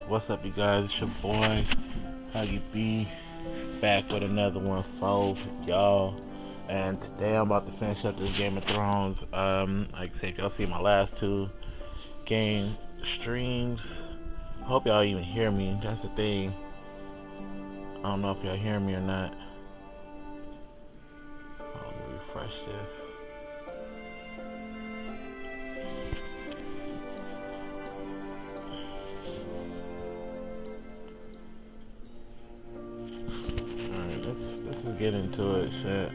What's up, you guys? It's your boy, How You Be, back with another one for y'all. And today I'm about to finish up this Game of Thrones. Like I said, y'all see my last two game streams. I hope y'all even hear me. That's the thing. I don't know if y'all hear me or not. Let me refresh this. Let's get into it, shit.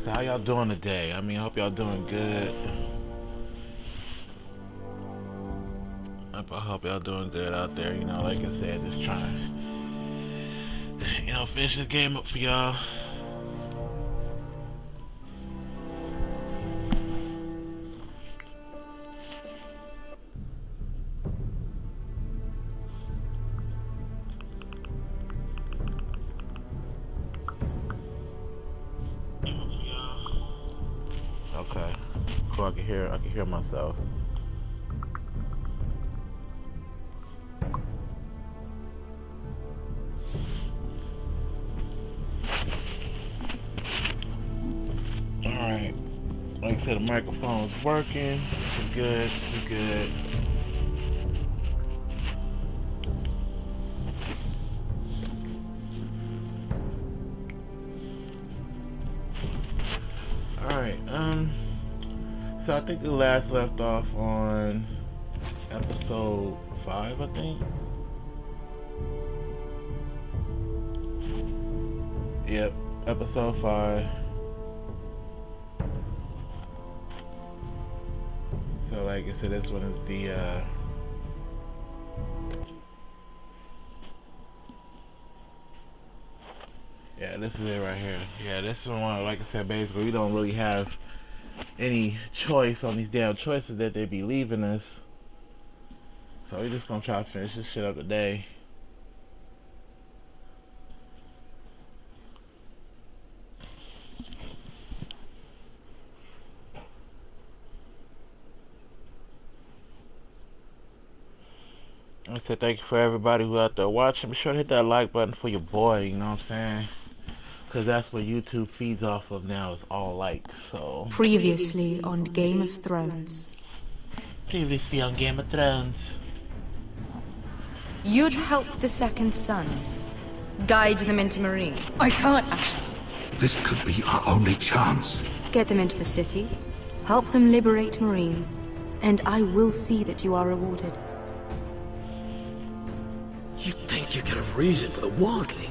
So how y'all doing today? I hope y'all doing good. I hope y'all doing good out there. Like I said, just trying to, finish this game up for y'all. Okay, cool. I can hear myself. All right, like I said, the microphone's working. It's good. It's good. Alright, so I think we last left off on episode 5, I think. Yep, episode 5. So like I said, this one is the, yeah, this is it right here. Yeah, this is one, like I said, basically, we don't really have any choice on these damn choices that they be leaving us. So we're just gonna try to finish this shit up today. I said thank you for everybody who out there watching. Be sure to hit that like button for your boy, you know what I'm saying? Because that's what YouTube feeds off of now, is all likes, so... Previously on Game of Thrones. Previously on Game of Thrones. You'd help the Second Sons. Guide them into Meereen. I can't, Asha. This could be our only chance. Get them into the city. Help them liberate Meereen. And I will see that you are rewarded. You think you get a reason with a wildling?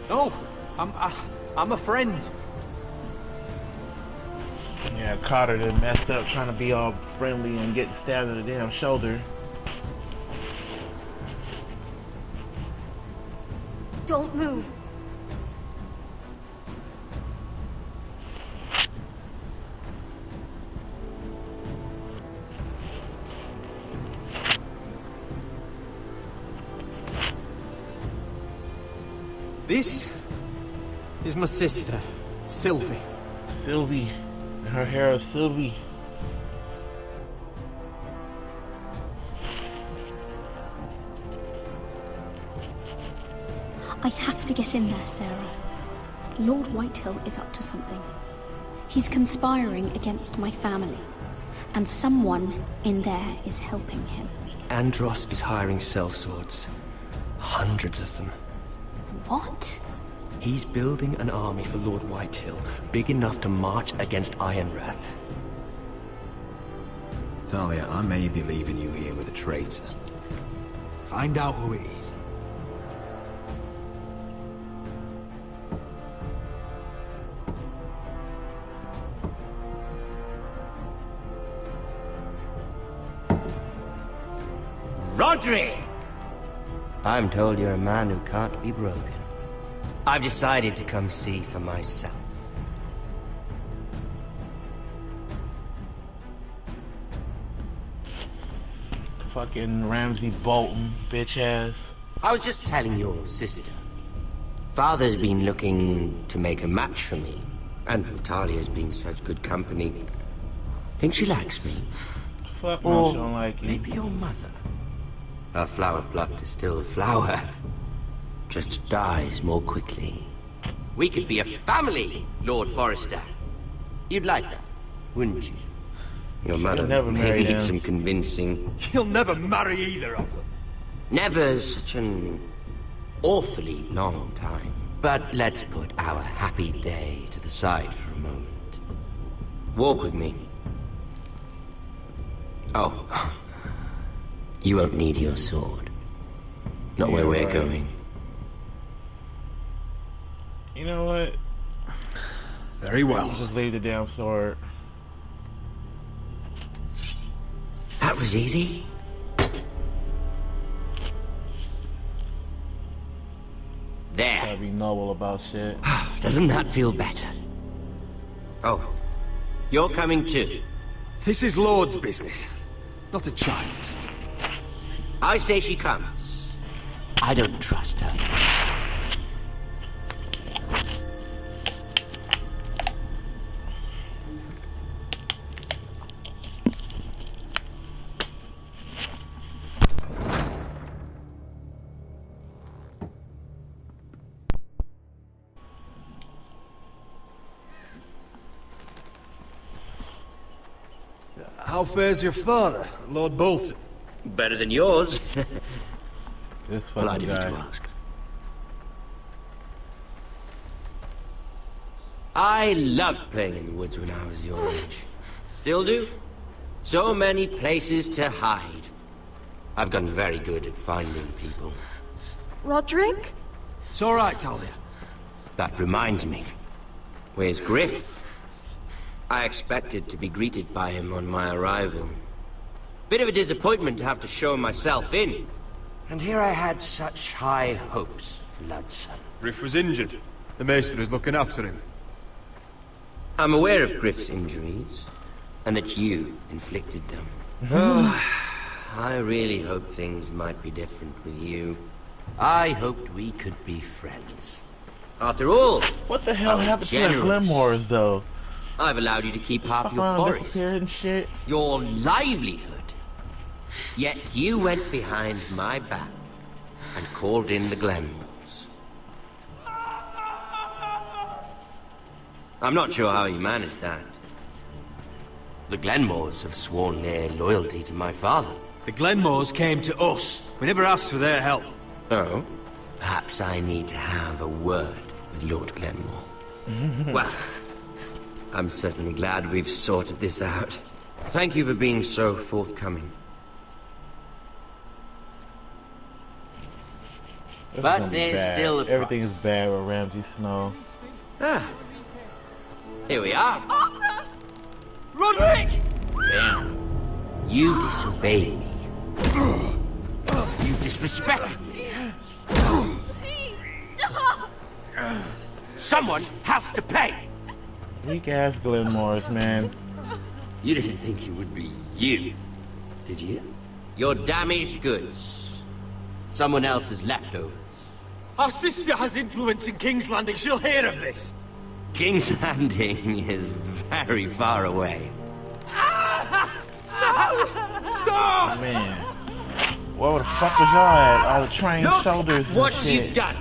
No, I'm a friend. Yeah, Carter done messed up trying to be all friendly and getting stabbed in the damn shoulder. Don't move. This is my sister, Sylvie. Sylvie. Her hair is Sylvie. I have to get in there, Sarah. Lord Whitehill is up to something. He's conspiring against my family, and someone in there is helping him. Andros is hiring sellswords. Hundreds of them. What? He's building an army for Lord Whitehill, big enough to march against Ironrath. Talia, I may be leaving you here with a traitor. Find out who it is. Rodri! I'm told you're a man who can't be broken. I've decided to come see for myself. Fucking Ramsay Bolton, bitch ass. I was just telling your sister. Father's been looking to make a match for me. And Talia's been such good company. Think she likes me? Fuck no, Or she don't like you. maybe your mother. A flower plucked is still a flower. Just dies more quickly. We could be a family, Lord Forrester. You'd like that, wouldn't you? Your mother never may marry need him. some convincing. You'll never marry either of them. Never's such an awfully long time. But let's put our happy day to the side for a moment. Walk with me. Oh. You won't need your sword. Not where we're right. going. You know what? Very well. Just leave the damn sword. That was easy. There. Gotta be noble about shit. Doesn't that feel better? Oh. You're coming too. This is Lord's business, not a child's. I say she comes. I don't trust her. How fares your father, Lord Bolton? Better than yours. This Polite fucking of you to guy. ask. I loved playing in the woods when I was your age. Still do. So many places to hide. I've gotten very good at finding people. Roderick? It's all right, Talia. That reminds me. Where's Griff? I expected to be greeted by him on my arrival. Bit of a disappointment to have to show myself in. And here I had such high hopes for Ludson. Griff was injured. The maester is looking after him. I'm aware of Griff's injuries, and that you inflicted them. Oh, I really hoped things might be different with you. I hoped we could be friends. After all, What the hell I was happened to the generous. Glenmores, though? I've allowed you to keep half your Fucking forest, disappeared and shit. your livelihood. Yet you went behind my back and called in the Glenmores. I'm not sure how you managed that. The Glenmores have sworn their loyalty to my father. The Glenmores came to us. We never asked for their help. Oh? Perhaps I need to have a word with Lord Glenmore. Well, I'm certainly glad we've sorted this out. Thank you for being so forthcoming. This But is gonna be there's bad. still a Everything is price. bad with Ramsay Snow. Ah. Here we are. Arthur! Roderick! Damn. You disobeyed me. You disrespected me. Someone has to pay. Weak ass Glenmores, man. You didn't think it would be you, did you? Your damaged goods. Someone else's leftovers. Our sister has influence in King's Landing. She'll hear of this. King's Landing is very far away. Man. Where the fuck was y'all at? All the trained Look soldiers and what shit. you've done.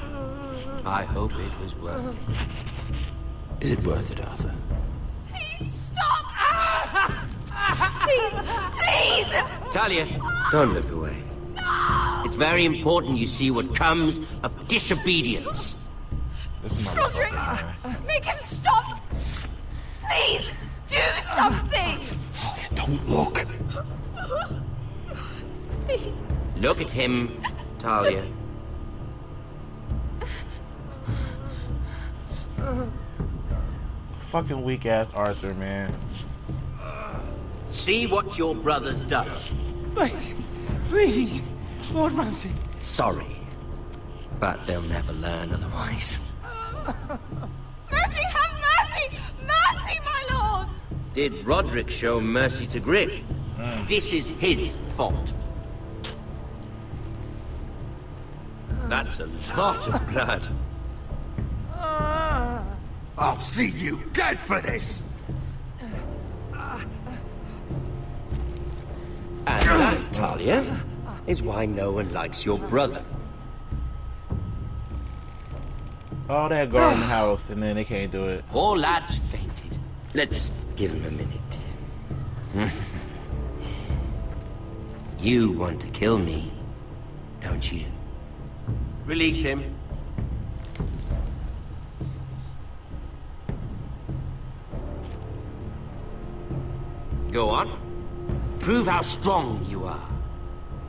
I hope it was worth it. Is it worth it, Arthur? Please stop! Please! Please! Talia, don't look away. It's very important you see what comes of disobedience. Roderick! Make him stop! Please! Do something! Don't look. Please! Look at him, Talia. Fucking weak ass Arthur, man. See what your brother's done. Please! Please! Lord Ramsay! Sorry, but they'll never learn otherwise. Mercy! Have mercy! Mercy, my lord! Did Roderick show mercy to Griff? This is his fault. That's a lot of blood. I'll see you dead for this! And that, Talia, is why no one likes your brother. All that garden house, and then they can't do it. Poor lad's fainted. Let's give him a minute. You want to kill me, don't you? Release him. Go on. Prove how strong you are.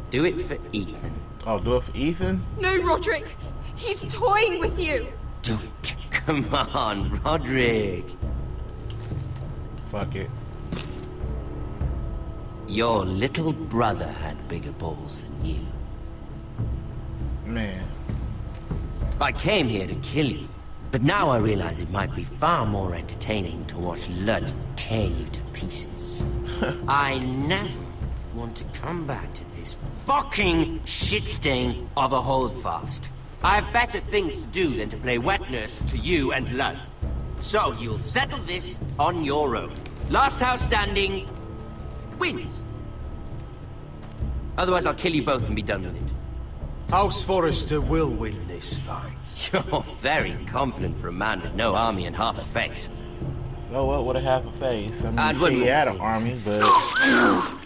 Do it for Ethan. Oh, do it for Ethan? No, Roderick! He's toying with you! Do it. Come on, Roderick. Fuck it. Your little brother had bigger balls than you. Man. I came here to kill you, but now I realize it might be far more entertaining to watch Lud tear you to pieces. I never want to come back to this fucking shit stain of a holdfast. I have better things to do than to play wet nurse to you and Lud. So you'll settle this on your own. Last house standing wins. Otherwise I'll kill you both and be done with it. House Forrester will win this fight. You're very confident for a man with no army and half a face. So what would a half a face? I mean, I'd he had an army, but... Ugh.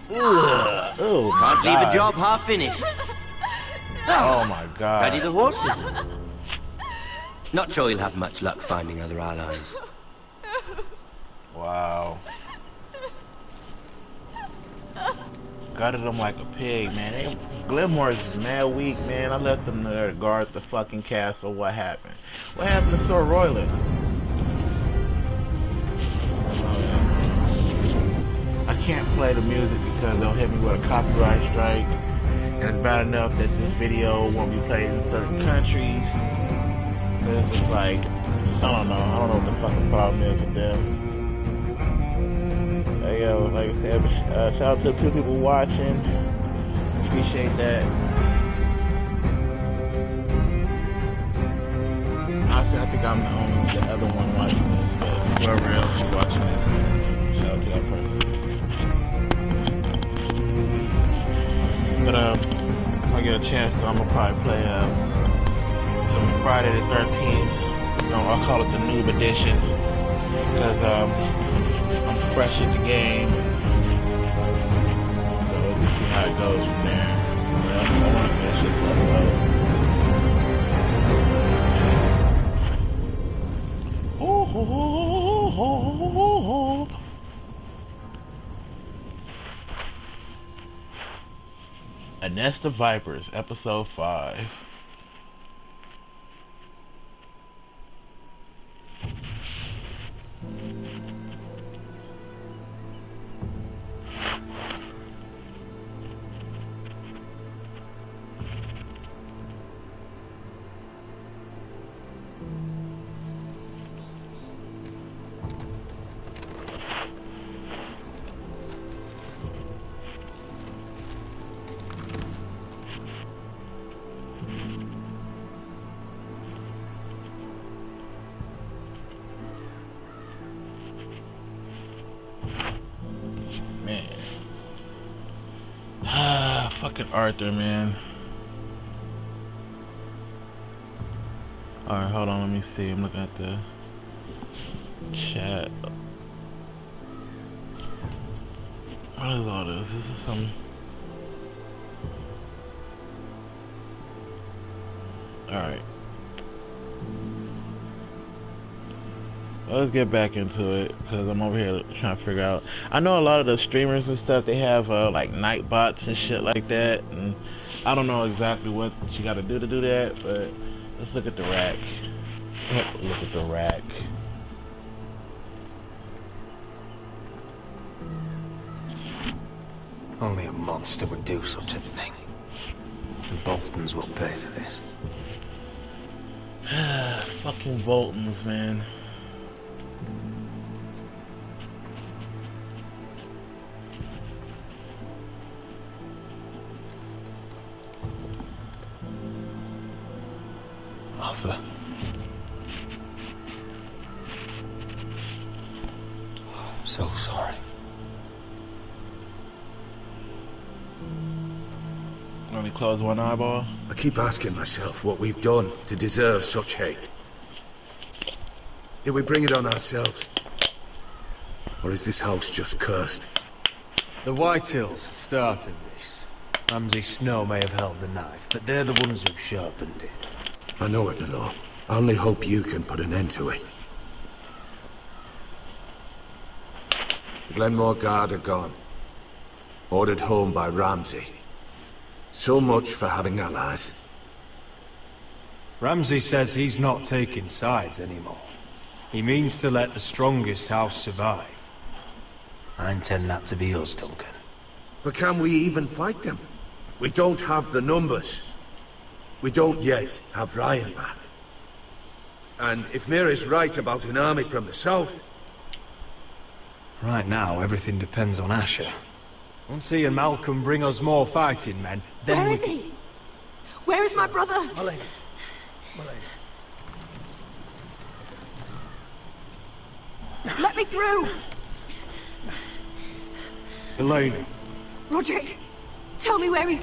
Can't leave a job half finished. Oh my god. Ready the horses? Not sure you'll have much luck finding other allies. Wow. Gutted him like a pig, man. Glenmore's is mad weak, man. I left them there to guard the fucking castle. What happened? What happened to Sir Royland? I can't play the music because they'll hit me with a copyright strike. And it's bad enough that this video won't be played in certain countries. It's just like, I don't know what the fucking problem is with them. Hey, yo, like I said, shout out to the 2 people watching. Appreciate that. Honestly, I think I'm the other one watching this, but whoever else is watching this, shout out to that person. But if I get a chance, I'm gonna probably play some Friday the 13th. You know, I'll call it the noob edition because I'm fresh in the game. So we'll see how it goes from there. I want to finish this episode. A Nest of Vipers, Episode 5. Fucking Arthur, man. Alright, hold on, let me see. I'm looking at the chat. What is all this? This is some... Alright. Let's get back into it, because I'm over here trying to figure out. I know a lot of the streamers and stuff, they have like night bots and shit like that, and I don't know exactly what you gotta do that, but let's look at the rack. Look at the rack. Only a monster would do such a thing. And Boltons will pay for this. Fucking Boltons, man. Arthur. so sorry. Only close one eyeball. I keep asking myself what we've done to deserve such hate. Did we bring it on ourselves? Or is this house just cursed? The Whitehills started this. Ramsay Snow may have held the knife, but they're the ones who sharpened it. I know it, Lenore. I only hope you can put an end to it. The Glenmore Guard are gone. Ordered home by Ramsay. So much for having allies. Ramsay says he's not taking sides anymore. He means to let the strongest house survive. I intend that to be us, Duncan. But can we even fight them? We don't have the numbers. We don't yet have Ryan back. And if Mira's right about an army from the south... Right now, everything depends on Asher. Once he and Malcolm bring us more fighting men, then Where is he? Where is my brother? Malena. Let me through! Elena. Roderick, tell me where he...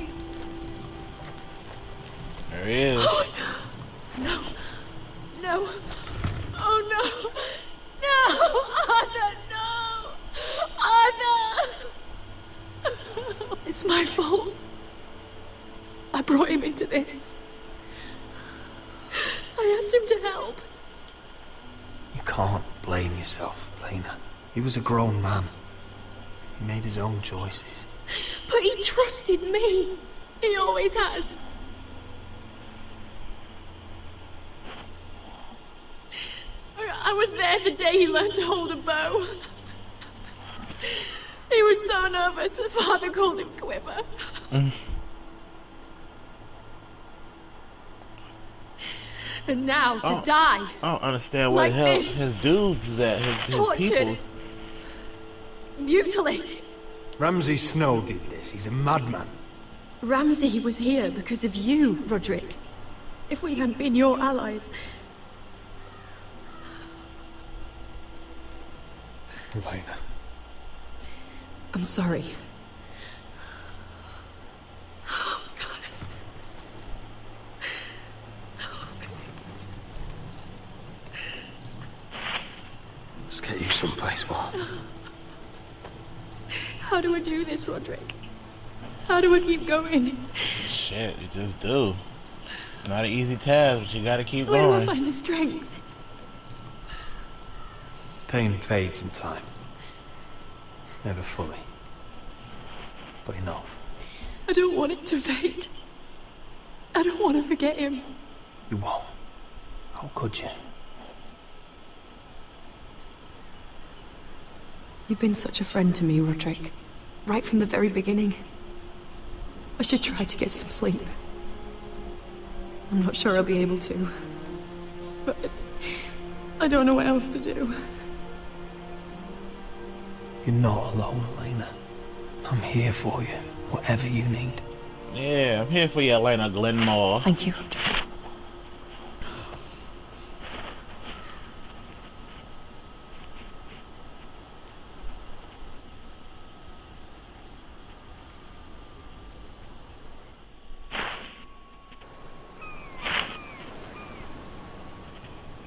There he is. No. No. Oh no. No! Arthur, no! Arthur! It's my fault. I brought him into this. I asked him to help. You can't blame yourself, Elena. He was a grown man. He made his own choices. But he trusted me. He always has. I was there the day he learned to hold a bow. He was so nervous that Father called him Quiver. And now to die. I don't understand what like the hell this. his dudes is at. His Tortured. peoples. Mutilated. Ramsay Snow did this. He's a madman. Ramsay was here because of you, Roderick. If we hadn't been your allies... Elena. I'm sorry. Oh, God. Let's get you someplace warm. How do I do this, Roderick? How do I keep going? Shit, you just do. It's not an easy task, but you gotta keep Where do I going. find the strength? Pain fades in time. Never fully. But enough. I don't want it to fade. I don't want to forget him. You won't. How could you? You've been such a friend to me, Roderick. Right from the very beginning. I should try to get some sleep. I'm not sure I'll be able to. But I don't know what else to do. You're not alone, Elena. I'm here for you, whatever you need. Yeah, I'm here for you, Elena Glenmore. Thank you, Roderick.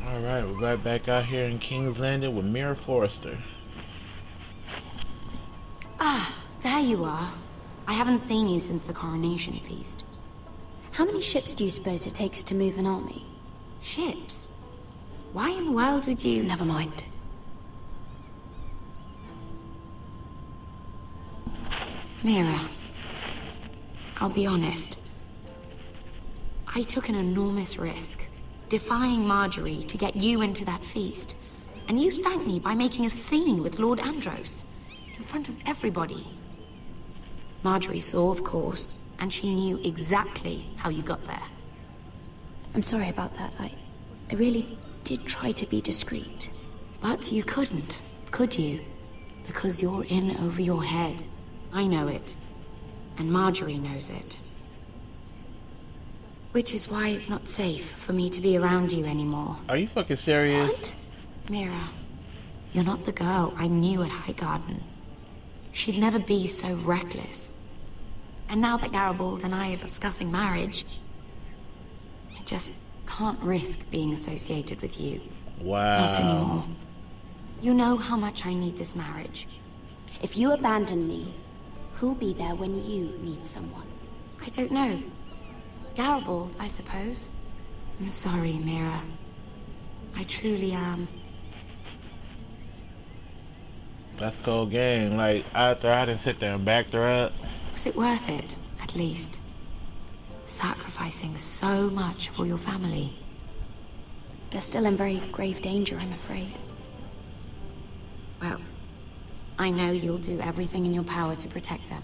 Alright, we're right back out here in King's Landing with Mira Forrester. Ah, there you are. I haven't seen you since the coronation feast. How many ships do you suppose it takes to move an army? Ships? Why in the world would you... Never mind. Mira, I'll be honest. I took an enormous risk, defying Marjorie to get you into that feast. And you thanked me by making a scene with Lord Andros, in front of everybody. Marjorie saw, of course, and she knew exactly how you got there. I'm sorry about that. I really did try to be discreet. But you couldn't, could you? Because you're in over your head. I know it. And Marjorie knows it. Which is why it's not safe for me to be around you anymore. Are you fucking serious? What? Mira, You're not the girl I knew at Highgarden. She'd never be so reckless. And now that Garibald and I are discussing marriage, I just can't risk being associated with you. Wow. Not anymore. You know how much I need this marriage. If you abandon me, who'll be there when you need someone? I don't know. Garibald, I suppose. I'm sorry, Mira. I truly am. That's cool game. Like, after I didn't sit there and backed her up. Was it worth it, at least? Sacrificing so much for your family. They're still in very grave danger, I'm afraid. Well, I know you'll do everything in your power to protect them.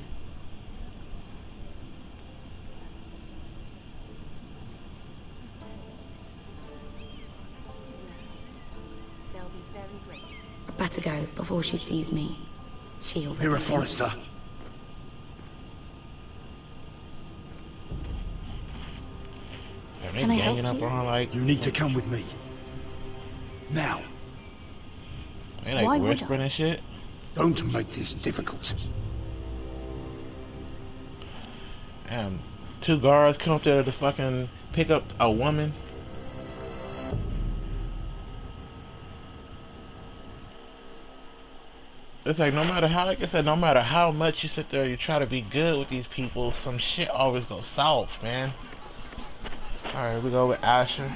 Better go before she sees me. She already Mira thinks- Forrester. They Can I help ganging up you? on her like You need to come with me. Now. they like Why would whispering and shit. Don't make this difficult. Damn, 2 guards come up there to fucking pick up a woman. It's like no matter how, like I said, no matter how much you sit there, you try to be good with these people, some shit always goes south, man. Alright, we go with Asher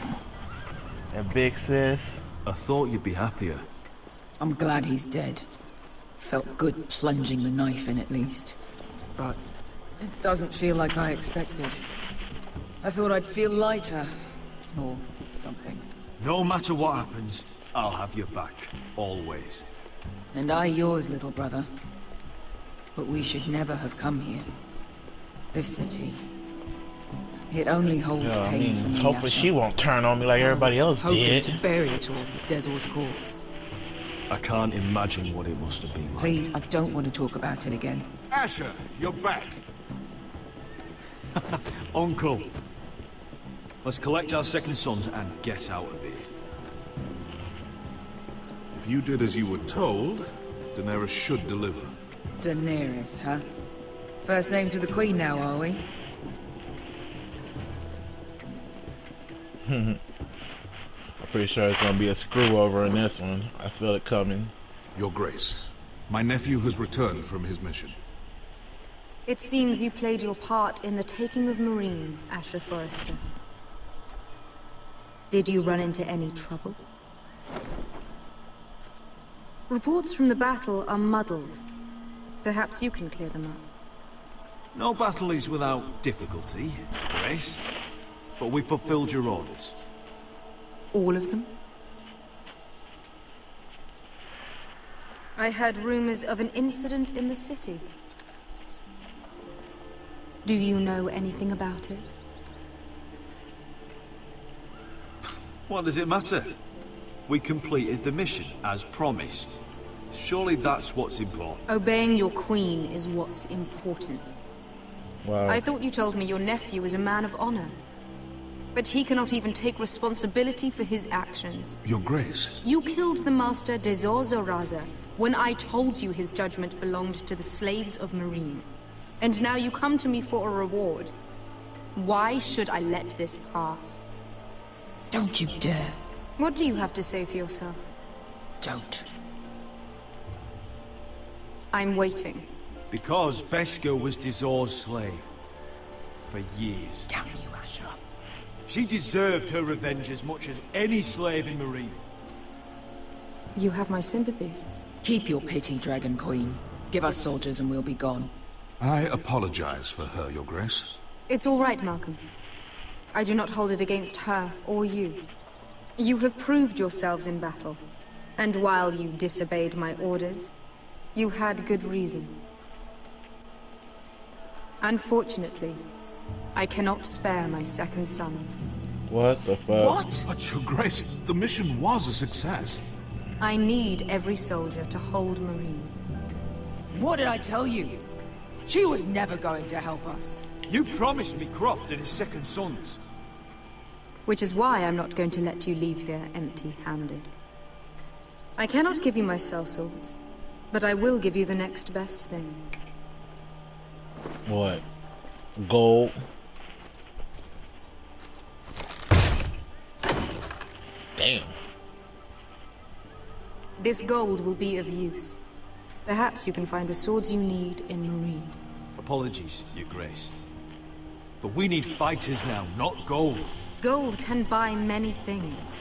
and Big Sis. I thought you'd be happier. I'm glad he's dead. Felt good plunging the knife in at least. But it doesn't feel like I expected. I thought I'd feel lighter. Or something. No matter what happens, I'll have your back. Always. And I yours, little brother. But we should never have come here. This city. It only holds Yeah, I pain mean, for me, hopefully Asher. she won't turn on me like everybody else hoping did. to bury it all with Dezor's corpse. I can't imagine what it must have been like. Please, I don't want to talk about it again. Asher, you're back. Uncle. Let's collect our second sons and get out of here. If you did as you were told, Daenerys should deliver. Daenerys, huh? First names with the Queen now, are we? I'm pretty sure it's gonna be a screw over in this one. I feel it coming. Your Grace, my nephew has returned from his mission. It seems you played your part in the taking of Meereen, Asher Forrester. Did you run into any trouble? Reports from the battle are muddled. Perhaps you can clear them up. No battle is without difficulty, Grace. But we fulfilled your orders. All of them? I heard rumors of an incident in the city. Do you know anything about it? What does it matter? We completed the mission, as promised. Surely that's what's important. Obeying your queen is what's important. Wow. I thought you told me your nephew was a man of honor. But he cannot even take responsibility for his actions. Your Grace. You killed the master Dezor Zoraza when I told you his judgment belonged to the slaves of Meereen. And now you come to me for a reward. Why should I let this pass? Don't you dare. What do you have to say for yourself? Don't. I'm waiting. Because Beskha was Dezor's slave. For years. Damn you, Asher. She deserved her revenge as much as any slave in Meereen. You have my sympathies. Keep your pity, Dragon Queen. Give us soldiers and we'll be gone. I apologize for her, Your Grace. It's all right, Malcolm. I do not hold it against her or you. You have proved yourselves in battle. And while you disobeyed my orders, you had good reason. Unfortunately, I cannot spare my second sons. What the fuck? What? But, Your Grace, the mission was a success. I need every soldier to hold Meereen. What did I tell you? She was never going to help us. You promised me Croft and his second sons. Which is why I'm not going to let you leave here empty-handed. I cannot give you my sellswords, but I will give you the next best thing. What? Gold? Damn. This gold will be of use. Perhaps you can find the swords you need in Marine. Apologies, Your Grace. But we need fighters now, not gold. Gold can buy many things.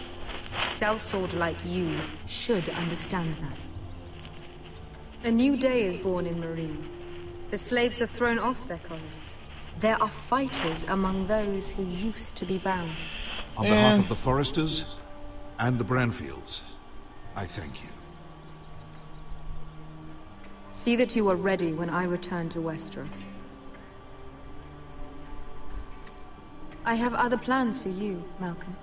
A sellsword like you should understand that. A new day is born in Marine. The slaves have thrown off their collars. There are fighters among those who used to be bound. On behalf of the Foresters and the Branfields, I thank you. See that you are ready when I return to Westeros. I have other plans for you, Malcolm.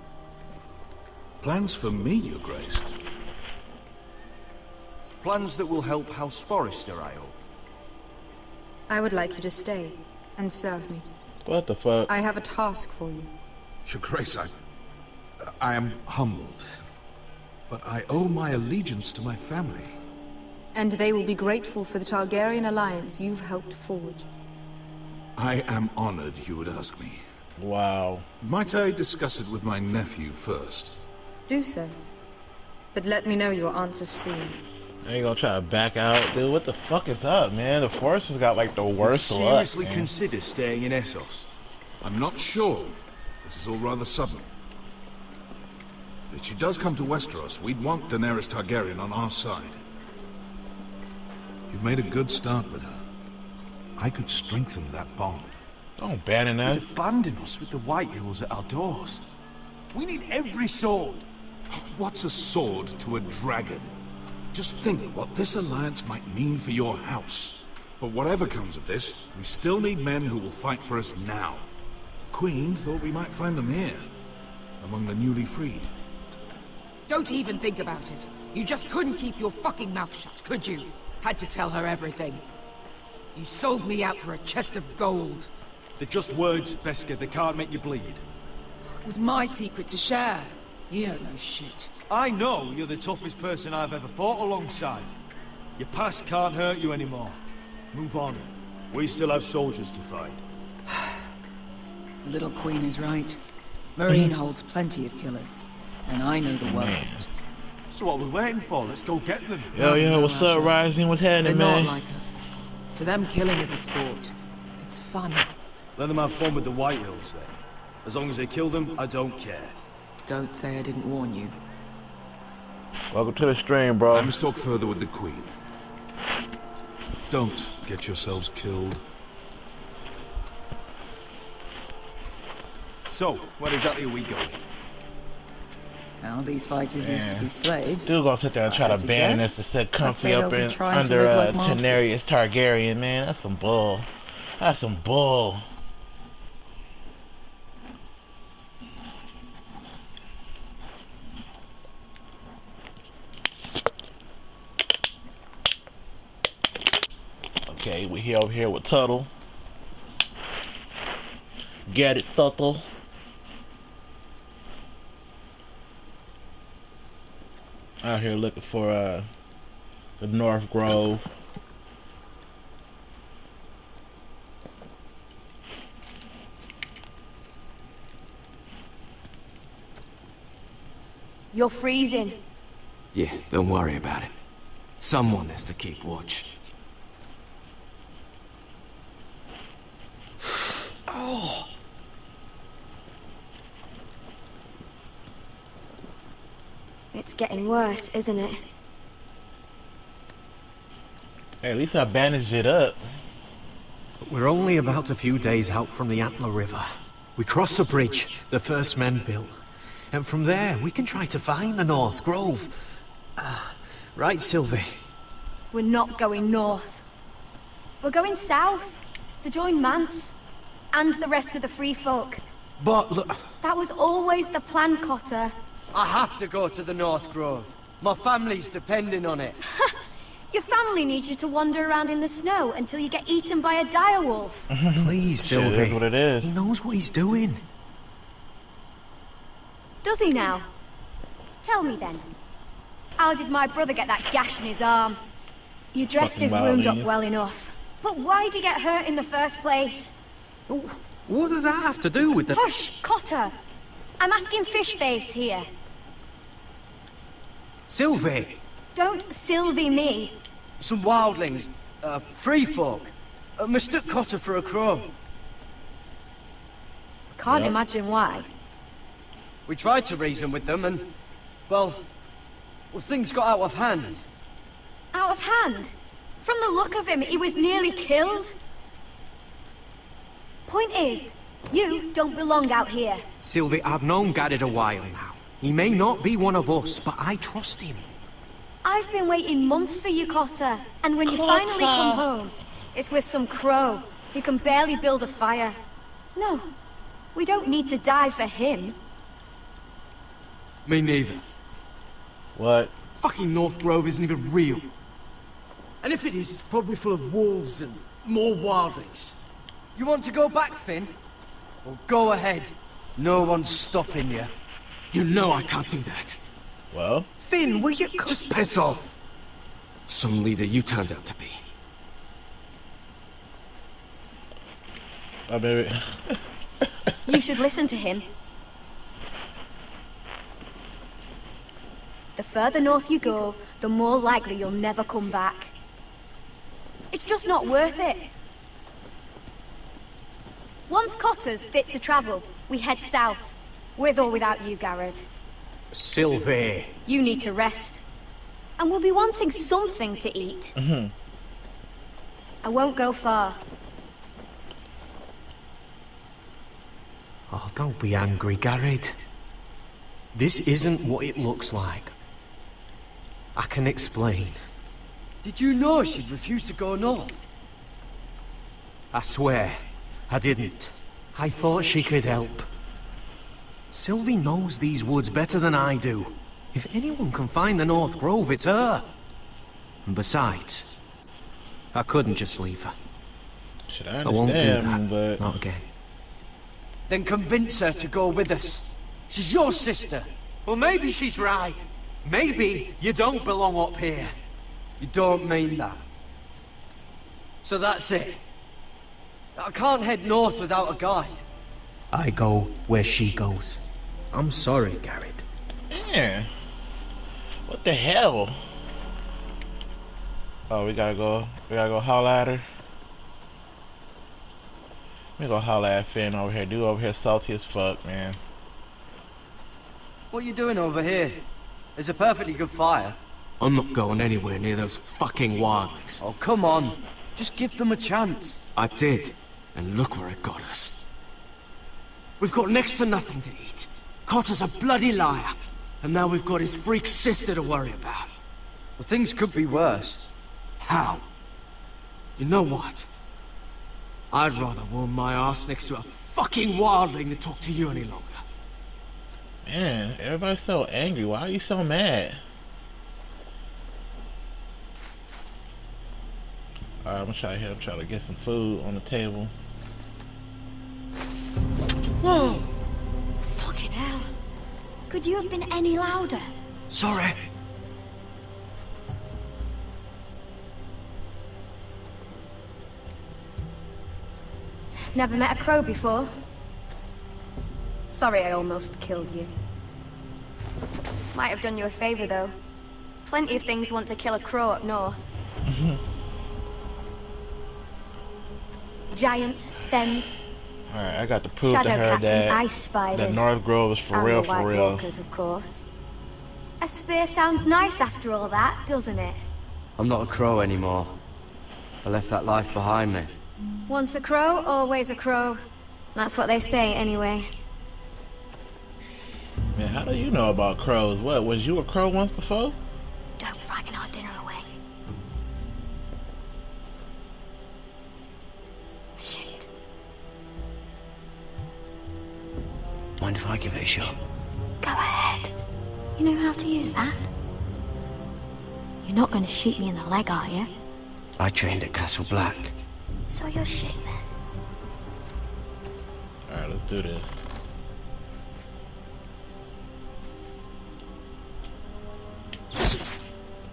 Plans for me, Your Grace? Plans that will help House Forrester, I hope. I would like you to stay and serve me. What the fuck? I have a task for you. Your Grace, I am humbled. But I owe my allegiance to my family. And they will be grateful for the Targaryen alliance you've helped forge. I am honored you would ask me. Wow. Might I discuss it with my nephew first? Do so. But let me know your answer soon. Are you gonna try to back out? Dude, what the fuck is up, man? The Force has got like the worst luck, Seriously man. consider staying in Essos? I'm not sure. This is all rather sudden. If she does come to Westeros, we'd want Daenerys Targaryen on our side. You've made a good start with her. I could strengthen that bond. Don't abandon us. Abandon us with the White Hills at our doors. We need every sword. What's a sword to a dragon? Just think what this alliance might mean for your house. But whatever comes of this, we still need men who will fight for us now. The Queen thought we might find them here, among the newly freed. Don't even think about it. You just couldn't keep your fucking mouth shut, could you? Had to tell her everything. You sold me out for a chest of gold. They're just words, Beskha. They can't make you bleed. It was my secret to share. You don't know shit. I know you're the toughest person I've ever fought alongside. Your past can't hurt you anymore. Move on. We still have soldiers to find. The little queen is right. Marine holds plenty of killers. And I know the worst. So what are we waiting for? Let's go get them. Yo, what's up, Rising? What's happening, They're man? not like us. To them, killing is a sport. It's fun. Let them have fun with the White Hills, then. As long as they kill them, I don't care. Don't say I didn't warn you. Welcome to the stream, bro. I must talk further with the Queen. Don't get yourselves killed. So, where exactly are we going? Well, these fighters used to be slaves. Still gonna sit there and try to ban us to sit comfy up in under Daenerys Targaryen, man. That's some bull. That's some bull. Okay, we're here over here with Tuttle. Get it, Tuttle. Out here looking for the North Grove. You're freezing. Yeah, don't worry about it. Someone has to keep watch. Oh. It's getting worse, isn't it? Hey, at least I bandaged it up. We're only about a few days out from the Antler River. We cross a bridge the first men built. And from there, we can try to find the North Grove. Right, Sylvie? We're not going north. We're going south to join Mance and the rest of the Free Folk. But look... That was always the plan, Cotter. I have to go to the North Grove. My family's depending on it. Your family needs you to wander around in the snow until you get eaten by a direwolf. Please, Sylvie. That's what it is. He knows what he's doing. Does he now? Tell me then. How did my brother get that gash in his arm? You dressed Fucking his wound up violin. well enough. But why did he get hurt in the first place? What does that have to do with the... Hush, Cotter! I'm asking Fishface here. Sylvie! Don't Sylvie me. Some wildlings, free folk, mistook Cotter for a crow. Can't imagine why. We tried to reason with them and, well, things got out of hand. Out of hand? From the look of him, he was nearly killed. Point is, you don't belong out here. Sylvie, I've known Garrett a while now. He may not be one of us, but I trust him. I've been waiting months for you, Cotter. And when you finally come home, it's with some crow who can barely build a fire. No, we don't need to die for him. Me neither. What? Fucking North Grove isn't even real. And if it is, it's probably full of wolves and more wildlings. You want to go back, Finn? Well, go ahead. No one's stopping you. You know I can't do that. Well? Finn, will you... Just piss off! Some leader you turned out to be. Oh, baby. You should listen to him. The further north you go, the more likely you'll never come back. It's just not worth it. Once Cotter's fit to travel, we head south. With or without you, Garrett. Sylvie. You need to rest. And we'll be wanting something to eat. I won't go far. Oh, don't be angry, Garrett. This isn't what it looks like. I can explain. Did you know she'd refused to go north? I swear, I didn't. I thought she could help. Sylvie knows these woods better than I do. If anyone can find the North Grove, it's her. And besides, I couldn't just leave her. I won't do that, but... not again. Then convince her to go with us. She's your sister. Well, maybe she's right. Maybe you don't belong up here. You don't mean that. So that's it. I can't head north without a guide. I go where she goes. I'm sorry, Garrett. Yeah. What the hell? Oh, we gotta go holler at her. Let me go holler at Finn over here. Dude over here salty as fuck, man. What are you doing over here? There's a perfectly good fire. I'm not going anywhere near those fucking wildlings. Oh, come on. Just give them a chance. I did, and look where it got us. We've got next to nothing to eat. Cotter's a bloody liar. And now we've got his freak sister to worry about. Well, things could be worse. How? You know what? I'd rather warm my ass next to a fucking wildling than talk to you any longer. Man, everybody's so angry. Why are you so mad? Alright, I'm gonna try here. I'm trying to get some food on the table. Whoa! Fucking hell. Could you have been any louder? Sorry. Never met a crow before. Sorry I almost killed you. Might have done you a favor, though. Plenty of things want to kill a crow up north. Giants, thens. Alright, I got to prove Shadow to her cats that and ice spiders. the North Grove is for and real, the White for real. Walkers, of course. A spear sounds nice after all that, doesn't it? I'm not a crow anymore. I left that life behind me. Once a crow, always a crow. That's what they say, anyway. Man, how do you know about crows? What, was you a crow once before? Don't frighten our dinner away. Shit. Mind if I give it a shot? Go ahead. You know how to use that? You're not going to shoot me in the leg, are you? I trained at Castle Black. So you're shit then. Alright, let's do this.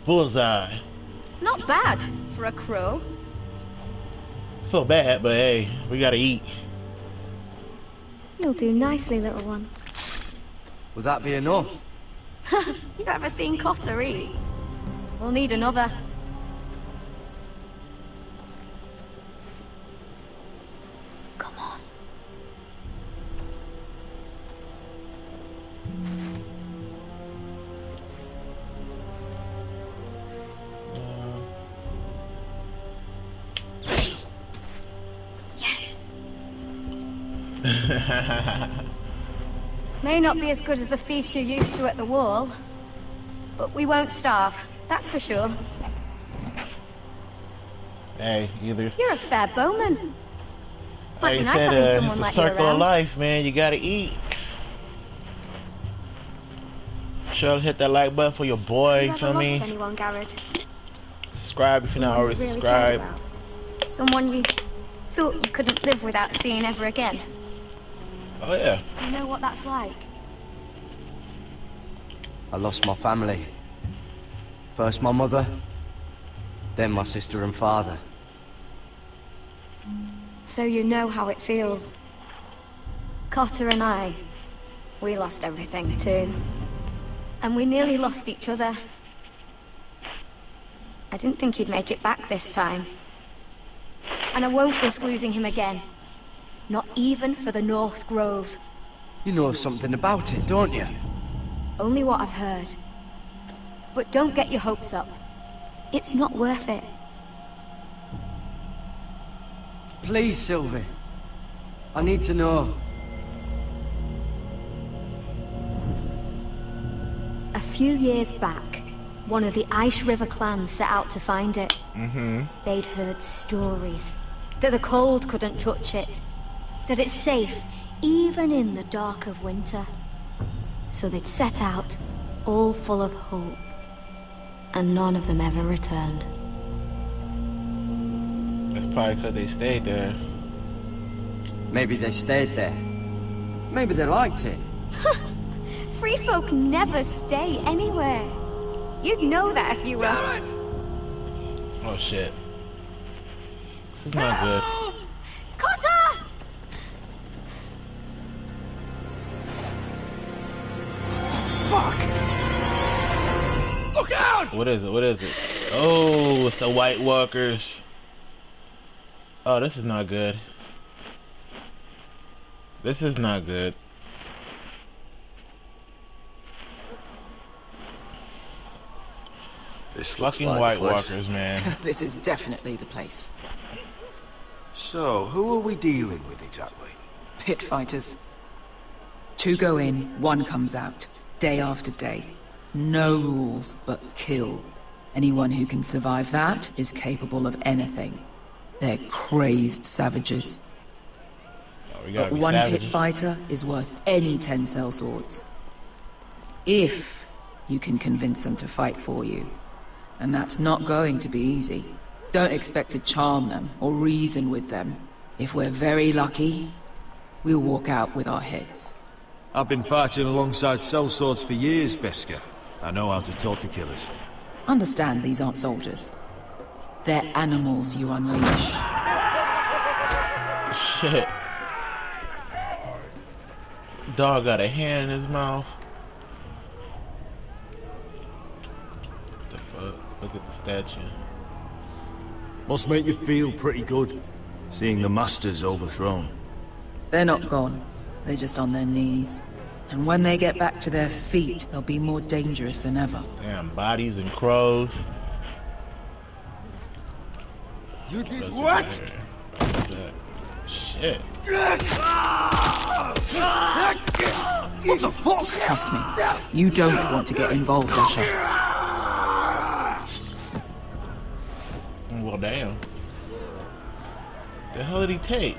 Bullseye. Not bad for a crow. Feel bad, but hey, we gotta eat. You'll do nicely, little one. Would that be enough? You ever seen Cotter eat? We'll need another. Come on. May not be as good as the feast you're used to at the wall, but we won't starve, that's for sure. Hey, either. You're a fair bowman. Might be nice said, having someone like you circle of around. life, man. You gotta eat. Sure, hit that like button for your boy. You ever lost anyone, Garrett? Subscribe if you're not already Someone you really cared subscribed. about? Someone you thought you couldn't live without seeing ever again? Oh yeah. Do you know what that's like? I lost my family. First my mother, then my sister and father. So you know how it feels. Cotter and I, we lost everything too. And we nearly lost each other. I didn't think he'd make it back this time. And I won't risk losing him again. Not even for the North Grove. You know something about it, don't you? Only what I've heard. But don't get your hopes up. It's not worth it. Please, Sylvie. I need to know. A few years back, one of the Ice River clans set out to find it. They'd heard stories. That the cold couldn't touch it. That it's safe, even in the dark of winter. So they'd set out, all full of hope. And none of them ever returned. That's probably because they stayed there. Maybe they stayed there. Maybe they liked it. Free folk never stay anywhere. You'd know that if you were... Oh shit. This is not good. Cotter! Fuck! Look out! What is it? What is it? Oh, it's the White Walkers. Oh, this is not good. This is not good. This fucking like White the place. Walkers, man. This is definitely the place. So, who are we dealing with exactly? Pit fighters. 2 go in, 1 comes out. Day after day. No rules, but kill. Anyone who can survive that is capable of anything. They're crazed savages. We gotta But be 1 savages. pit fighter is worth any 10 sellswords. If you can convince them to fight for you. And that's not going to be easy. Don't expect to charm them or reason with them. If we're very lucky, we'll walk out with our heads. I've been fighting alongside sellswords for years, Beskar. I know how to talk to killers. Understand these aren't soldiers. They're animals you unleash. Shit. Dog got a hand in his mouth. What the fuck? Look at the statue. Must make you feel pretty good, seeing the Masters overthrown. They're not gone. They're just on their knees. And when they get back to their feet, they'll be more dangerous than ever. Damn, bodies and crows. You did what? Shit. What the fuck? Trust me, you don't want to get involved, Asher. Well, damn. The hell did he take?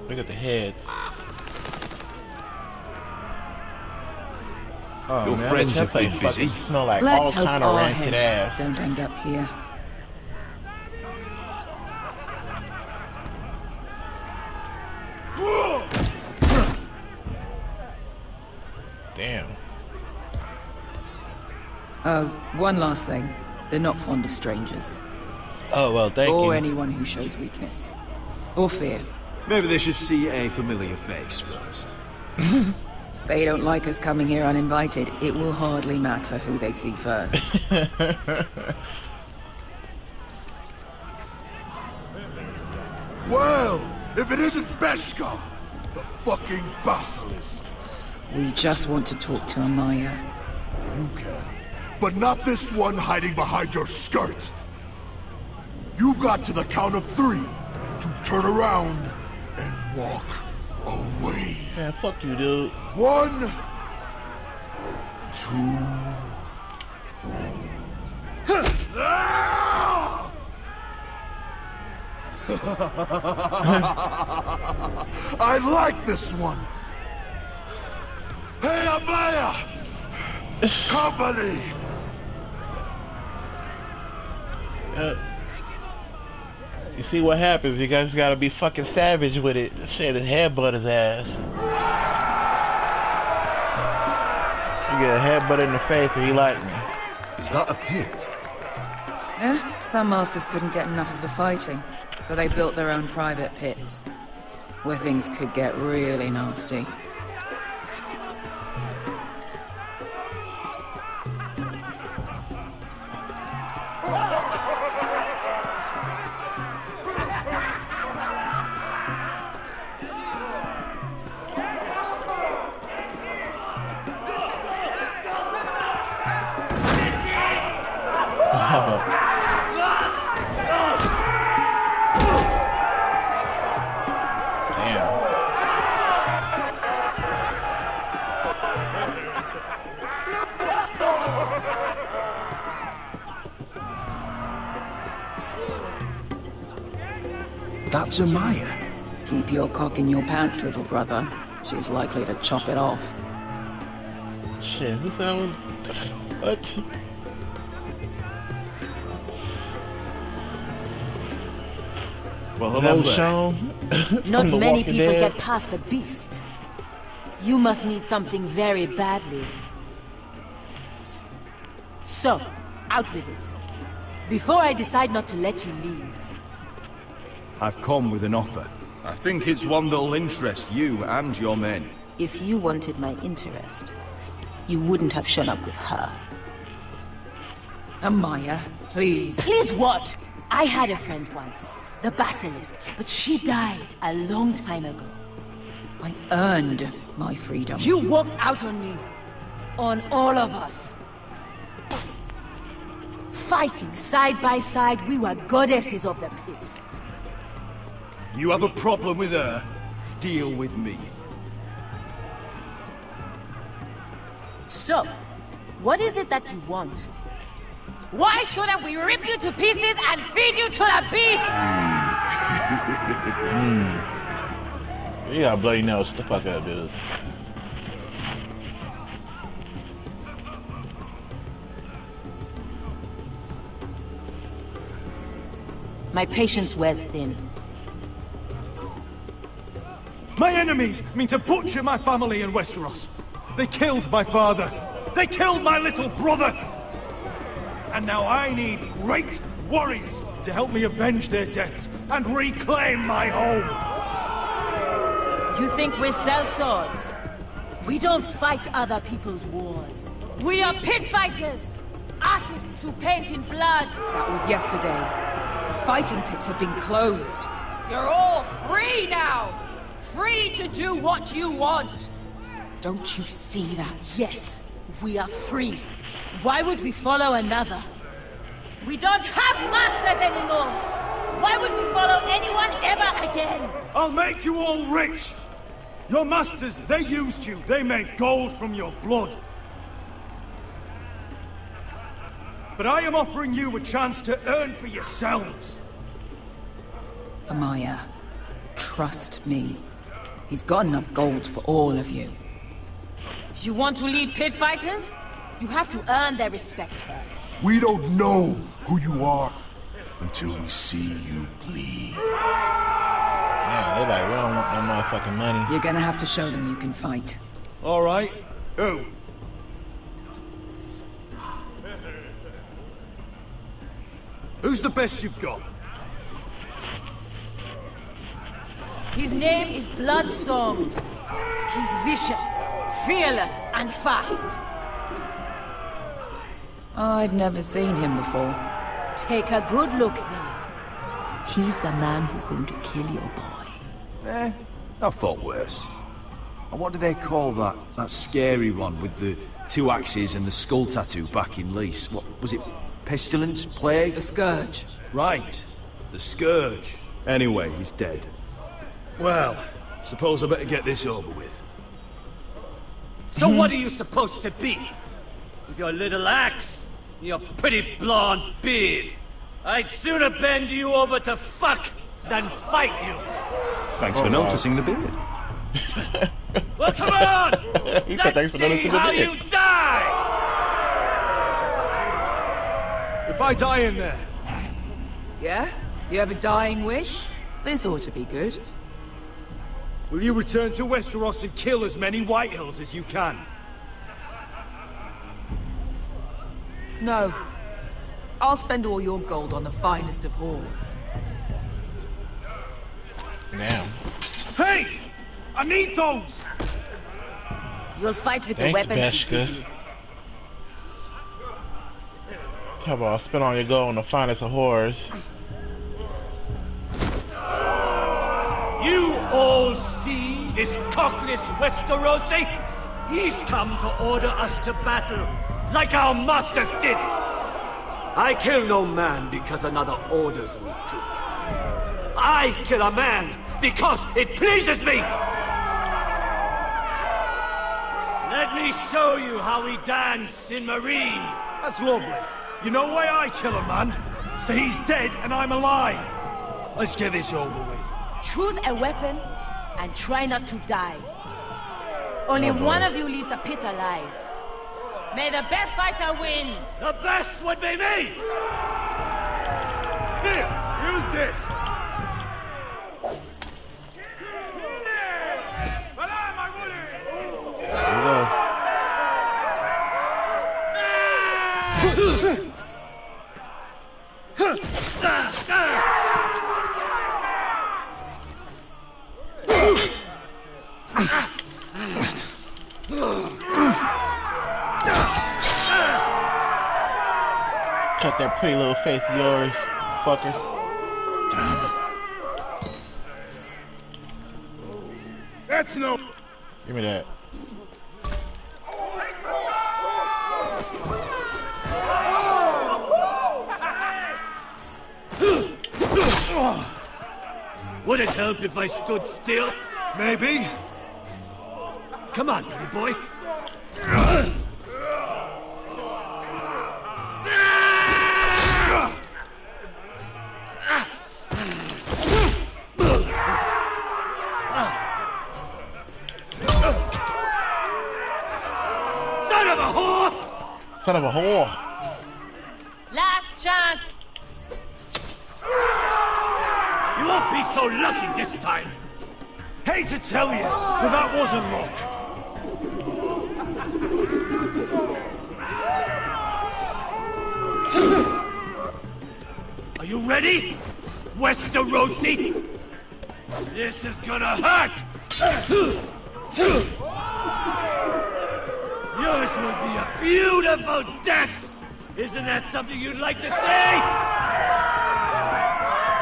Look at the heads. Oh, Your man, friends that have been place busy. fucking smell like Let's all hope kind of our rancid heads ass. don't end up here. Damn. Oh, One last thing. They're not fond of strangers. Oh, well, thank you. Or anyone who shows weakness. Or fear. Maybe they should see a familiar face first. If they don't like us coming here uninvited, it will hardly matter who they see first. Well, if it isn't Beskha, the fucking basilisk. We just want to talk to Amaya. You can, but not this one hiding behind your skirt. You've got to the count of 3 to turn around and walk away. Yeah, fuck you, dude. 1, 2. I like this one. Hey, Amaya! Company! You see what happens? You guys gotta be fucking savage with it. Shit, his headbutt his ass. You get a headbutt in the face and he like me. Is that a pit? Yeah, some masters couldn't get enough of the fighting, so they built their own private pits, where things could get really nasty. That's Amaya. Keep your cock in your pants, little brother. She's likely to chop it off. Shit, who's that one? What? Well, hello there. Sean? Not The many Walking people Dead. get past the beast. You must need something very badly. So, out with it. Before I decide not to let you leave. I've come with an offer. I think it's one that'll interest you and your men. If you wanted my interest, you wouldn't have shown up with her. Amaya, please. Please what? I had a friend once, the Basilisk, but she died a long time ago. I earned my freedom. You walked out on me. On all of us. Fighting side by side, we were goddesses of the pits. You have a problem with her? Deal with me. So, what is it that you want? Why shouldn't we rip you to pieces and feed you to the beast? You got bloody nose. Shut the fuck up, dude. My patience wears thin. My enemies mean to butcher my family in Westeros. They killed my father. They killed my little brother. And now I need great warriors to help me avenge their deaths and reclaim my home. You think we sell swords? We don't fight other people's wars. We are pit fighters! Artists who paint in blood! That was yesterday. The fighting pits have been closed. You're all free now! Free to do what you want! Don't you see that? Yes, we are free. Why would we follow another? We don't have masters anymore! Why would we follow anyone ever again? I'll make you all rich! Your masters, they used you. They made gold from your blood. But I am offering you a chance to earn for yourselves. Amaya, trust me. He's got enough gold for all of you. You want to lead pit fighters? You have to earn their respect first. We don't know who you are until we see you bleed. Yeah, they like, we don't want no motherfucking money. You're gonna have to show them you can fight. All right. Who? Who's the best you've got? His name is Bloodsong. He's vicious, fearless, and fast. I've never seen him before. Take a good look then. He's the man who's going to kill your boy. I thought worse. And what do they call that scary one with the 2 axes and the skull tattoo back in Lys? What was it? Pestilence? Plague? The Scourge. Right. The Scourge. Anyway, he's dead. Well, suppose I better get this over with. So what are you supposed to be? With your little axe? And your pretty blonde beard? I'd sooner bend you over to fuck than fight you. Thanks for noticing the beard. Well, come on! He said thanks Let's for see noticing the how beard. you die! If I die in there, Yeah? You have a dying wish? This ought to be good. will you return to Westeros and kill as many Whitehills as you can? No. I'll spend all your gold on the finest of whores. Damn. Hey! I need those! You'll fight with the Thanks, weapons we Beshka. give you. How about spend all your gold on the finest of whores? You all see this cockless Westerosi? He's come to order us to battle, like our masters did. I kill no man because another orders me to. I kill a man because it pleases me. Let me show you how we dance in Marine. That's lovely. You know why I kill a man? So he's dead and I'm alive. Let's get this over with. Choose a weapon and try not to die. Only one of you leaves the pit alive. May the best fighter win! The best would be me! Here, use this. Cut that pretty little face of yours, fucker. That's no... Give me that. Would it help if I stood still? Maybe. Come on, pretty boy. Son of a whore! Son of a whore. Last chance! You won't be so lucky this time. Hate to tell you, but that wasn't luck. Are you ready, Westerosi? This is gonna hurt! Yours will be a beautiful death! Isn't that something you'd like to say?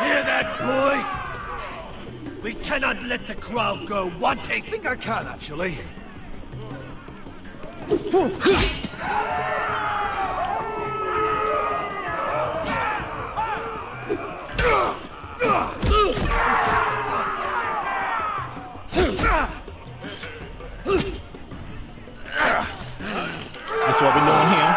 Hear that, boy? We cannot let the crowd go wanting! I think I can, actually. That's what we're doing here.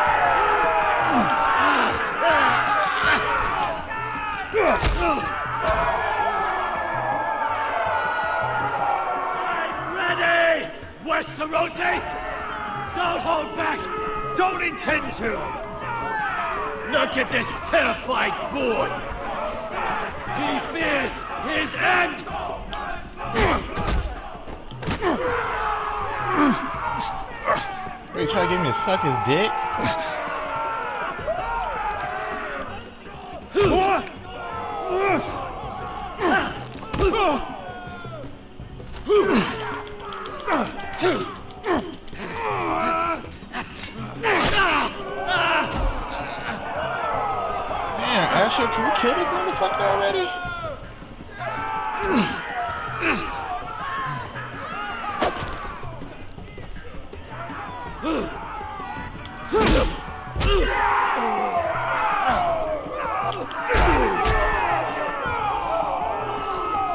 Ready, Westerosi? Don't hold back! Don't intend to! Look at this terrified boy! He fears his end! Are you trying to get me to suck his dick? Man, Asher, can you kill this motherfucker already?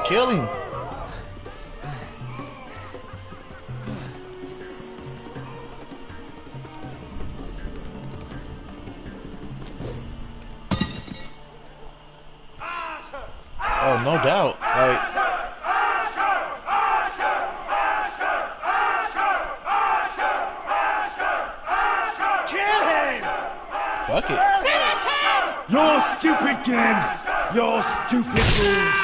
Kill him. Oh, no doubt. Like, Kill him! fuck it. Finish him! Your stupid game. Your stupid rules.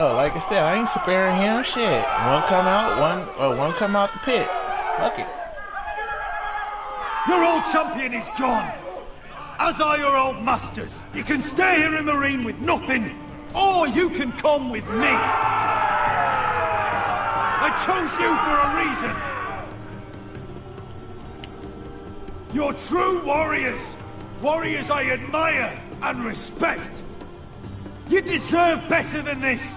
Oh, like I said, I ain't sparing him. Shit, one come out the pit. Fuck it. Your old champion is gone. As are your old masters. You can stay here in Marine with nothing, or you can come with me. I chose you for a reason. You're true warriors. Warriors I admire and respect. You deserve better than this.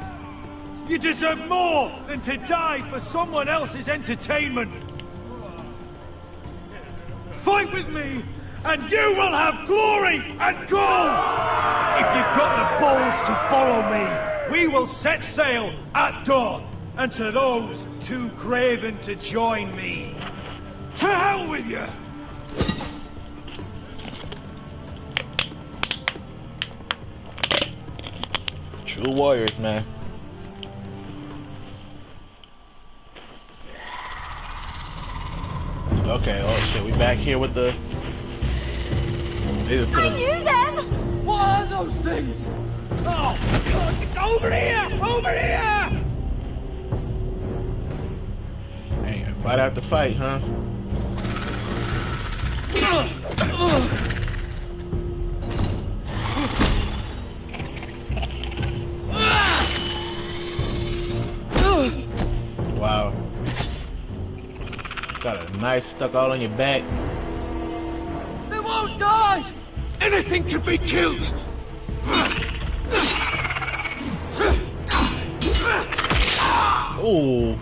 You deserve more than to die for someone else's entertainment. Fight with me, and you will have glory and gold! If you've got the balls to follow me, we will set sail at dawn. And to those too craven to join me, to hell with you! True warriors, man. Okay, oh shit, we back here with the... I knew them! What are those things? Oh, God, over here! Over here! Hey, fight after fight, huh? Wow. Got a knife stuck all on your back. They won't die! Anything can be killed! Ooh.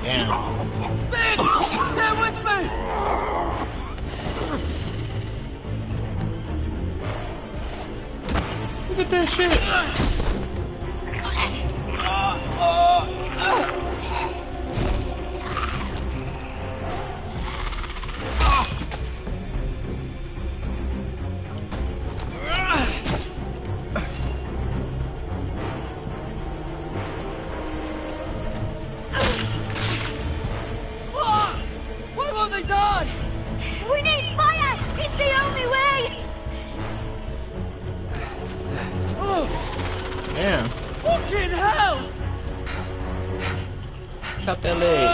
Damn. Finn! Stay with me! Look at that shit. Why won't they die? We need fire! It's the only way! Damn. Fucking hell! Cut that leg.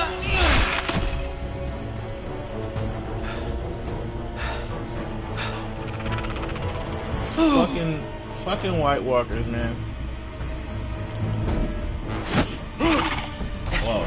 Fucking White Walkers, man. Whoa.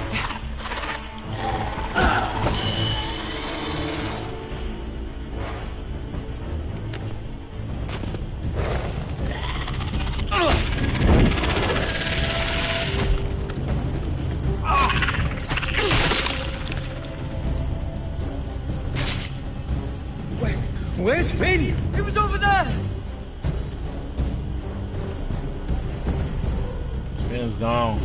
Where's Finn? He was over there! Finn's gone.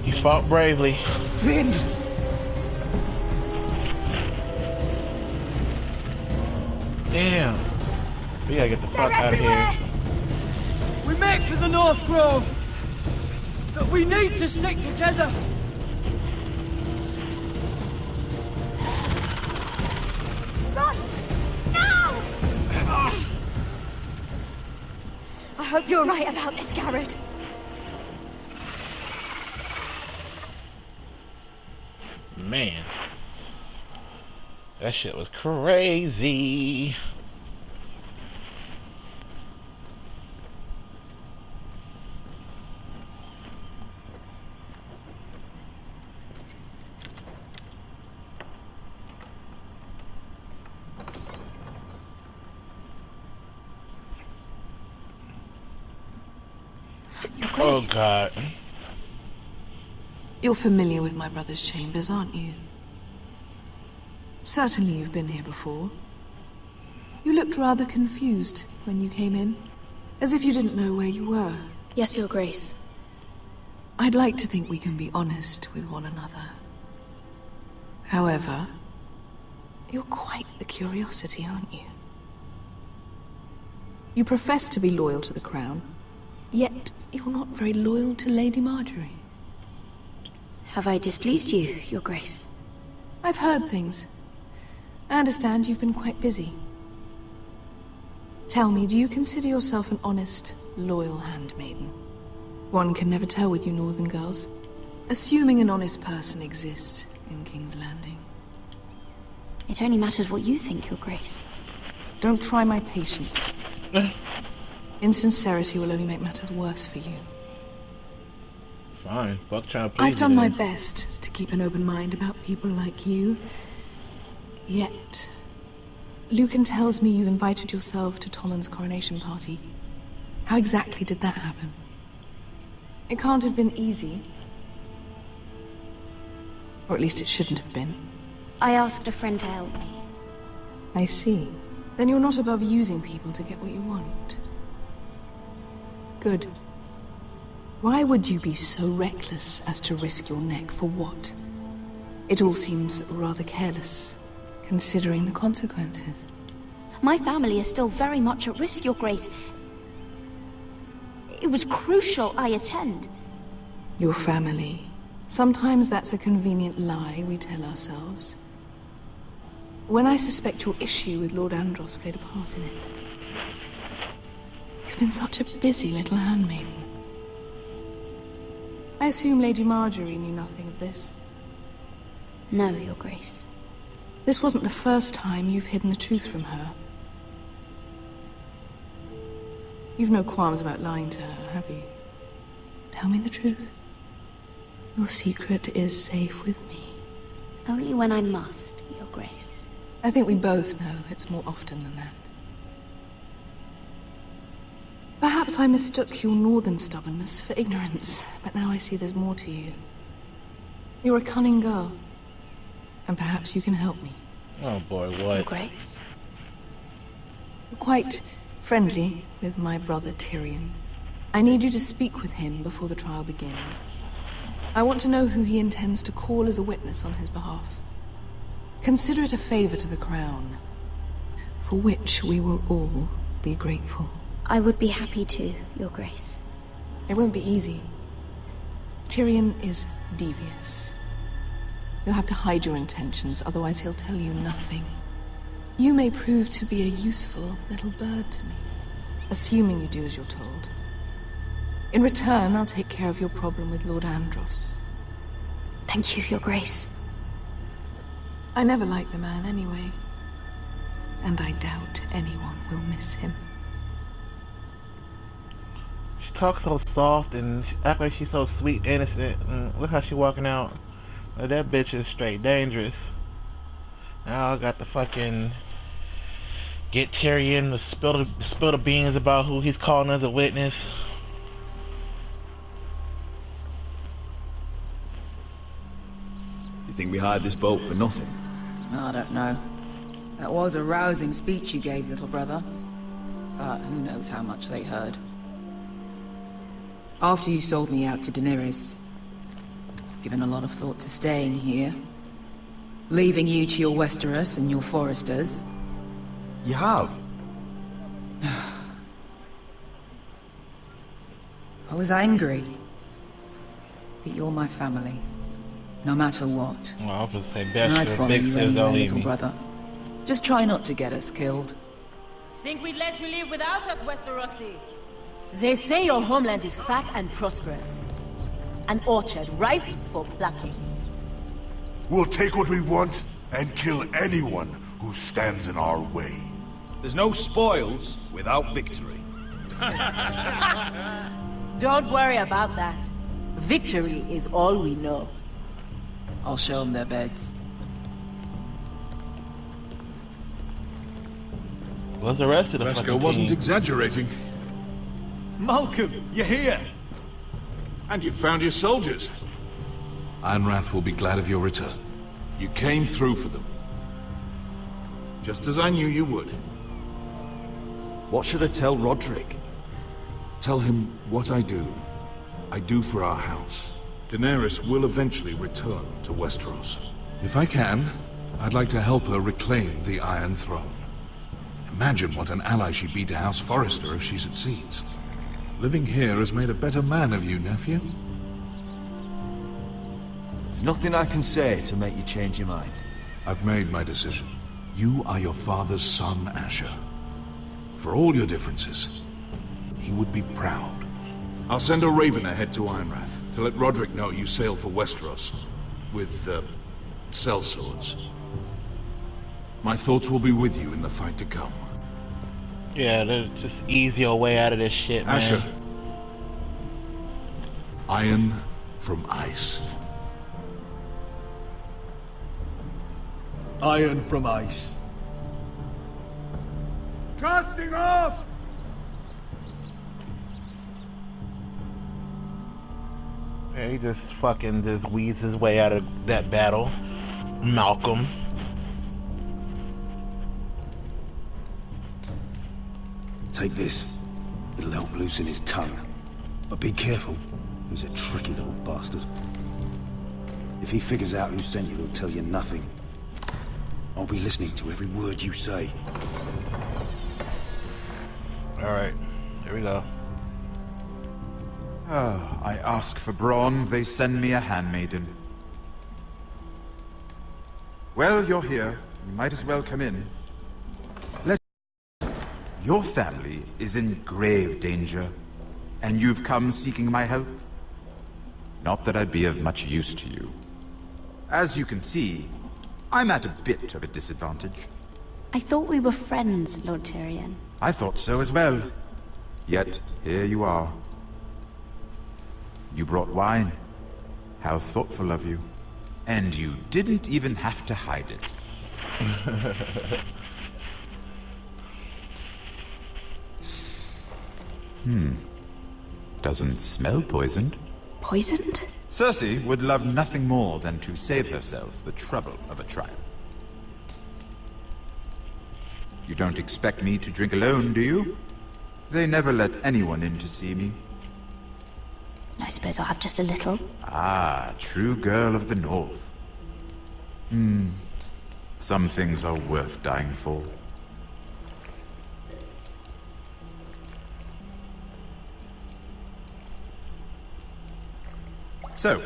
He fought bravely. Finn! Damn. We gotta get the fuck out of here. We make for the North Grove! But we need to stick together! hope you're right about this, Garrett. Man. That shit was crazy. Oh God. You're familiar with my brother's chambers, aren't you? Certainly you've been here before. You looked rather confused when you came in, as if you didn't know where you were. Yes, Your Grace. I'd like to think we can be honest with one another. However, you're quite the curiosity, aren't you? You profess to be loyal to the crown, yet you're not very loyal to Lady Marjorie. Have I displeased you, Your Grace? I've heard things. I understand you've been quite busy. Tell me, do you consider yourself an honest, loyal handmaiden? One can never tell with you northern girls. Assuming an honest person exists in King's Landing. It only matters what you think, Your Grace. Don't try my patience. Insincerity will only make matters worse for you. Fine, fuck trying to please I've done you my then. best to keep an open mind about people like you. Yet, Lucan tells me you invited yourself to Tommen's coronation party. How exactly did that happen? It can't have been easy. Or at least it shouldn't have been. I asked a friend to help me. I see. Then you're not above using people to get what you want. Good. Why would you be so reckless as to risk your neck for what? It all seems rather careless, considering the consequences. My family is still very much at risk, Your Grace. It was crucial I attend. Your family. Sometimes that's a convenient lie we tell ourselves. When I suspect your issue with Lord Andros played a part in it. You've been such a busy little handmaiden. I assume Lady Marjorie knew nothing of this. No, Your Grace. This wasn't the first time you've hidden the truth from her. You've no qualms about lying to her, have you? Tell me the truth. Your secret is safe with me. Only when I must, Your Grace. I think we both know it's more often than that. Perhaps I mistook your northern stubbornness for ignorance, but now I see there's more to you. You're a cunning girl, and perhaps you can help me. Oh boy, what? Your Grace. You're quite friendly with my brother Tyrion. I need you to speak with him before the trial begins. I want to know who he intends to call as a witness on his behalf. Consider it a favor to the crown, for which we will all be grateful. I would be happy to, Your Grace. It won't be easy. Tyrion is devious. You'll have to hide your intentions, otherwise he'll tell you nothing. You may prove to be a useful little bird to me, assuming you do as you're told. In return, I'll take care of your problem with Lord Andros. Thank you, Your Grace. I never liked the man anyway, and I doubt anyone will miss him. She talks so soft and she act like she's so sweet, innocent. Look how she walking out. That bitch is straight dangerous. Now I got to fucking get Tyrion to spill the beans about who he's calling as a witness. You think we hired this boat for nothing? I don't know. That was a rousing speech you gave, little brother. But who knows how much they heard. After you sold me out to Daenerys, I've given a lot of thought to staying here. Leaving you to your Westeros and your Foresters. You have? I was angry. But you're my family. No matter what. Well, I was gonna say And best I'd for follow big you sis anyway, don't leave little me. brother. Just try not to get us killed. Think we'd let you live without us, Westerosi? They say your homeland is fat and prosperous. An orchard ripe for plucking. We'll take what we want and kill anyone who stands in our way. There's no spoils without victory. Don't worry about that. Victory is all we know. I'll show them their beds. What's the rest of the Vesco fucking wasn't team? exaggerating. Malcolm, you're here! And you found your soldiers. Ironrath will be glad of your return. You came through for them. Just as I knew you would. What should I tell Roderick? Tell him what I do for our house. Daenerys will eventually return to Westeros. If I can, I'd like to help her reclaim the Iron Throne. Imagine what an ally she'd be to House Forrester if she succeeds. Living here has made a better man of you, nephew. There's nothing I can say to make you change your mind. I've made my decision. You are your father's son, Asher. For all your differences, he would be proud. I'll send a raven ahead to Ironrath to let Roderick know you sail for Westeros with, sellswords. My thoughts will be with you in the fight to come. Yeah, there's just ease your way out of this shit, man. Asher. Iron from ice. Iron from ice. Casting off! Yeah, he just fucking just weaves his way out of that battle. Malcolm. Take this. It'll help loosen his tongue. But be careful. He's a tricky little bastard. If he figures out who sent you, he'll tell you nothing. I'll be listening to every word you say. Alright, here we go. Oh, I ask for brawn, they send me a handmaiden. Well, you're here. You might as well come in. Your family is in grave danger, and you've come seeking my help? Not that I'd be of much use to you. As you can see, I'm at a bit of a disadvantage. I thought we were friends, Lord Tyrion. I thought so as well. Yet, here you are. You brought wine. How thoughtful of you. And you didn't even have to hide it. Doesn't smell poisoned. Poisoned? Cersei would love nothing more than to save herself the trouble of a trial. You don't expect me to drink alone, do you? They never let anyone in to see me. I suppose I'll have just a little. Ah, true girl of the North. Some things are worth dying for. So,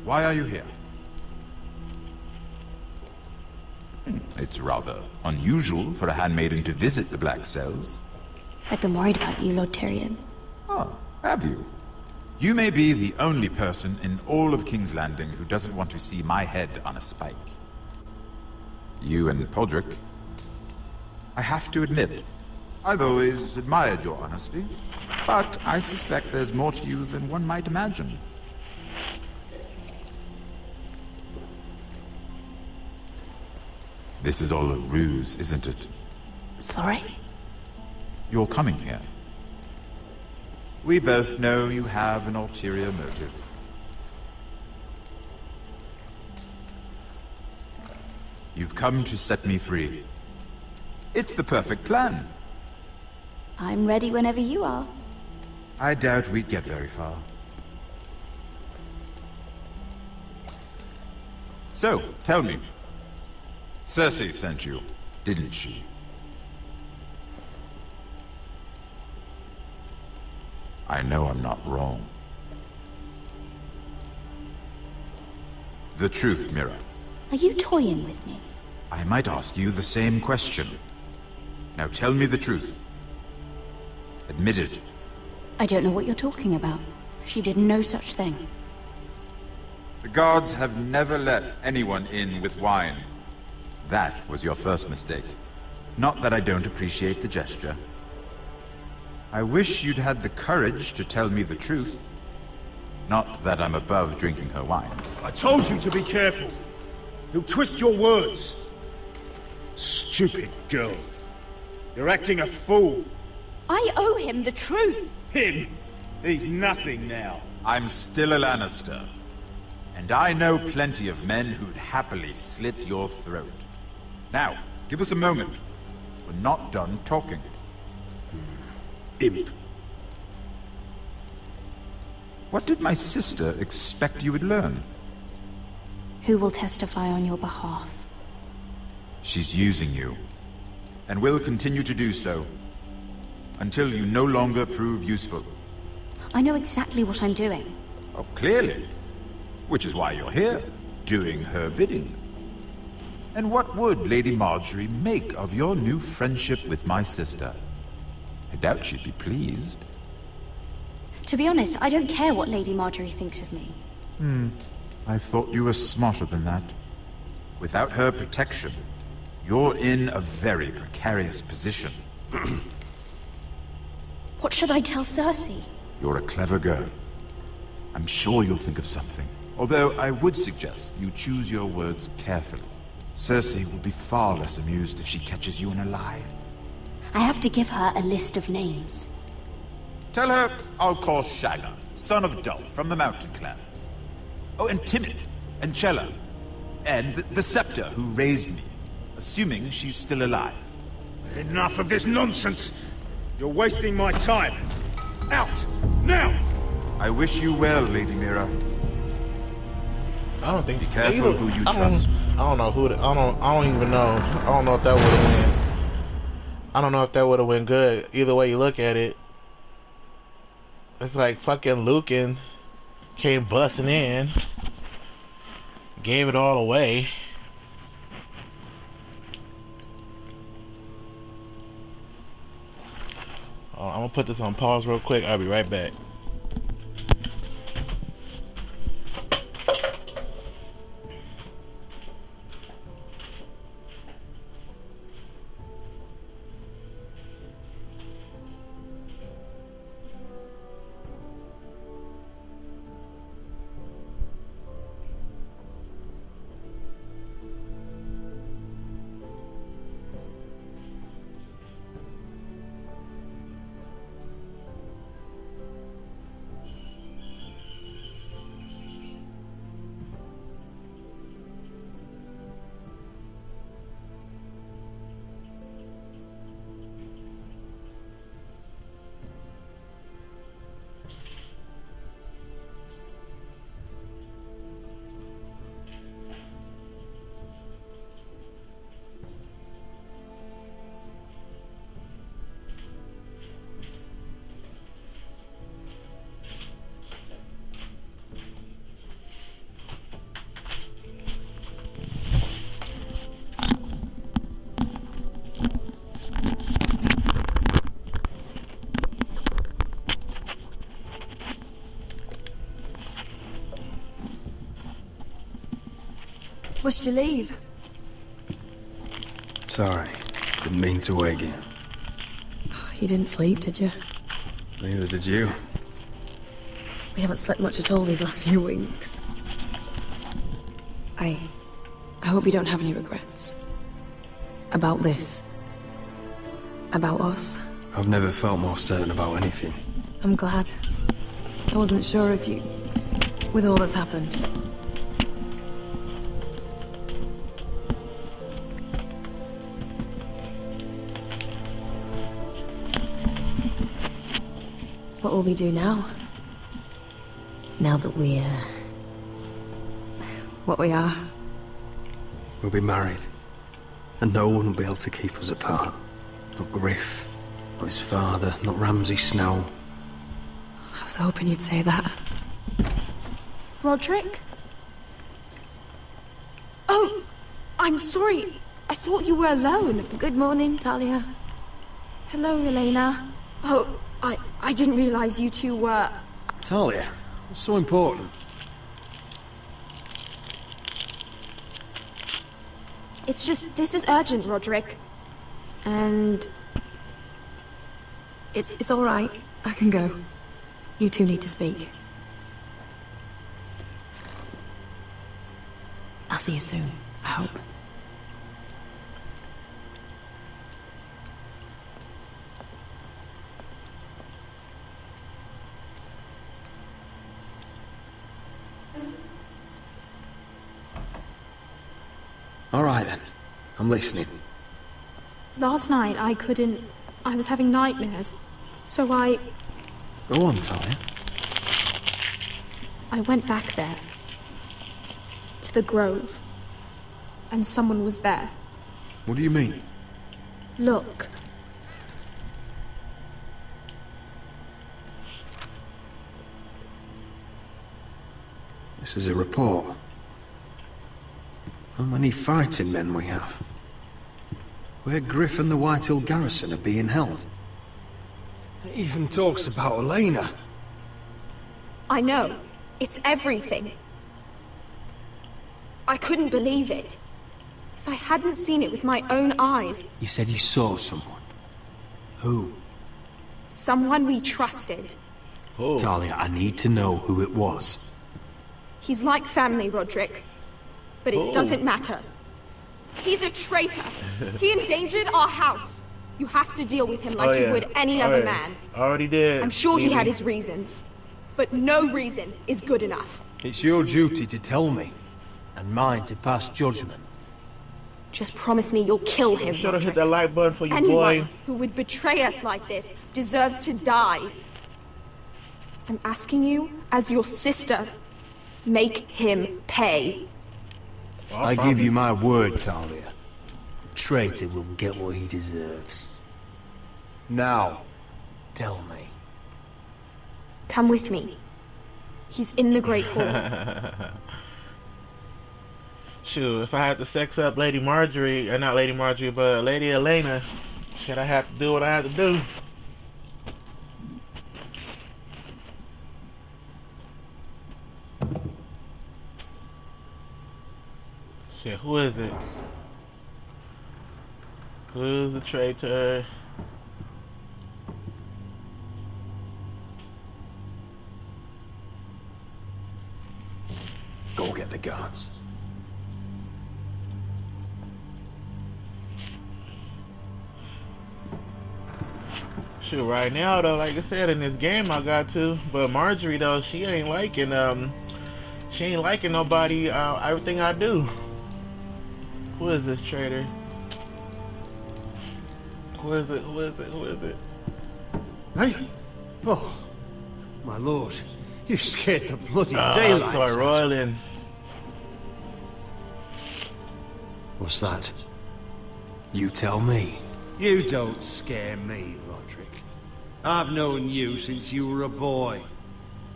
why are you here? It's rather unusual for a handmaiden to visit the Black Cells. I've been worried about you, Lord Tyrion. Oh, have you? You may be the only person in all of King's Landing who doesn't want to see my head on a spike. You and Podrick. I have to admit, I've always admired your honesty, but I suspect there's more to you than one might imagine. This is all a ruse, isn't it? Sorry? You're coming here. We both know you have an ulterior motive. You've come to set me free. It's the perfect plan. I'm ready whenever you are. I doubt we'd get very far. So, tell me. Cersei sent you, didn't she? I know I'm not wrong. The truth, Mira. Are you toying with me? I might ask you the same question. Now tell me the truth. Admit it. I don't know what you're talking about. She did no such thing. The guards have never let anyone in with wine. That was your first mistake. Not that I don't appreciate the gesture. I wish you'd had the courage to tell me the truth. Not that I'm above drinking her wine. I told you to be careful. He'll twist your words. Stupid girl. You're acting a fool. I owe him the truth. Him? He's nothing now. I'm still a Lannister. And I know plenty of men who'd happily slit your throat. Now, give us a moment. We're not done talking. Imp. What did my sister expect you would learn? Who will testify on your behalf? She's using you. And will continue to do so. Until you no longer prove useful. I know exactly what I'm doing. Oh, clearly. Which is why you're here, doing her bidding. And what would Lady Marjorie make of your new friendship with my sister? I doubt she'd be pleased. To be honest, I don't care what Lady Marjorie thinks of me. I thought you were smarter than that. Without her protection, you're in a very precarious position. What should I tell Cersei? You're a clever girl. I'm sure you'll think of something. Although I would suggest you choose your words carefully. Cersei will be far less amused if she catches you in a lie. I have to give her a list of names. Tell her I'll call Shagga, son of Dolph from the Mountain Clans. Oh, and Timid, and Chella, and the Scepter who raised me, assuming she's still alive. Enough of this nonsense! You're wasting my time! Out! Now! I wish you well, Lady Mira. I don't think. Be careful who you trust. I don't know who. I don't even know. I don't know if that would have went. I don't know if that would have went good. Either way you look at it, it's like fucking Lucan came busting in, gave it all away. I'm gonna put this on pause real quick. I'll be right back. Must you leave? Sorry, didn't mean to wake you. You didn't sleep, did you? Neither did you. We haven't slept much at all these last few weeks. I hope you don't have any regrets. About this. About us. I've never felt more certain about anything. I'm glad. I wasn't sure if you... with all that's happened. What will we do now? Now that we're... what we are? We'll be married. And no one will be able to keep us apart. Not Griff, not his father, not Ramsay Snow. I was hoping you'd say that. Roderick? Oh, I'm sorry. I thought you were alone. Good morning, Talia. Hello, Elena. Oh, I didn't realize you two were... Talia, what's so important? It's just, this is urgent, Roderick. And... It's all right. I can go. You two need to speak. I'll see you soon, I hope. All right then. I'm listening. Last night I couldn't... I was having nightmares. So I... Go on, Talia. I went back there. To the grove. And someone was there. What do you mean? Look. This is a report. How many fighting men we have? Where Griff and the Whitehill garrison are being held. It even talks about Elena. I know. It's everything. I couldn't believe it. If I hadn't seen it with my own eyes... You said you saw someone. Who? Someone we trusted. Oh. Talia, I need to know who it was. He's like family, Roderick. But it doesn't matter. He's a traitor. He endangered our house. You have to deal with him like you would any other man. Already did. I'm sure he had his reasons. But no reason is good enough. It's your duty to tell me. And mine to pass judgment. Just promise me you'll kill him, Should have hit that like button for you, Anyone boy. who would betray us like this deserves to die. I'm asking you, as your sister, make him pay. I give you my word, Talia. The traitor will get what he deserves. Now, tell me. Come with me. He's in the Great Hall. Shoot, if I had to sex up Lady Marjorie, or not Lady Marjorie, but Lady Elena, should I have to do what I had to do? Shit, who is it? Who's the traitor? Go get the guards. Shoot, right now though, like I said, in this game I got to, but Marjorie though, she ain't liking nobody, everything I do. Who is this traitor? Who is it? Who is it? Who is it? Hey? Oh, my lord, you scared the bloody daylights out. Royland. What's that? You tell me. You don't scare me, Roderick. I've known you since you were a boy.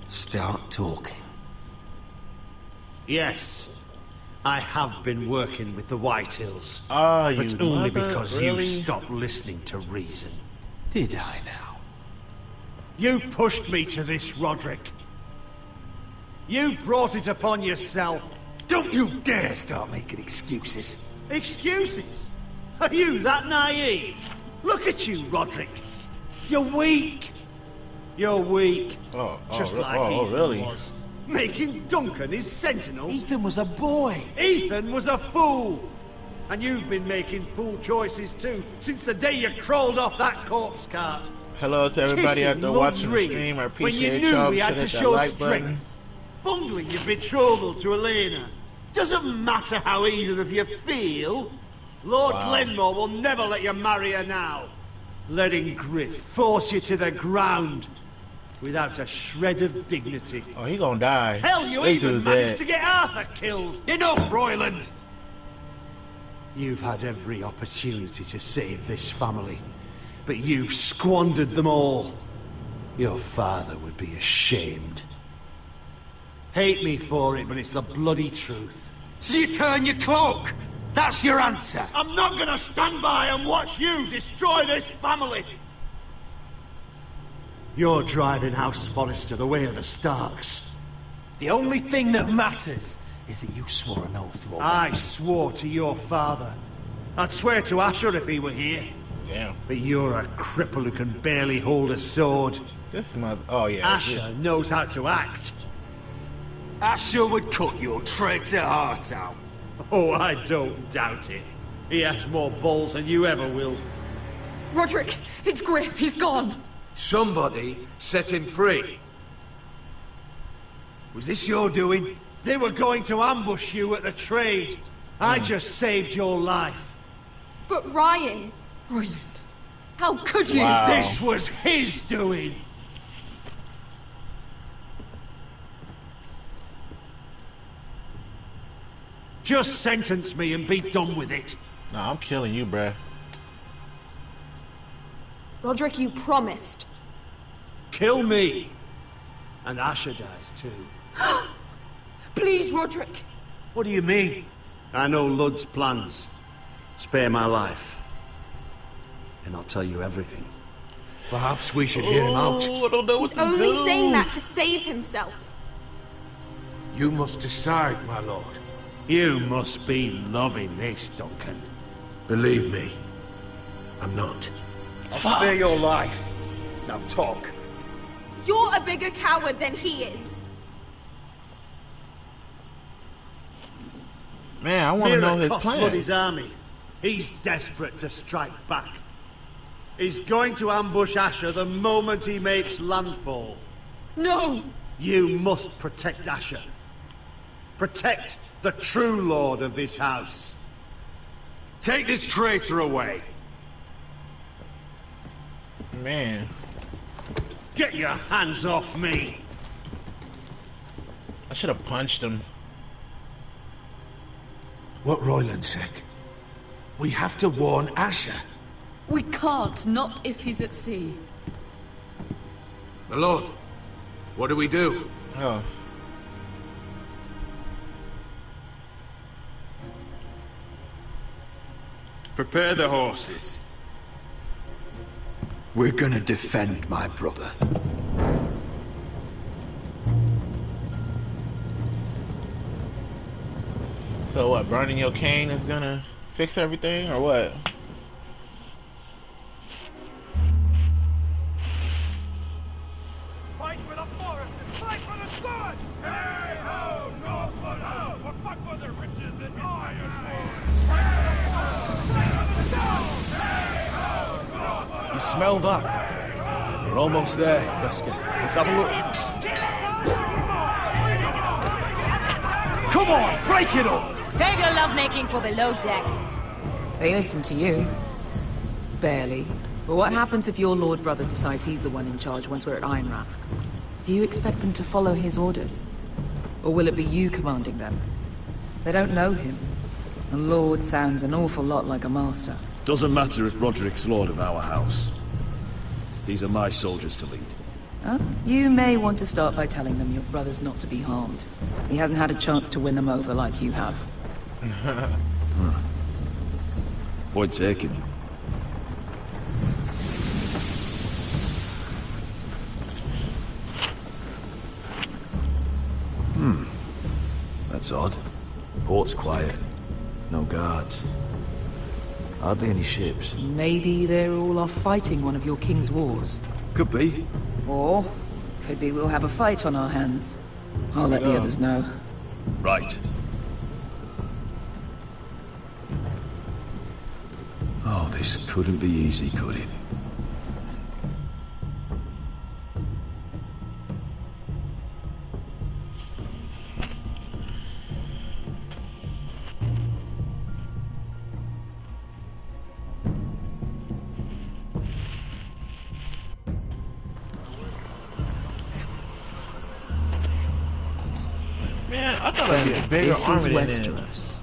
Start talking. Yes, I have been working with the Whitehills. Oh, but you only mother, because really? you stopped listening to reason. Did I now? You pushed me to this, Roderick. You brought it upon yourself. Don't you dare start making excuses. Excuses? Are you that naive? Look at you, Roderick. You're weak. You're weak. Just like Ethan really? was. Making Duncan his sentinel. Ethan was a boy. Ethan was a fool. And you've been making fool choices too, since the day you crawled off that corpse cart. Hello to everybody out there watching the stream. I When you appreciate knew y'all. we had to Hit that show like strength. button. Bungling your betrothal to Elena. Doesn't matter how either of you feel. Lord Glenmore will never let you marry her now. Letting Griff force you to the ground without a shred of dignity. Oh, he gonna die. Hell, you This even dude's managed dead. to get Arthur killed. Enough, Royland! You've had every opportunity to save this family, but you've squandered them all. Your father would be ashamed. Hate me for it, but it's the bloody truth. So you turn your cloak? That's your answer? I'm not gonna stand by and watch you destroy this family! You're driving House Forrester the way of the Starks. The only thing that matters is that you swore an oath to obey. I swore to your father. I'd swear to Asher if he were here. Damn. But you're a cripple who can barely hold a sword. This mother... Oh, yeah. Asher knows how to act. Asher would cut your traitor heart out. Oh, I don't doubt it. He has more balls than you ever will. Roderick, it's Griff. He's gone. Somebody set him free. Was this your doing? They were going to ambush you at the trade. I just saved your life. But Ryan... Royland, how could you? Wow. This was his doing. Just sentence me and be done with it. Nah, I'm killing you, bruh. Roderick, you promised. Kill me. And Asher dies too. Please, Roderick. What do you mean? I know Ludd's plans. Spare my life. And I'll tell you everything. Perhaps we should hear him out. I don't know He's what to only do. saying that to save himself. You must decide, my lord. You must be loving this, Duncan. Believe me, I'm not. I'll spare your life. Now talk. You're a bigger coward than he is. Man, I want to know his cost plan. Blood his army. He's desperate to strike back. He's going to ambush Asher the moment he makes landfall. No! You must protect Asher. Protect the true lord of this house. Take this traitor away. Man. Get your hands off me. I should have punched him. What Royland said. We have to warn Asher. We can't, not if he's at sea. My lord, what do we do? Oh. Prepare the horses. We're gonna defend my brother. So what, burning your cane is gonna fix everything, or what? Fight for the forest and fight for the sword! Hey ho, Northwood ho! We'll fight for the riches and iron You smell that? We're almost there, Wesker. Let's have a look. Come on, break it up! Save your lovemaking for below deck. They listen to you. Barely. But what happens if your lord brother decides he's the one in charge once we're at Ironrath? Do you expect them to follow his orders? Or will it be you commanding them? They don't know him. A lord sounds an awful lot like a master. Doesn't matter if Roderick's lord of our house. These are my soldiers to lead. Huh? You may want to start by telling them your brother's not to be harmed. He hasn't had a chance to win them over like you have. Point taken. That's odd. Port's quiet. No guards. Hardly any ships. Maybe they're all off fighting one of your king's wars. Could be. Or, could be we'll have a fight on our hands. I'll let the others know. Right. Oh, this couldn't be easy, could it? Man, I thought it'd be a bigger This is army than Westeros.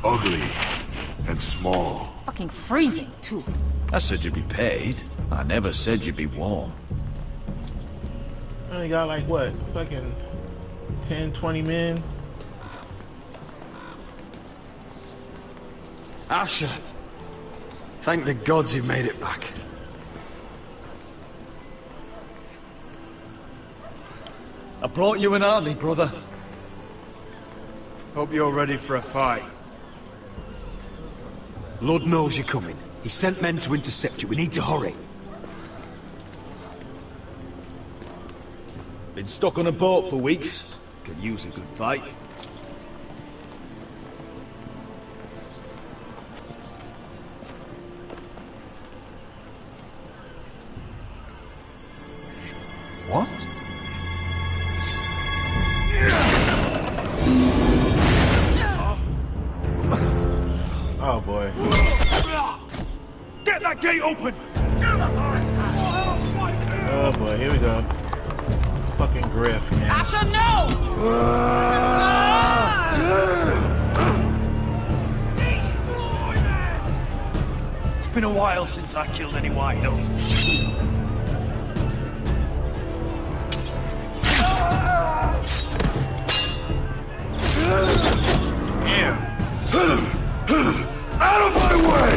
Ugly and small. Fucking freezing, too. I said you'd be paid. I never said you'd be warm. I only got like what? Fucking 10, 20 men. Asher! Thank the gods you've made it back. I brought you an army, brother. Hope you're ready for a fight. Lord knows you're coming. He sent men to intercept you. We need to hurry. Been stuck on a boat for weeks. Could use a good fight. What? Oh boy. Get that gate open! Oh boy, here we go. Fucking Griff, man. Asher, no! It's been a while since I killed any White Hills. Out of my way!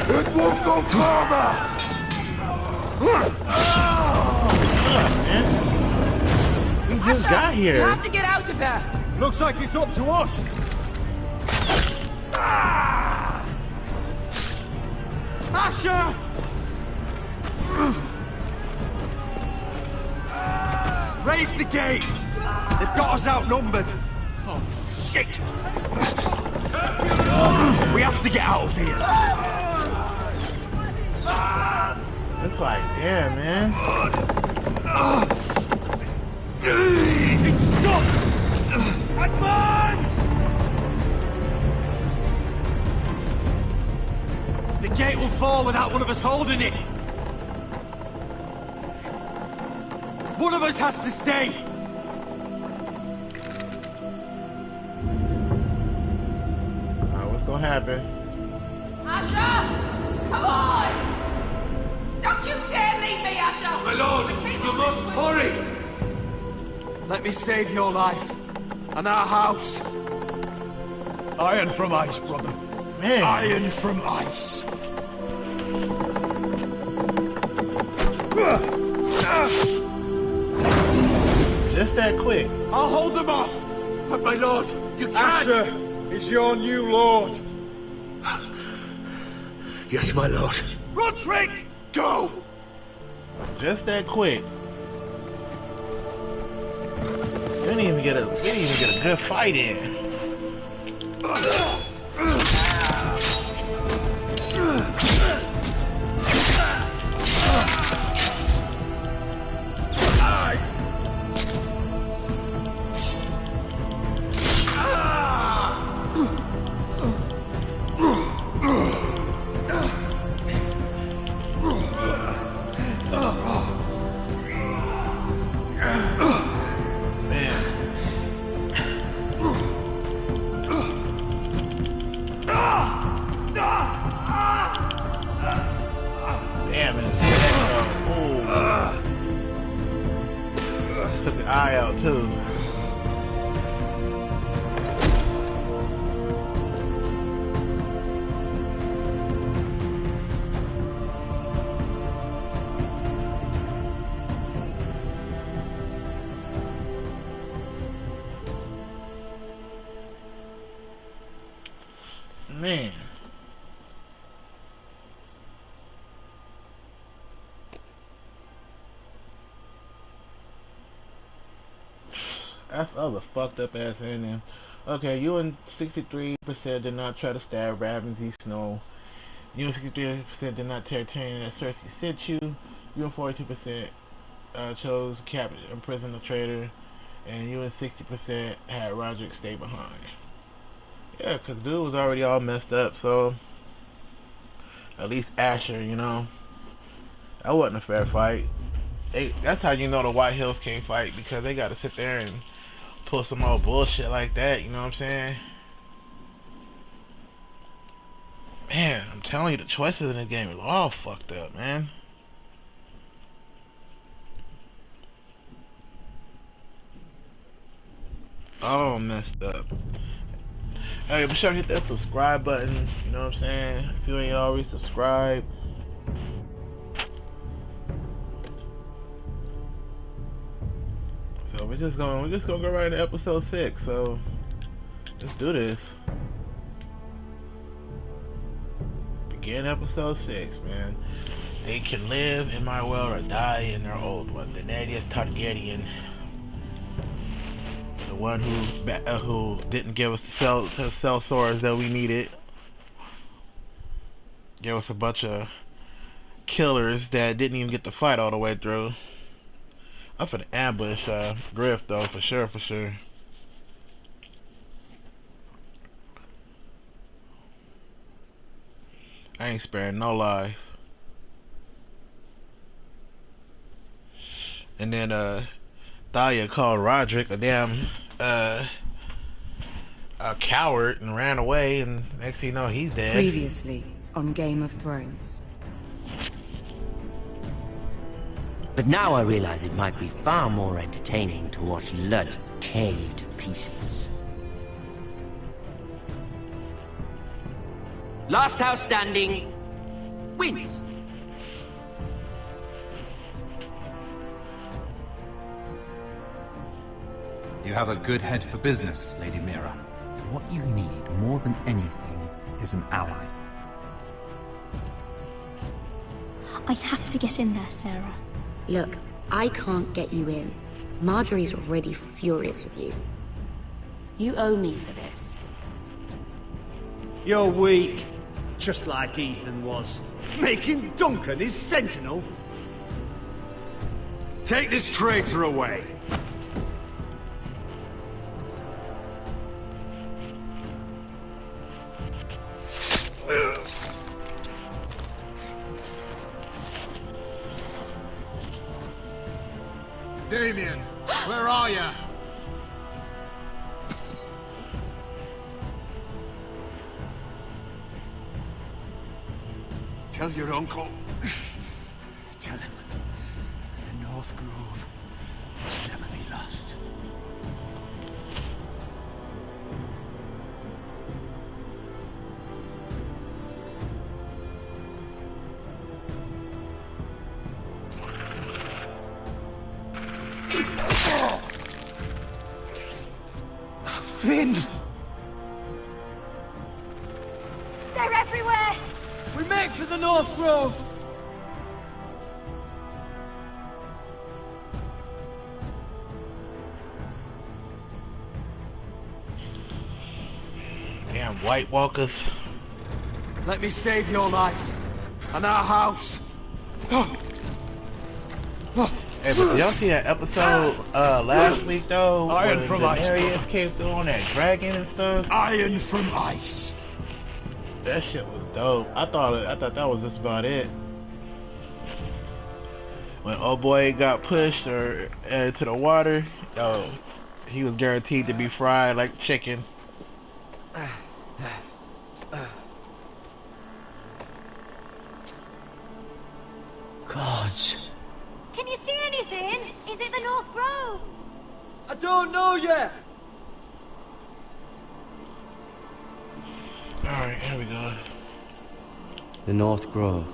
It won't go farther! We just got here. You have to get out of there! Looks like it's up to us! Asher! Raise the gate! They've got us outnumbered! Oh, shit! We have to get out of here! It's like, yeah, man. It's stuck! Advance! The gate will fall without one of us holding it! One of us has to stay! What's gonna happen? Asher! Come on! Don't you dare leave me, Asher! My lord, you must hurry! Let me save your life. And our house. Iron from ice, brother. Man. Iron from ice. Just that quick. I'll hold them off! But my lord, you can't! Asher is your new lord. Yes, my lord. Roderick! Go! Just that quick. Didn't even get a good fight in. Took the eye out too. Man. That's other fucked up ass ending. Okay, you and 63% did not try to stab Ravensy Snow. You and 63% did not tear Tyrion as Cersei sent you. You and 42% chose to capture and imprison the traitor. And you and 60% had Roderick stay behind. Yeah, cause dude was already all messed up, so at least Asher, you know. That wasn't a fair fight. That's how you know the White Hills can't fight, because they gotta sit there and pull some more bullshit like that, you know what I'm saying? Man, I'm telling you, the choices in this game are all fucked up, man. All messed up. Hey, be sure to hit that subscribe button, you know what I'm saying? If you ain't already subscribed, we're just gonna go right into episode 6. So let's do this. Begin episode 6, man. They can live in my world or die in their old one. Daenerys Targaryen, the one who didn't give us the cell swords that we needed. Gave us a bunch of killers that didn't even get to fight all the way through. I'm finna ambush Griff though, for sure. I ain't sparing no life. And then Thalia called Roderick a damn a coward and ran away, and next thing you know he's dead. Previously on Game of Thrones. But now I realize it might be far more entertaining to watch Ludd tear you to pieces. Last house standing wins. You have a good head for business, Lady Mira. What you need more than anything is an ally. I have to get in there, Sarah. Look, I can't get you in. Marjorie's already furious with you. You owe me for this. You're weak. Just like Ethan was. Making Duncan his sentinel. Take this traitor away. Damien, where are you? Tell your uncle. Tell him the North Grove must never be lost. Finn! They're everywhere! We make for the North Grove! Damn White Walkers. Let me save your life. And our house. Hey, but did y'all see that episode last week though? Iron when from ice. Daenerys came through on that dragon and stuff. Iron from ice. That shit was dope. I thought that was just about it. When old boy got pushed or into the water, he was guaranteed to be fried like chicken. Gods. Can you see anything? Is it the North Grove? I don't know yet. Alright, here we go. The North Grove,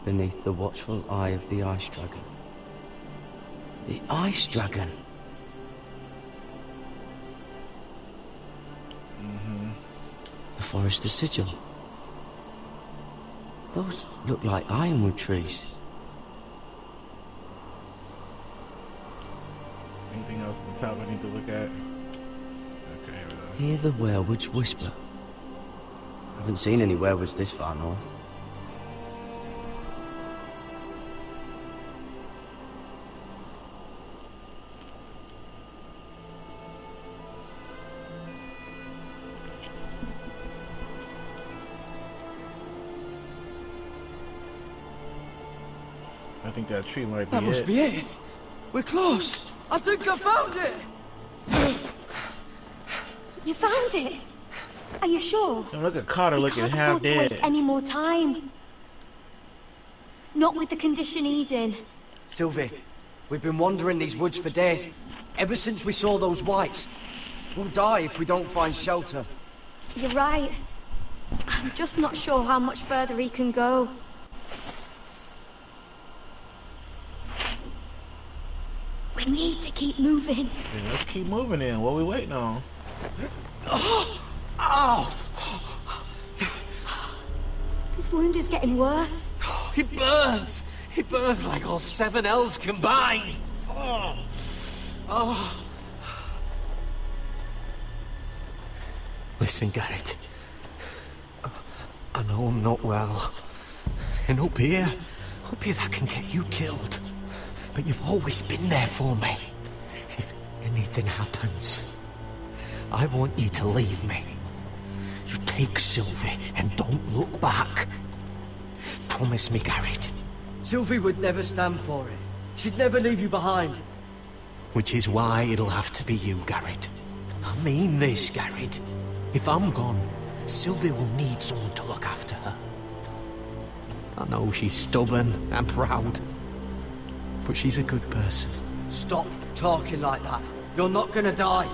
beneath the watchful eye of the Ice Dragon. The Ice Dragon? The Forester Sigil. Those look like ironwood trees. Anything else at the top I need to look at? Okay, here we go. Hear the werewolves whisper. Haven't seen any werewolves this far north. I think that tree might be That must be it. We're close. I think I found it. You found it? Are you sure? Now look at Carter We looking can't half afford to waste dead. any more time. Not with the condition he's in. Sylvie, we've been wandering these woods for days. Ever since we saw those whites. We'll die if we don't find shelter. You're right. I'm just not sure how much further he can go. We need to keep moving. Yeah, let's keep moving then. What are we waiting on? Ow! His wound is getting worse. He burns! He burns like all 7 L's combined! Oh. Listen, Garrett. I know I'm not well. And up here that can get you killed. But you've always been there for me. If anything happens, I want you to leave me. You take Sylvie and don't look back. Promise me, Garrett. Sylvie would never stand for it. She'd never leave you behind. Which is why it'll have to be you, Garrett. I mean this, Garrett. If I'm gone, Sylvie will need someone to look after her. I know she's stubborn and proud, but she's a good person. Stop talking like that. You're not gonna die.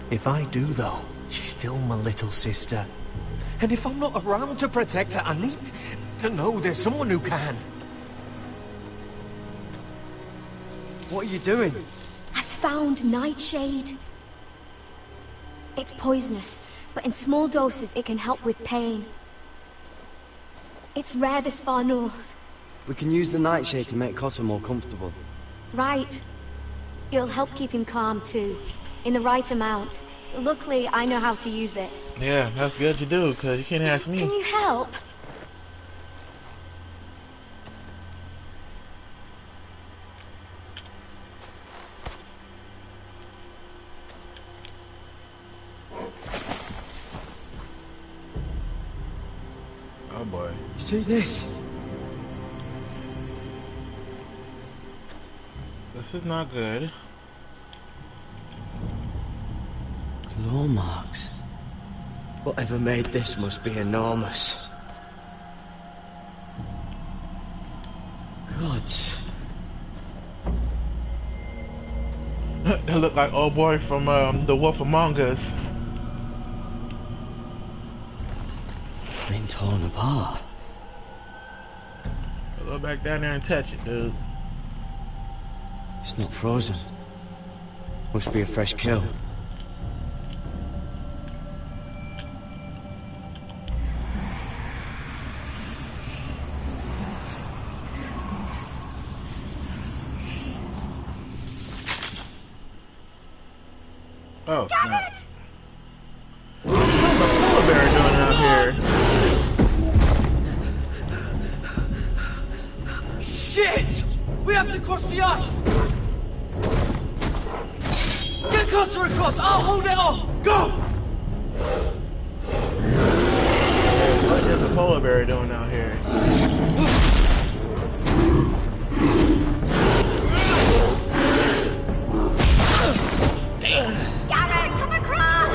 If I do, though, she's still my little sister. And if I'm not around to protect her, I need to know there's someone who can. What are you doing? I found Nightshade. It's poisonous, but in small doses it can help with pain. It's rare this far north. We can use the nightshade to make Cotter more comfortable. Right. It'll help keep him calm too, in the right amount. Luckily, I know how to use it. Yeah, that's good to do, because you can't ask me. Can you help? Oh boy. See this? This is not good. Claw marks. Whatever made this must be enormous. Gods. They look like old boy from The Wolf Among Us. Been torn apart. Go back down there and touch it, dude. It's not frozen. Must be a fresh kill. Oh, Garrett! What's the polar bear doing out here? Shit! We have to cross the ice! Get Cotter across! I'll hold it off! Go! What is the polar bear doing out here? Garrett, come across!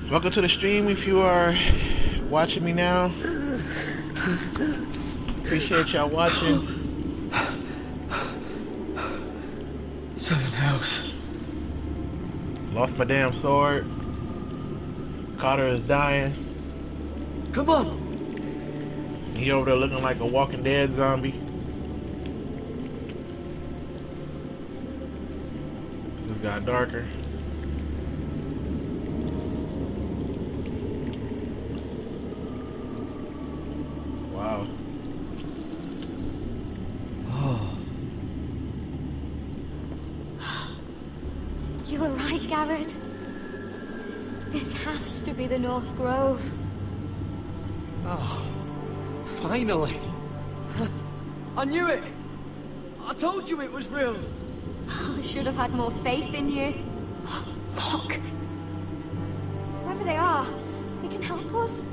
Welcome to the stream if you are watching me now. Appreciate y'all watching. 7 Hells. Lost my damn sword. Cotter is dying. Come on! He over there looking like a Walking Dead zombie. This got darker. Wow. Oh. You were right, Garrett. This has to be the North Grove. Oh, finally. I knew it. I told you it was real. I should have had more faith in you. Look. Wherever they are, they can help us.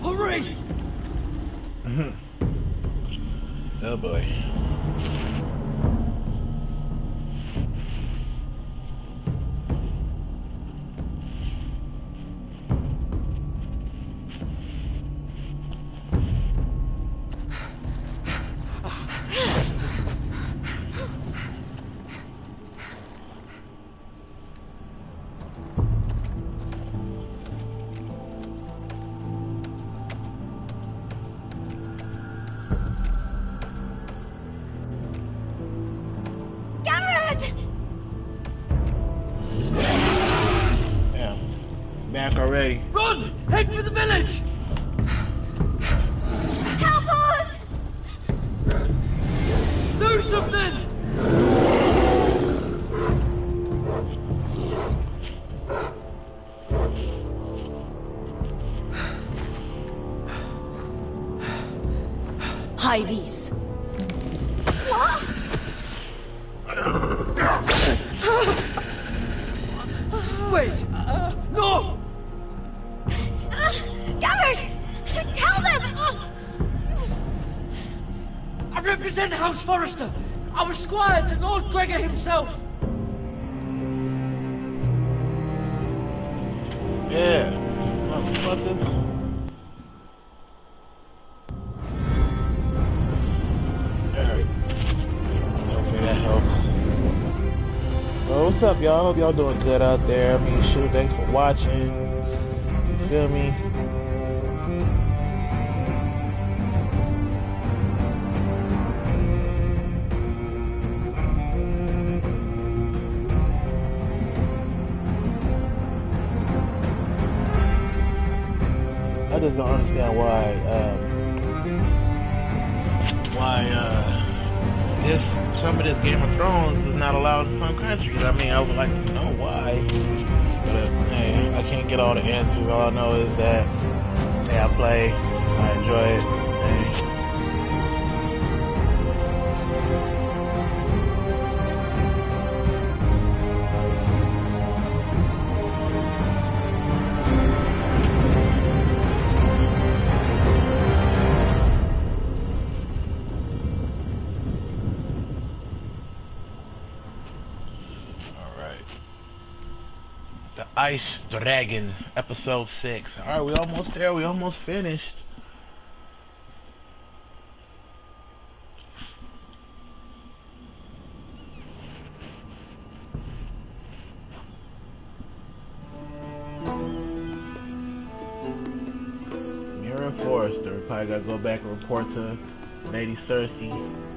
Hurry! Oh boy. Back already. Run! Head for the village! Help us! Do something! Hyves. What? Wait! No! Garrett! Tell them! I represent House Forrester. I was squire to Lord Gregor himself. Yeah. Motherfuckers. Alright. Hopefully that helps. Well, what's up, y'all? Hope y'all doing good out there. I mean, shoot, thanks for watching. You feel me? I just don't understand why some of this Game of Thrones is not allowed in some countries. I mean, I would like to know why, but hey, I can't get all the answers. All I know is that, hey, I play, I enjoy it, hey. Ice Dragon, episode 6. Alright, we almost there, we almost finished. Mira and Forrester, we probably gotta go back and report to Lady Cersei.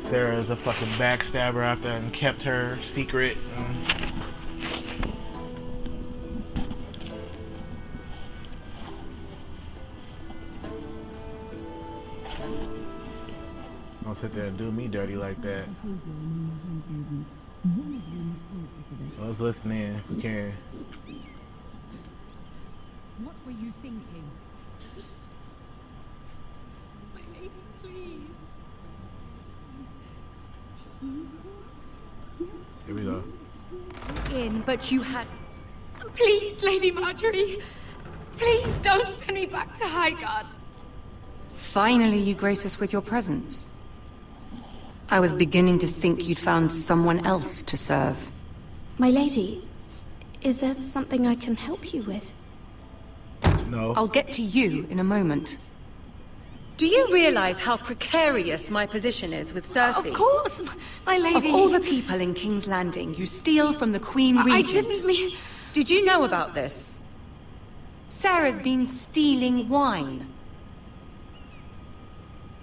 Sarah's a fucking backstabber after and kept her secret. Don't sit there and do me dirty like that. Let's listen in if we can. What were you thinking? My lady, please. Here we go. In, but you had... Please, Lady Marjorie. Please don't send me back to Highgarden. Finally, you grace us with your presence. I was beginning to think you'd found someone else to serve. My lady, is there something I can help you with? No. I'll get to you in a moment. Do you realize how precarious my position is with Cersei? Of course, my lady. Of all the people in King's Landing, you steal from the Queen Regent. I didn't mean... Did you know about this? Sarah's been stealing wine.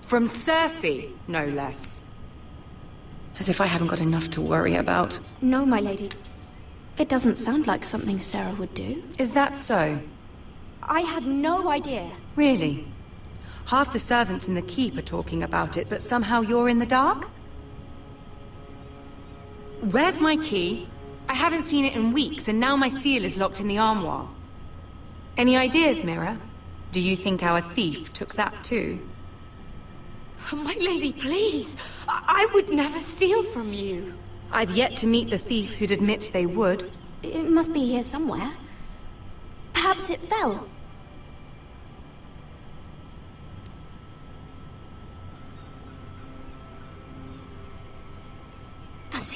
From Cersei, no less. As if I haven't got enough to worry about. No, my lady. It doesn't sound like something Sarah would do. Is that so? I had no idea. Really? Half the servants in the keep are talking about it, but somehow you're in the dark? Where's my key? I haven't seen it in weeks, and now my seal is locked in the armoire. Any ideas, Mira? Do you think our thief took that too? My lady, please. I would never steal from you. I've yet to meet the thief who'd admit they would. It must be here somewhere. Perhaps it fell.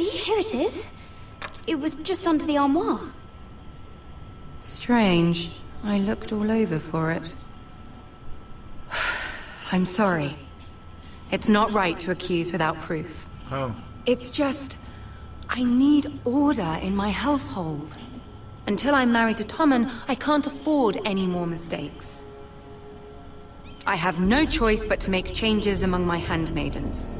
See, here it is. It was just under the armoire. Strange. I looked all over for it. I'm sorry. It's not right to accuse without proof. Oh. It's just... I need order in my household. Until I'm married to Tommen, I can't afford any more mistakes. I have no choice but to make changes among my handmaidens.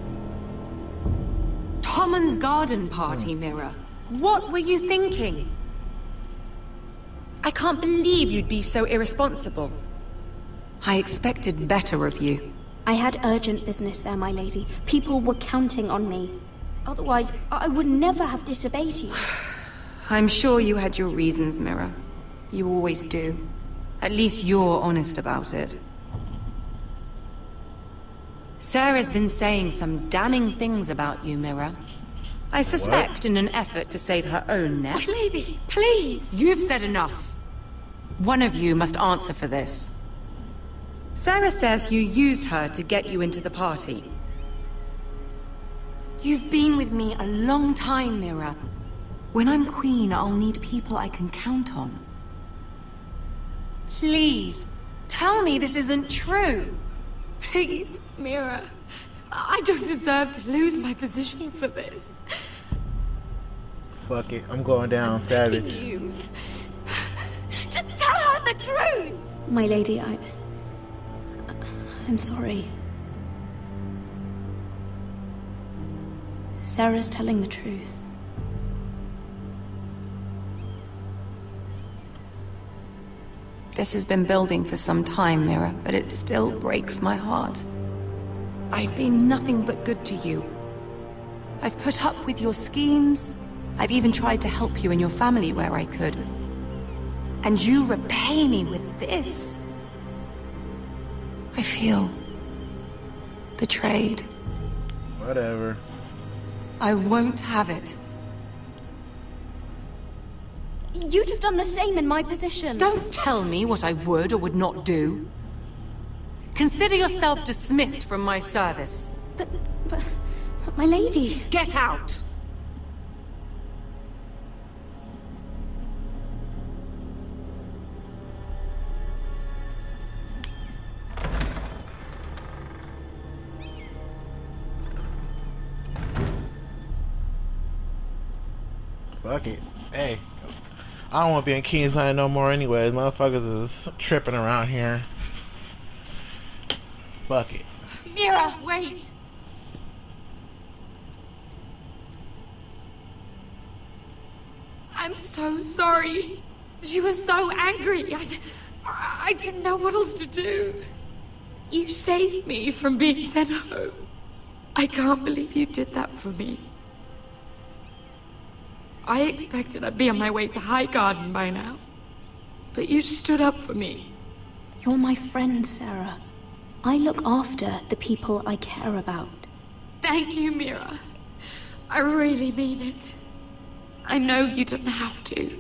Tommen's garden party, Mira. What were you thinking? I can't believe you'd be so irresponsible. I expected better of you. I had urgent business there, my lady. People were counting on me. Otherwise, I would never have disobeyed you. I'm sure you had your reasons, Mira. You always do. At least you're honest about it. Sarah's been saying some damning things about you, Mira. I suspect in an effort to save her own neck. My lady, please! You've said enough. One of you must answer for this. Sarah says you used her to get you into the party. You've been with me a long time, Mira. When I'm queen, I'll need people I can count on. Please, tell me this isn't true. Please, Mira. I don't deserve to lose my position for this. Fuck it, I'm going down savage. You. Just tell her the truth! My lady, I'm sorry. Sarah's telling the truth. This has been building for some time, Mira, but it still breaks my heart. I've been nothing but good to you. I've put up with your schemes. I've even tried to help you and your family where I could. And you repay me with this. I feel betrayed. Whatever. I won't have it. You'd have done the same in my position. Don't tell me what I would or would not do. Consider yourself dismissed from my service. But my lady... Get out! Fuck it. Hey. I don't want to be in King's Landing no more anyways. Motherfuckers is tripping around here. Fuck it. Mira, wait! I'm so sorry. She was so angry. I didn't know what else to do. You saved me from being sent home. I can't believe you did that for me. I expected I'd be on my way to Highgarden by now. But you stood up for me. You're my friend, Sarah. I look after the people I care about. Thank you, Mira. I really mean it. I know you didn't have to.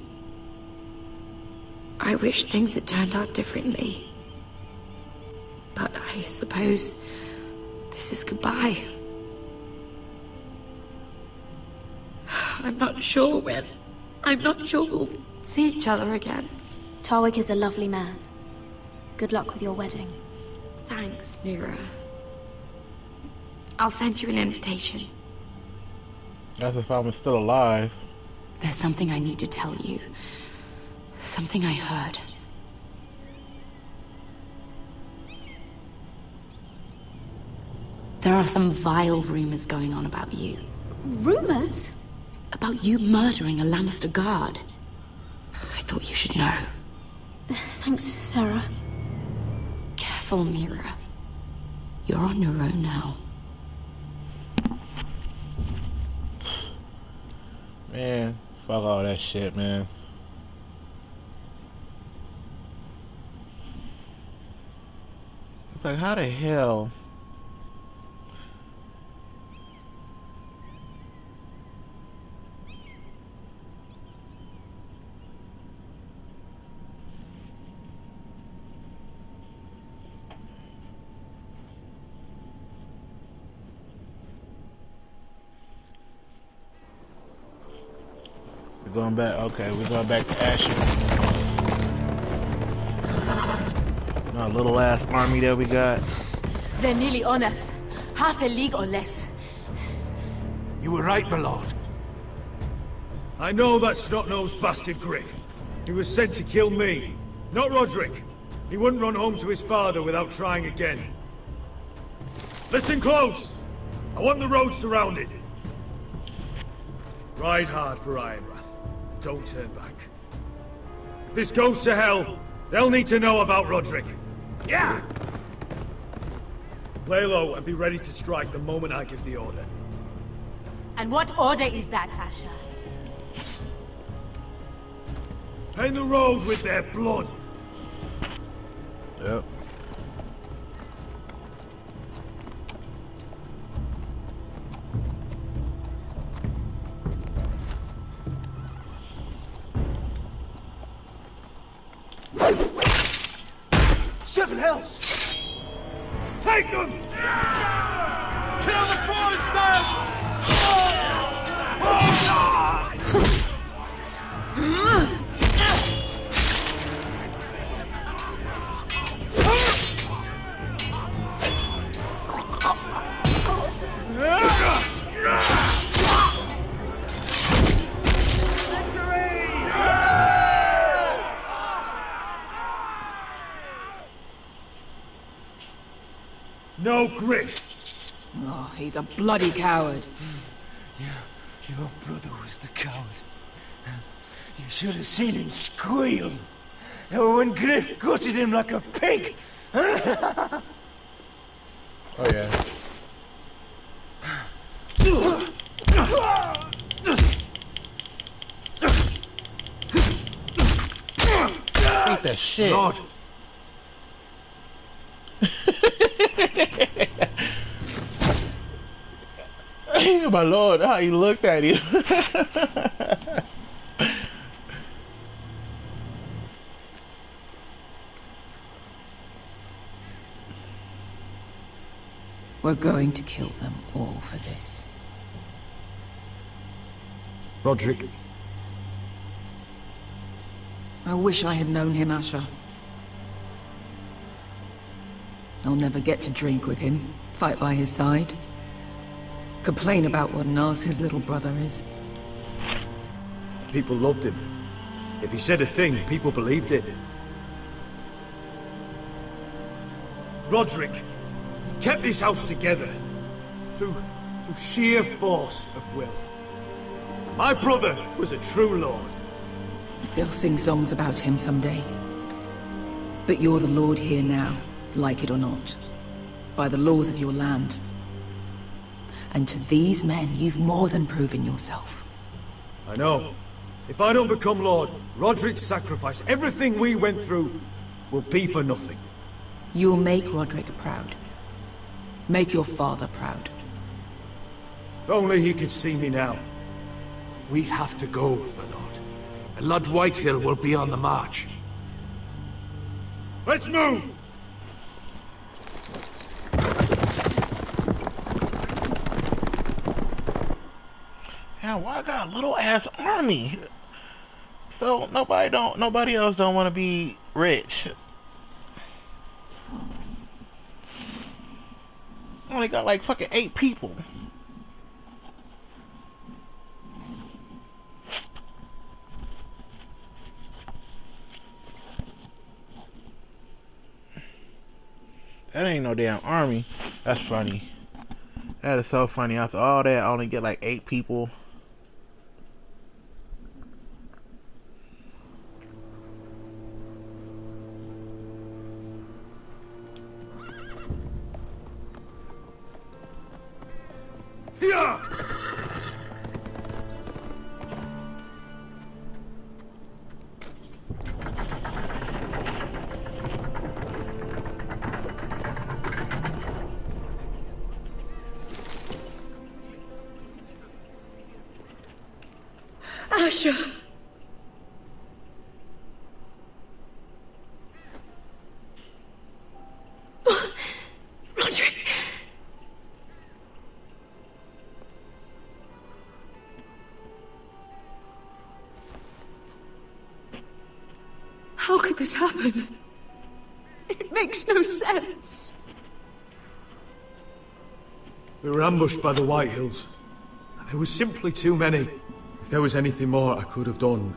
I wish things had turned out differently. But I suppose this is goodbye. I'm not sure when. I'm not sure we'll see each other again. Tarwick is a lovely man. Good luck with your wedding. Thanks, Mira. I'll send you an invitation. That's if I was still alive. There's something I need to tell you. Something I heard. There are some vile rumors going on about you. Rumors? About you murdering a Lannister guard. I thought you should know. Thanks, Sarah. Careful, Mira. You're on your own now. Man, fuck all that shit, man. It's like, how the hell? We're going back. Okay, we're going back to Asher. Our little ass army that we got. They're nearly on us. Half a league or less. You were right, my lord. I know that snot-nosed bastard Griff. He was sent to kill me, not Roderick. He wouldn't run home to his father without trying again. Listen close! I want the road surrounded. Ride hard for Ironrath. Don't turn back. If this goes to hell, they'll need to know about Roderick. Yeah! Lay low and be ready to strike the moment I give the order. And what order is that, Asher? Paint the road with their blood. Yep. Seven hells! Take them! Kill the Protestants! No Griff! Oh, he's a bloody coward. Your brother was the coward. You should have seen him squeal. When Griff gutted him like a pig. Oh yeah. Eat that shit. Lord. My lord, how he looked at him. We're going to kill them all for this. Roderick. I wish I had known him, Asher. I'll never get to drink with him, fight by his side. Complain about what an arse his little brother is. People loved him. If he said a thing, people believed it. Roderick, he kept this house together. Through sheer force of will. My brother was a true lord. They'll sing songs about him someday. But you're the lord here now, like it or not. By the laws of your land. And to these men, you've more than proven yourself. I know. If I don't become lord, Roderick's sacrifice, everything we went through, will be for nothing. You'll make Roderick proud. Make your father proud. If only he could see me now. We have to go, my lord. And Lord Whitehill will be on the march. Let's move! Damn, why I got a little ass army? So nobody else don't want to be rich. I only got like fucking 8 people. That ain't no damn army. That's funny. That is so funny. After all that, I only get like 8 people. Yeah! Asher! Roderick! How could this happen? It makes no sense. We were ambushed by the White Hills. There was simply too many. If there was anything more I could have done,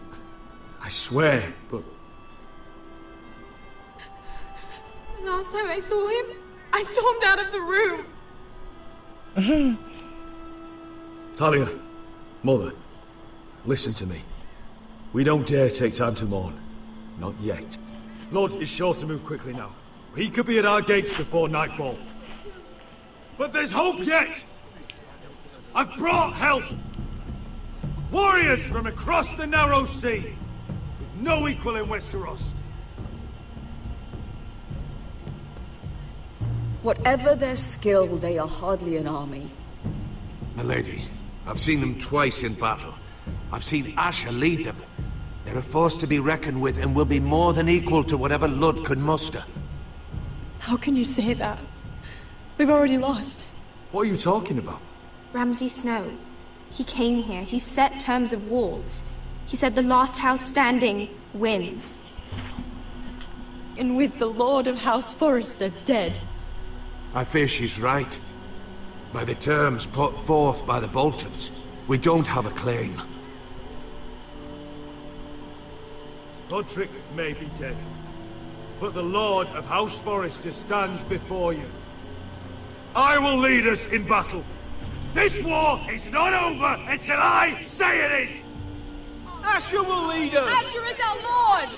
I swear, but... The last time I saw him, I stormed out of the room. Talia, Mother, listen to me. We don't dare take time to mourn. Not yet. Lord is sure to move quickly now. He could be at our gates before nightfall. But there's hope yet! I've brought help! Warriors from across the Narrow Sea, with no equal in Westeros. Whatever their skill, they are hardly an army. Milady, I've seen them twice in battle. I've seen Asher lead them. They're a force to be reckoned with and will be more than equal to whatever Lud could muster. How can you say that? We've already lost. What are you talking about? Ramsay Snow. He came here. He set terms of war. He said the last house standing wins. And with the Lord of House Forrester dead. I fear she's right. By the terms put forth by the Boltons, we don't have a claim. Roderick may be dead, but the Lord of House Forrester stands before you. I will lead us in battle. This war is not over until I say it is! Asher will lead us! Asher is our lord!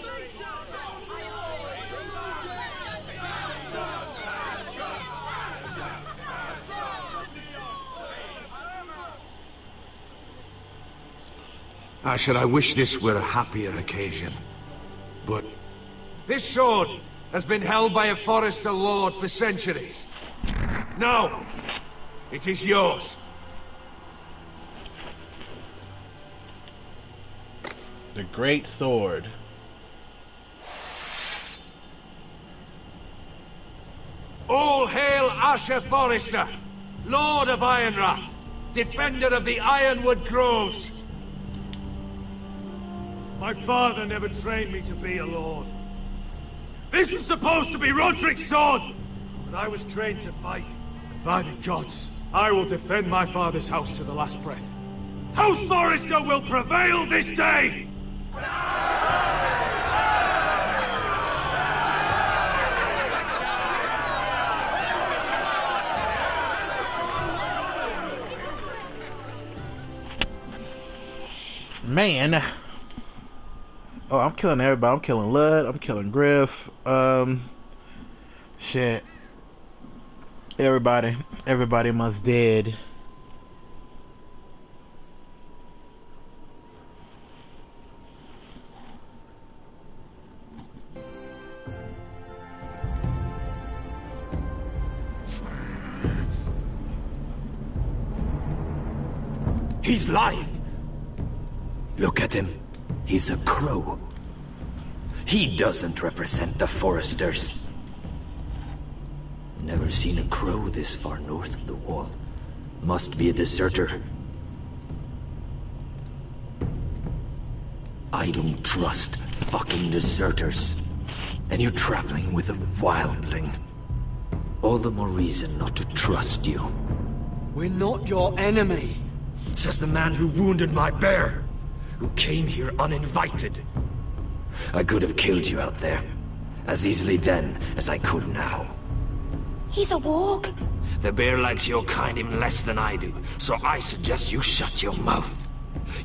Asher, I wish this were a happier occasion. But this sword has been held by a Forrester lord for centuries. Now, it is yours. The Great Sword. All hail Asher Forrester, Lord of Ironrath, defender of the Ironwood Groves. My father never trained me to be a lord. This was supposed to be Roderick's sword, but I was trained to fight. And by the gods, I will defend my father's house to the last breath. House Forrester will prevail this day! Man. Oh, I'm killing everybody. I'm killing Lud. I'm killing Griff. Shit. Everybody must dead. He's lying. Look at him. He's a crow. He doesn't represent the Foresters. Never seen a crow this far north of the wall. Must be a deserter. I don't trust fucking deserters. And you're traveling with a wildling. All the more reason not to trust you. We're not your enemy, says the man who wounded my bear. Who came here uninvited. I could have killed you out there. As easily then as I could now. He's a warg. The bear likes your kind even less than I do, so I suggest you shut your mouth.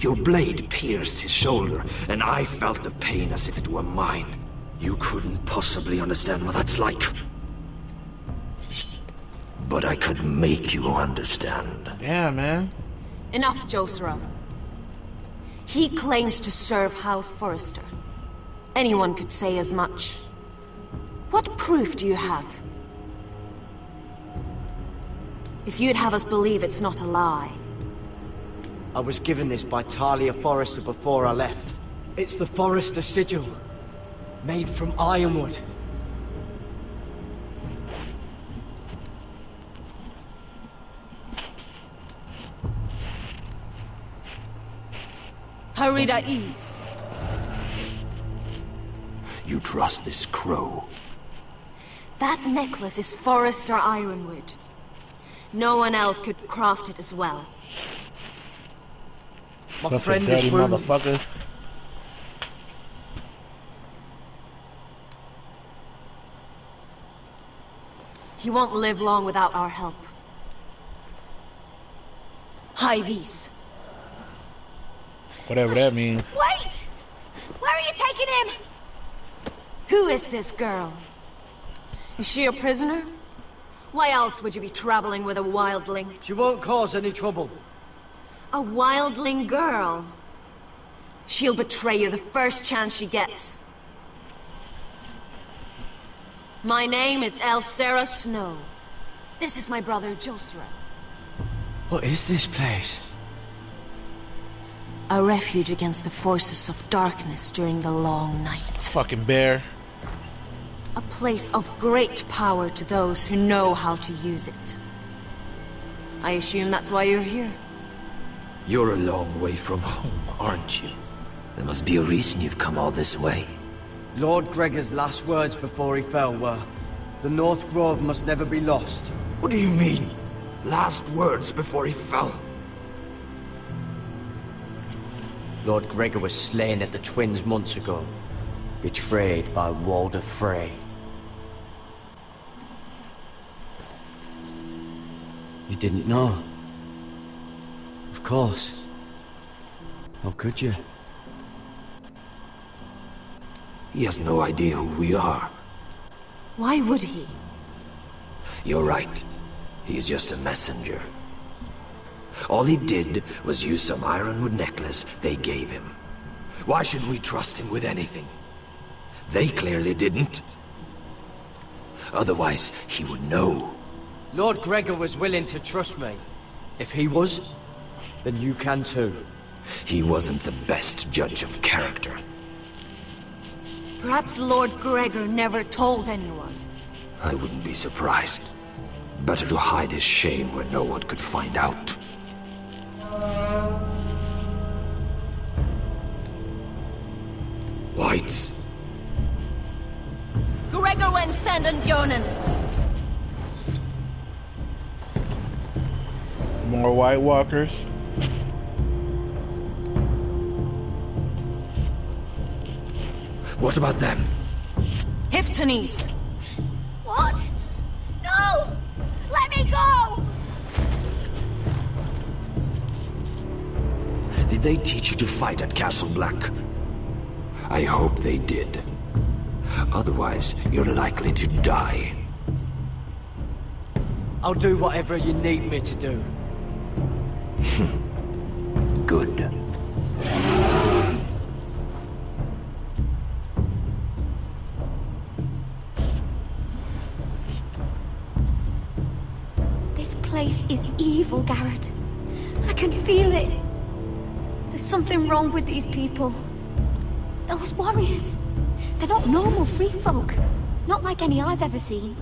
Your blade pierced his shoulder, and I felt the pain as if it were mine. You couldn't possibly understand what that's like. But I could make you understand. Yeah, man. Enough, Josera. He claims to serve House Forrester. Anyone could say as much. What proof do you have? If you'd have us believe it's not a lie. I was given this by Talia Forrester before I left. It's the Forrester sigil. Made from ironwood. Harida East. You trust this crow? That necklace is Forrester Ironwood. No one else could craft it as well. My friend is wounded. Motherfuckers. He won't live long without our help. High vis. Whatever that means. Wait! Where are you taking him? Who is this girl? Is she a prisoner? Why else would you be traveling with a wildling? She won't cause any trouble. A wildling girl? She'll betray you the first chance she gets. My name is Elsera Snow. This is my brother Josra. What is this place? A refuge against the forces of darkness during the long night. Fucking bear. A place of great power to those who know how to use it. I assume that's why you're here. You're a long way from home, aren't you? There must be a reason you've come all this way. Lord Gregor's last words before he fell were, "The North Grove must never be lost." What do you mean? Last words before he fell? Lord Gregor was slain at the Twins months ago, betrayed by Walder Frey. You didn't know? Of course. How could you? He has no idea who we are. Why would he? You're right. He's just a messenger. All he did was use some ironwood necklace they gave him. Why should we trust him with anything? They clearly didn't. Otherwise, he would know. Lord Gregor was willing to trust me. If he was, then you can too. He wasn't the best judge of character. Perhaps Lord Gregor never told anyone. I wouldn't be surprised. Better to hide his shame where no one could find out. Whites. Gregor went Sanden Bjonen. More White Walkers. What about them? Hiftanes. What? No! Let me go! Did they teach you to fight at Castle Black? I hope they did. Otherwise, you're likely to die. I'll do whatever you need me to do. Good. This place is evil, Garrett. I can feel it. There's something wrong with these people. Those warriors. They're not normal free folk. Not like any I've ever seen.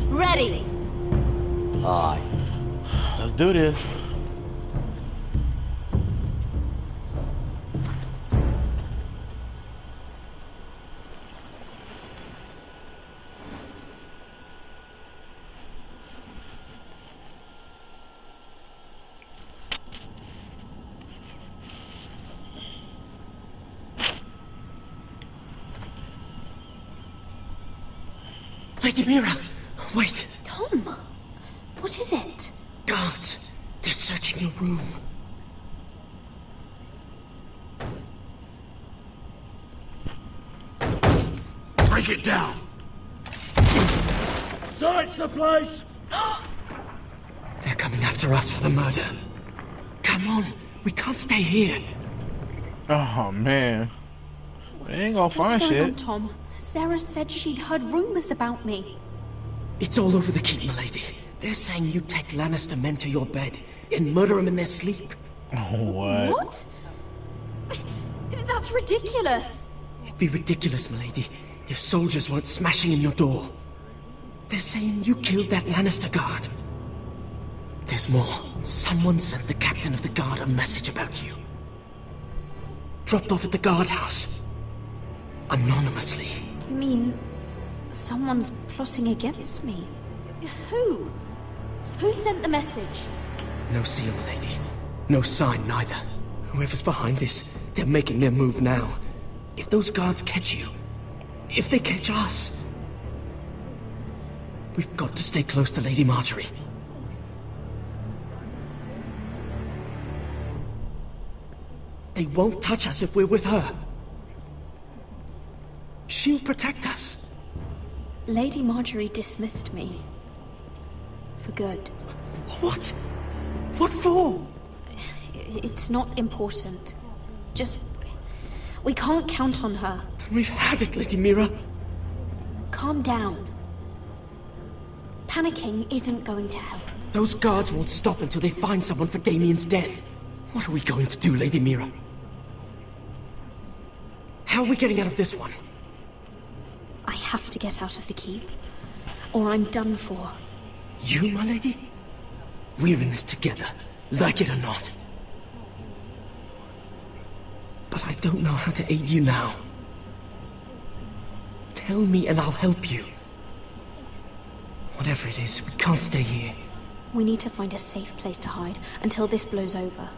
Ready! Aye. Let's do this. Lady Mira, wait. Tom, what is it? Guards, they're searching your room. Break it down! Search the place! They're coming after us for the murder. Come on, we can't stay here. Oh man, they ain't gonna What's find going on, shit. Tom? Sarah said she'd heard rumors about me. It's all over the keep, milady. They're saying you take Lannister men to your bed and murder them in their sleep. What? What? That's ridiculous. It'd be ridiculous, milady, if soldiers weren't smashing in your door. They're saying you killed that Lannister guard. There's more. Someone sent the captain of the guard a message about you. Dropped off at the guardhouse. Anonymously. You mean someone's plotting against me? Who? Who sent the message? No seal, my lady. No sign, neither. Whoever's behind this, they're making their move now. If those guards catch you, if they catch us, we've got to stay close to Lady Marjorie. They won't touch us if we're with her. She'll protect us. Lady Marjorie dismissed me. For good. What? What for? It's not important. Just... we can't count on her. Then we've had it, Lady Mira. Calm down. Panicking isn't going to help. Those guards won't stop until they find someone for Damien's death. What are we going to do, Lady Mira? How are we getting out of this one? I have to get out of the keep, or I'm done for. You, my lady? We're in this together, like it or not. But I don't know how to aid you now. Tell me and I'll help you. Whatever it is, we can't stay here. We need to find a safe place to hide until this blows over.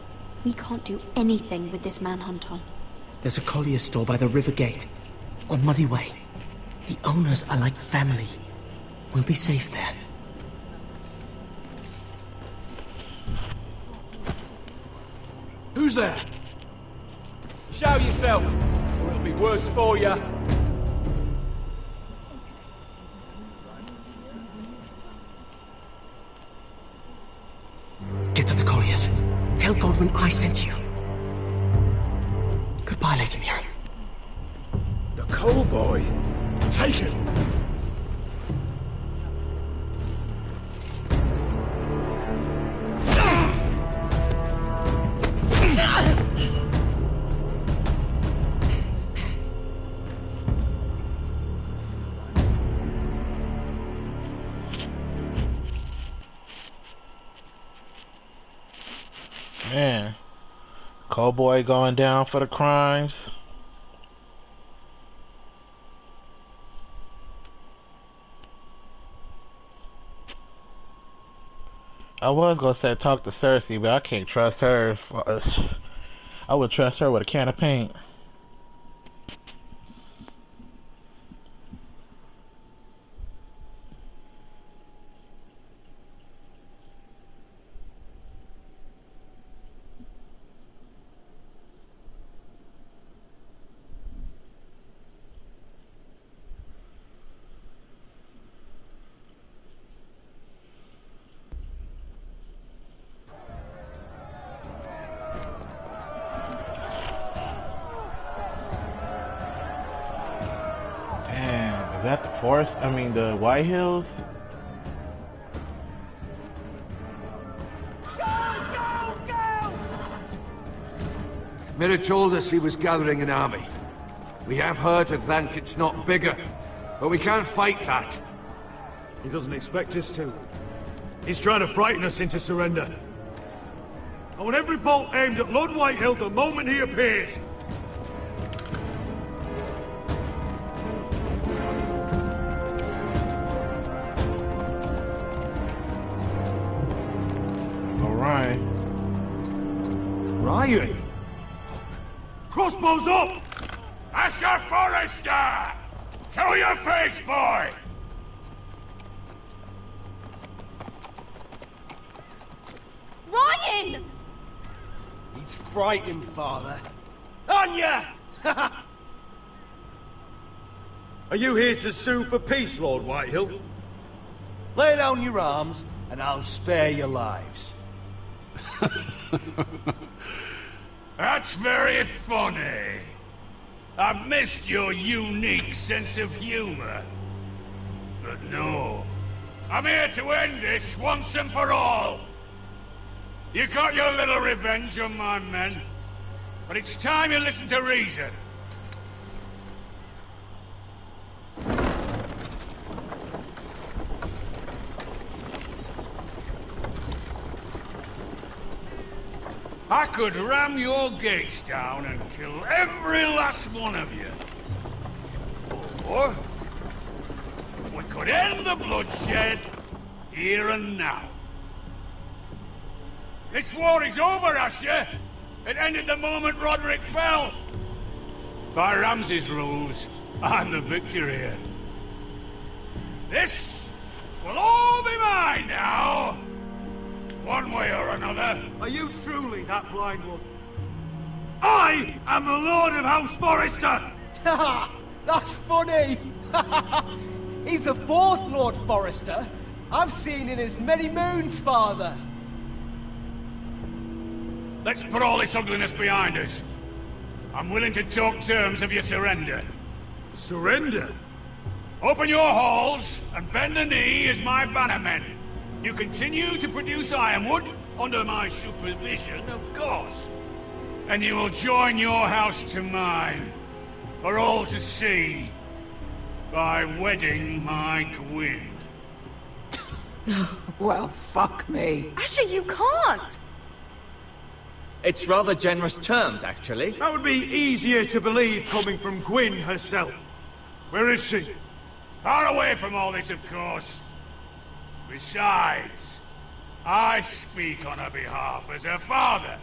We can't do anything with this manhunt on. There's a collier's store by the river gate, on Muddy Way. The owners are like family. We'll be safe there. Who's there? Show yourself, or it'll be worse for you. Get to the colliers. Tell Godwyn I sent you. Goodbye, Lady Mira. The Cole boy. Take him. Man, Cowboy going down for the crimes. I was gonna say talk to Cersei, but I can't trust her. I would trust her with a can of paint. Is that the forest? I mean, the White Hills? Mira told us he was gathering an army. We have heard of Thankit's not bigger, but we can't fight that. He doesn't expect us to. He's trying to frighten us into surrender. I want every bolt aimed at Lord Whitehill the moment he appears. Alright. Ryan! Crossbows up! Asher Forrester! Show your face, boy! Ryan! He's frightened, Father. Anya! Are you here to sue for peace, Lord Whitehill? Lay down your arms, and I'll spare your lives. That's very funny. I've missed your unique sense of humor. But no, I'm here to end this once and for all. You got your little revenge on my men, but it's time you listen to reason. I could ram your gates down and kill every last one of you. Or we could end the bloodshed here and now. This war is over, Asher. It ended the moment Roderick fell. By Ramsay's rules, I'm the victor here. This will all be mine now. One way or another. Are you truly that Blindwood? I am the Lord of House Forrester! Ha! That's funny! He's the fourth Lord Forrester I've seen in as many moons, Father. Let's put all this ugliness behind us. I'm willing to talk terms of your surrender. Surrender? Open your halls and bend the knee as my bannermen. You continue to produce ironwood, under my supervision, of course. And you will join your house to mine, for all to see, by wedding my Gwyn. Well, fuck me. Asher, you can't! It's rather generous terms, actually. That would be easier to believe coming from Gwyn herself. Where is she? Far away from all this, of course. Besides, I speak on her behalf as her father.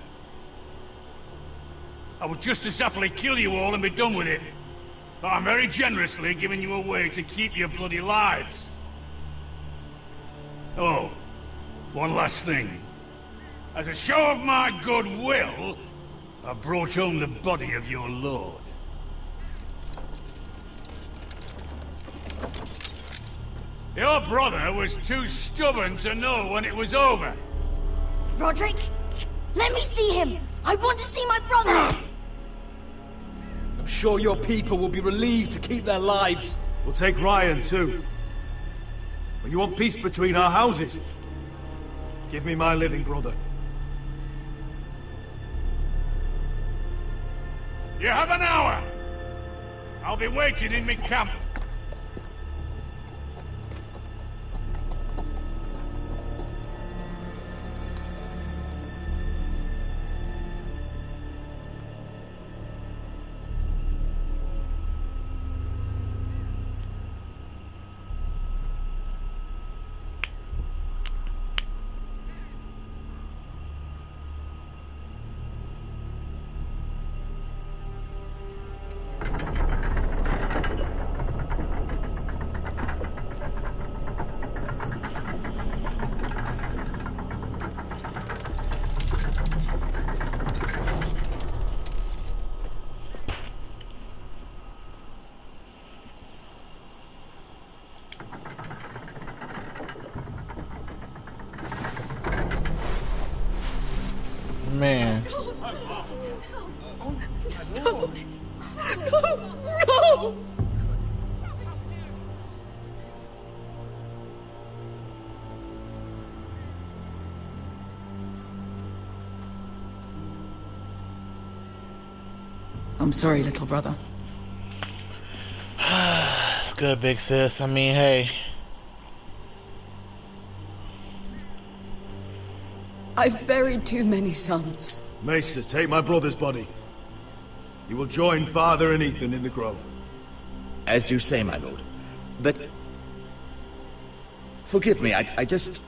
I would just as happily kill you all and be done with it. But I'm very generously giving you a way to keep your bloody lives. Oh, one last thing. As a show of my goodwill, I've brought home the body of your lord. Your brother was too stubborn to know when it was over. Roderick, let me see him! I want to see my brother! I'm sure your people will be relieved to keep their lives. We'll take Ryan, too. But you want peace between our houses? Give me my living brother. You have an hour. I'll be waiting in my camp. Man. No! No! I'm sorry, little brother. It's good, big sis. I mean, hey. I've buried too many sons. Maester, take my brother's body. You will join Father and Ethan in the grove. As you say, my lord. But... forgive me, I just...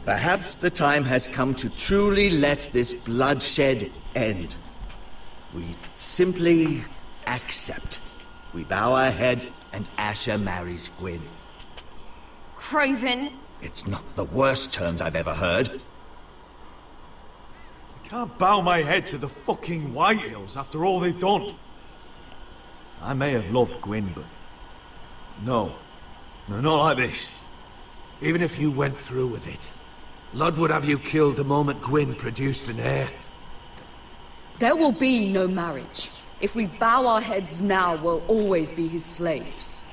Perhaps the time has come to truly let this bloodshed end. We simply accept. We bow our heads and Asher marries Gwyn. Craven! It's not the worst terms I've ever heard. I can't bow my head to the fucking Whitehills after all they've done. I may have loved Gwyn, but... No. No, not like this. Even if you went through with it, Lud would have you killed the moment Gwyn produced an heir. There will be no marriage. If we bow our heads now, we'll always be his slaves.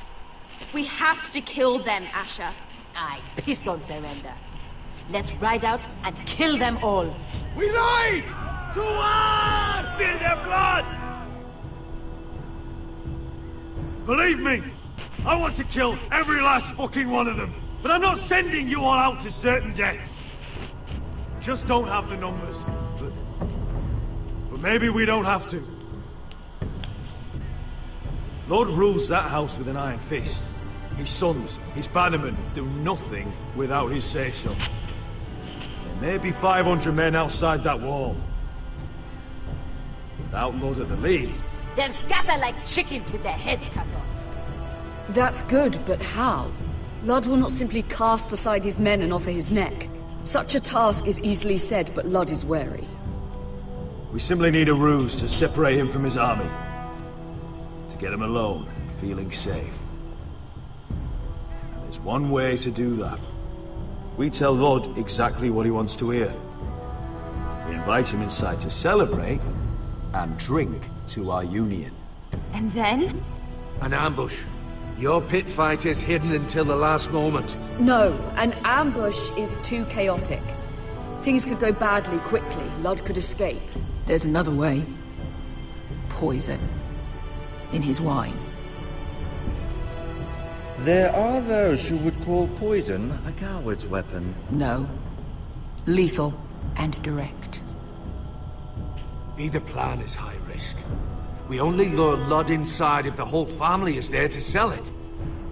We have to kill them, Asher. I piss on surrender. Let's ride out and kill them all. We ride! To us! Spill their blood! Believe me, I want to kill every last fucking one of them. But I'm not sending you all out to certain death. Just don't have the numbers. But But maybe we don't have to. Lord rules that house with an iron fist. His sons, his bannermen, do nothing without his say-so. There may be 500 men outside that wall. Without Lord at the lead... They'll scatter like chickens with their heads cut off. That's good, but how? Ludd will not simply cast aside his men and offer his neck. Such a task is easily said, but Ludd is wary. We simply need a ruse to separate him from his army. To get him alone, feeling safe. And there's one way to do that. We tell Ludd exactly what he wants to hear. We invite him inside to celebrate, and drink to our union. And then? An ambush. Your pit fight is hidden until the last moment. No, an ambush is too chaotic. Things could go badly quickly. Ludd could escape. There's another way. Poison. In his wine. There are those who would call poison a coward's weapon. No. Lethal and direct. Either plan is high risk. We only lure Ludd inside if the whole family is there to sell it.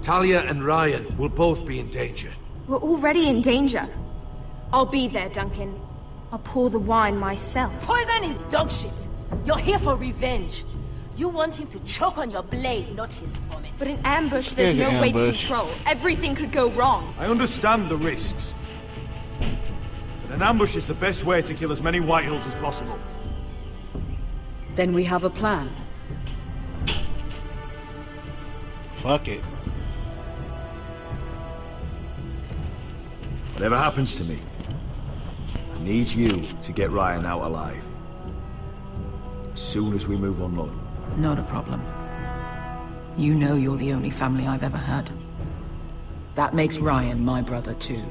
Talia and Ryan will both be in danger. We're already in danger. I'll be there, Duncan. I'll pour the wine myself. Poison is dog shit. You're here for revenge. You want him to choke on your blade, not his vomit. But in ambush, there's no way to control. Everything could go wrong. I understand the risks. But an ambush is the best way to kill as many Whitehills as possible. Then we have a plan. Fuck it. Whatever happens to me, I need you to get Ryan out alive. As soon as we move on Ludd. Not a problem. You know you're the only family I've ever had. That makes Ryan my brother too.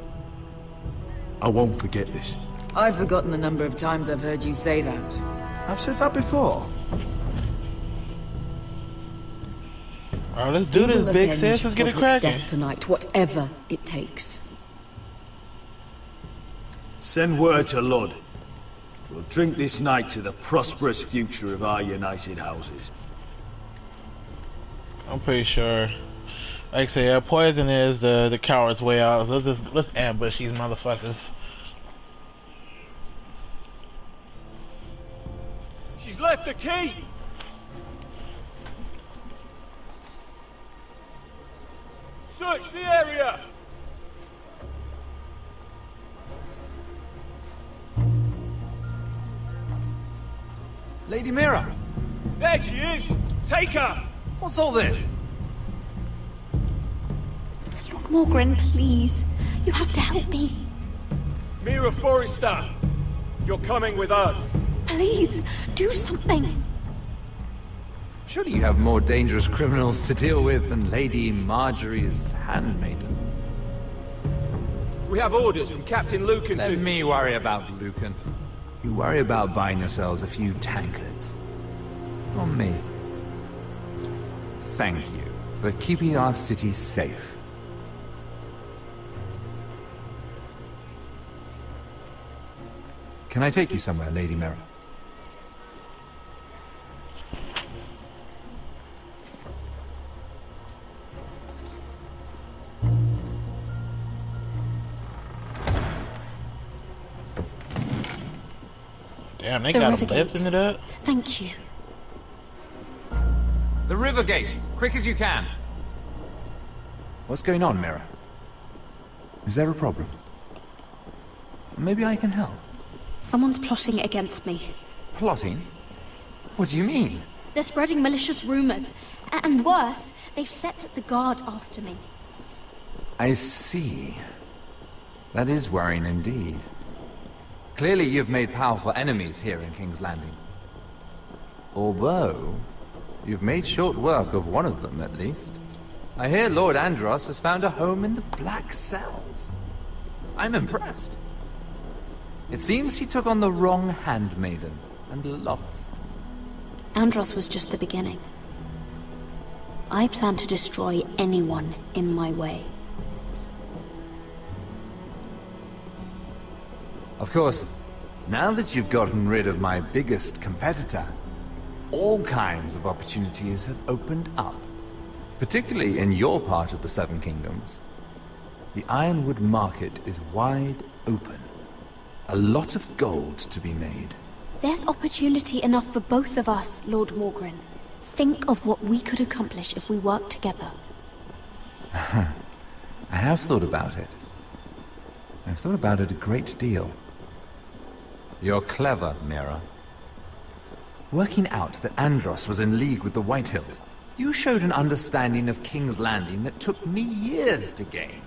I won't forget this. I've forgotten the number of times I've heard you say that. I've said that before. Alright, let's do this, big sis. Let's get it cracking. Death tonight, whatever it takes. Send word to Ludd. We'll drink this night to the prosperous future of our united houses. I'm pretty sure. Like I say, poison is the coward's way out. Let's ambush these motherfuckers. She's left the key! Search the area! Lady Mira! There she is! Take her! What's all this? Lord Morgren, please. You have to help me. Mira Forrester! You're coming with us! Please, do something. Surely you have more dangerous criminals to deal with than Lady Marjorie's handmaiden. We have orders from Captain Lucan Let me worry about Lucan. You worry about buying yourselves a few tankards. On me. Thank you for keeping our city safe. Can I take you somewhere, Lady Mira? Damn, they got them lifting it up. Thank you. The river gate! Quick as you can! What's going on, Mira? Is there a problem? Maybe I can help. Someone's plotting against me. Plotting? What do you mean? They're spreading malicious rumors. And worse, they've set the guard after me. I see. That is worrying indeed. Clearly you've made powerful enemies here in King's Landing. Although, you've made short work of one of them, at least. I hear Lord Andros has found a home in the Black Cells. I'm impressed. It seems he took on the wrong handmaiden, and lost. Andros was just the beginning. I plan to destroy anyone in my way. Of course, Now that you've gotten rid of my biggest competitor, all kinds of opportunities have opened up. Particularly in your part of the Seven Kingdoms. The Ironwood market is wide open. A lot of gold to be made. There's opportunity enough for both of us, Lord Morgren. Think of what we could accomplish if we worked together. I have thought about it. I've thought about it a great deal. You're clever, Mira. Working out that Andros was in league with the Whitehills, you showed an understanding of King's Landing that took me years to gain.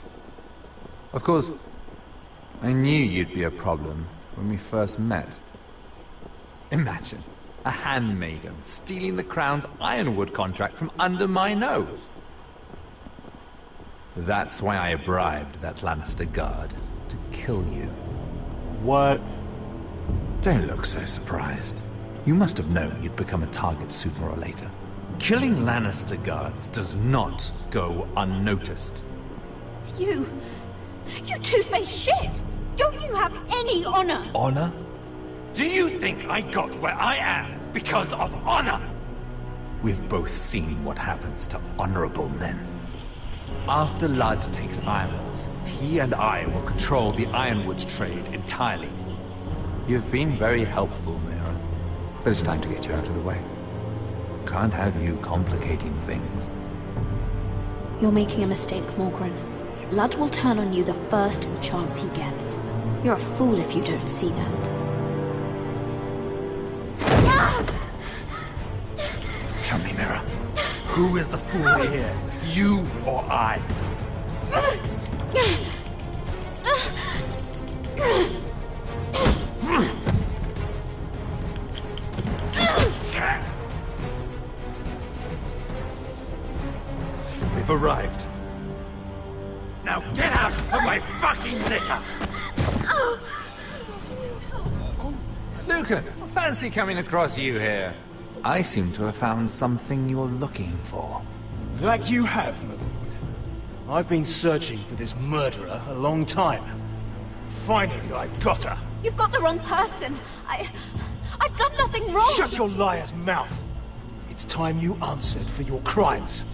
Of course, I knew you'd be a problem when we first met. Imagine a handmaiden stealing the Crown's Ironwood contract from under my nose. That's why I bribed that Lannister guard to kill you. What? Don't look so surprised. You must have known you'd become a target sooner or later. Killing Lannister guards does not go unnoticed. You two-faced shit! Don't you have any honor? Honor? Do you think I got where I am because of honor? We've both seen what happens to honorable men. After Ludd takes Ironwolf, he and I will control the Ironwood trade entirely. You've been very helpful, Mira, but it's time to get you out of the way. Can't have you complicating things. You're making a mistake, Morgren. Ludd will turn on you the first chance he gets. You're a fool if you don't see that. Tell me, Mira, who is the fool here? You or I? We've arrived. Now get out of my fucking litter! Lucan, fancy coming across you here. I seem to have found something you're looking for. That you have, my lord. I've been searching for this murderer a long time. Finally, I got her. You've got the wrong person. I've done nothing wrong. Shut your liar's mouth. It's time you answered for your crimes.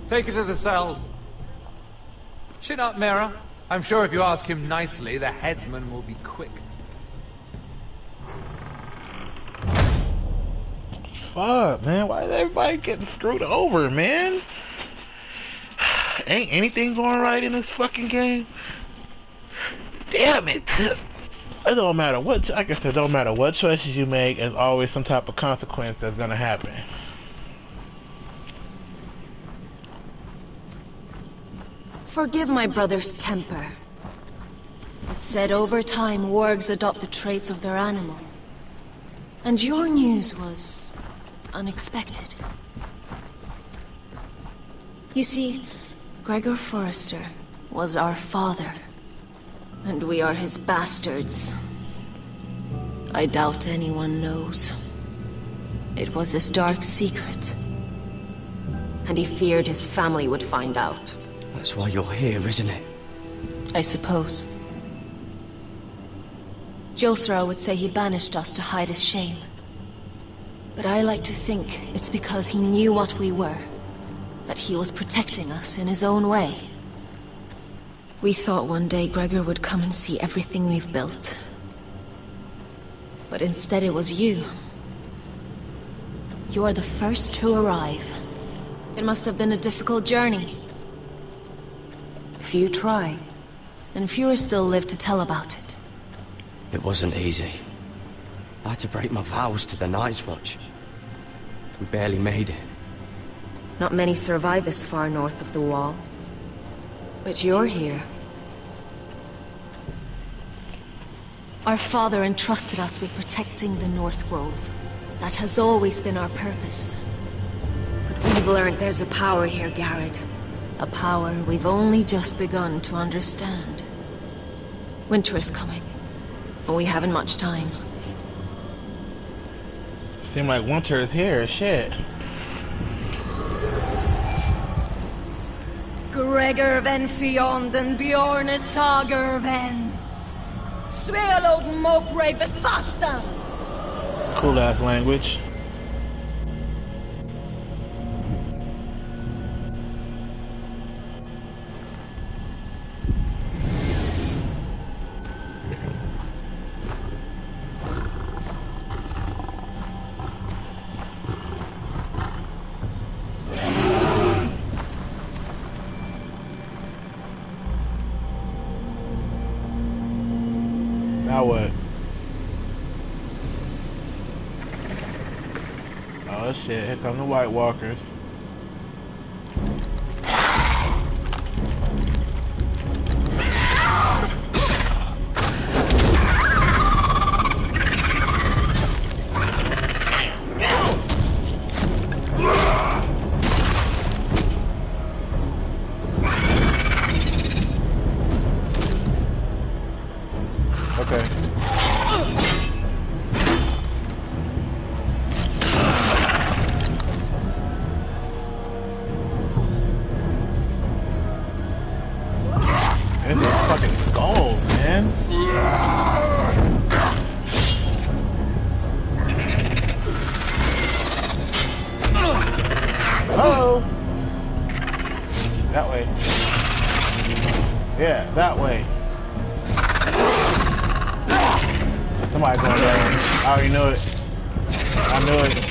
Take her to the cells. Chin up, Mira. I'm sure if you ask him nicely, the headsman will be quick. Fuck, man. Why is everybody getting screwed over, man? Ain't anything going right in this fucking game? Damn it. It don't matter what, I guess it don't matter what choices you make, there's always some type of consequence that's gonna happen. Forgive my brother's temper. It's said over time wargs adopt the traits of their animal. And your news was unexpected. You see, Gregor Forrester was our father, and we are his bastards. I doubt anyone knows. It was his dark secret, and he feared his family would find out. That's why you're here, isn't it? I suppose. Josra would say he banished us to hide his shame. But I like to think it's because he knew what we were, that he was protecting us in his own way. We thought one day Gregor would come and see everything we've built. But instead it was you. You are the first to arrive. It must have been a difficult journey. Few try, and fewer still live to tell about it. It wasn't easy. I had to break my vows to the Night's Watch. We barely made it. Not many survive this far north of the Wall. But you're here. Our father entrusted us with protecting the North Grove. That has always been our purpose. But we've learned there's a power here, Garrett. A power we've only just begun to understand. Winter is coming, and we haven't much time. Seem like winter is here, shit. Gregor Ven Fionn and Bjorn Sager Ven. Svealoden Mowbray befastan! Cool ass language. Now what? Oh shit, here come the White Walkers. Okay. This is fucking skulls, man. Oh! That way. Yeah, that way. Somebody going down. I already knew it. I knew it.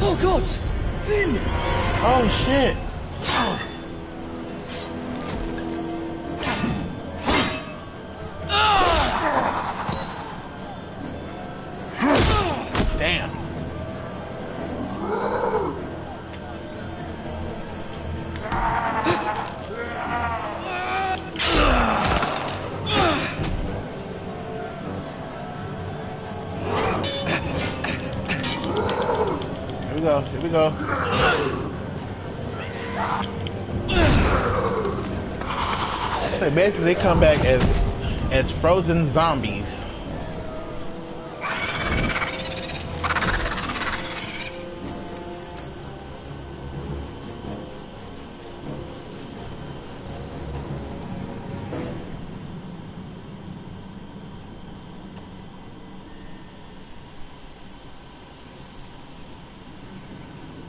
Oh God! Finn! Oh shit! Damn. Here we go. So basically they come back as frozen zombies.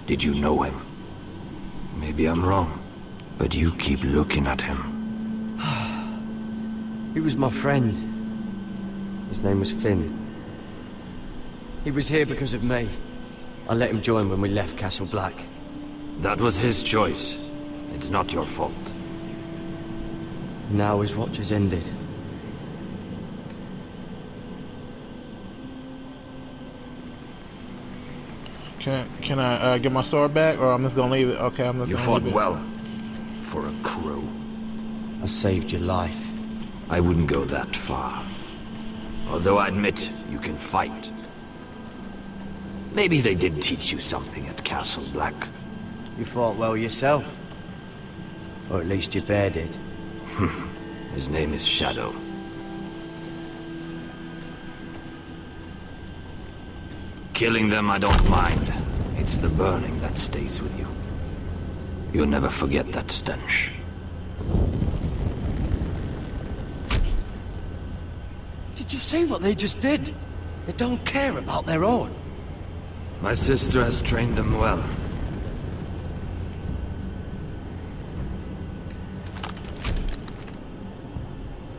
Did you know him? Maybe I'm wrong, but you keep looking at him. He was my friend. His name was Finn. He was here because of me. I let him join when we left Castle Black. That was his choice. It's not your fault. Now his watch has ended. Can I get my sword back, or I'm just gonna leave it? Okay, I'm just You gonna fought leave it. well, for a crow. I saved your life. I wouldn't go that far. Although I admit, you can fight. Maybe they did teach you something at Castle Black. You fought well yourself. Or at least your bear did. His name is Shadow. Killing them I don't mind. It's the burning that stays with you. You'll never forget that stench. Did you see what they just did? They don't care about their own. My sister has trained them well.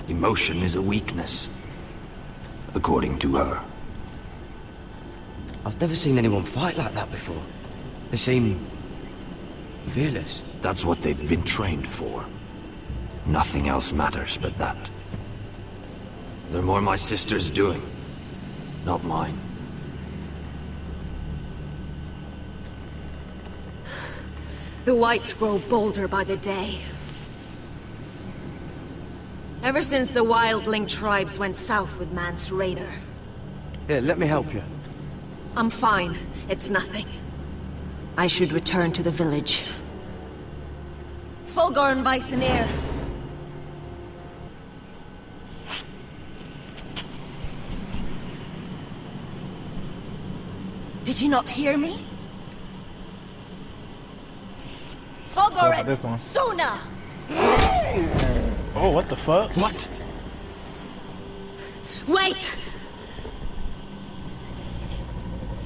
Emotion is a weakness, according to her. I've never seen anyone fight like that before. They seem fearless. That's what they've been trained for. Nothing else matters but that. They're more my sister's doing, not mine. The Whites grow bolder by the day. Ever since the Wildling tribes went south with Mance Rayder. Here, let me help you. I'm fine. It's nothing. I should return to the village. Fulgor and Vysenir. Did you not hear me? Fulgor and Suna! Oh, what the fuck? What? Wait!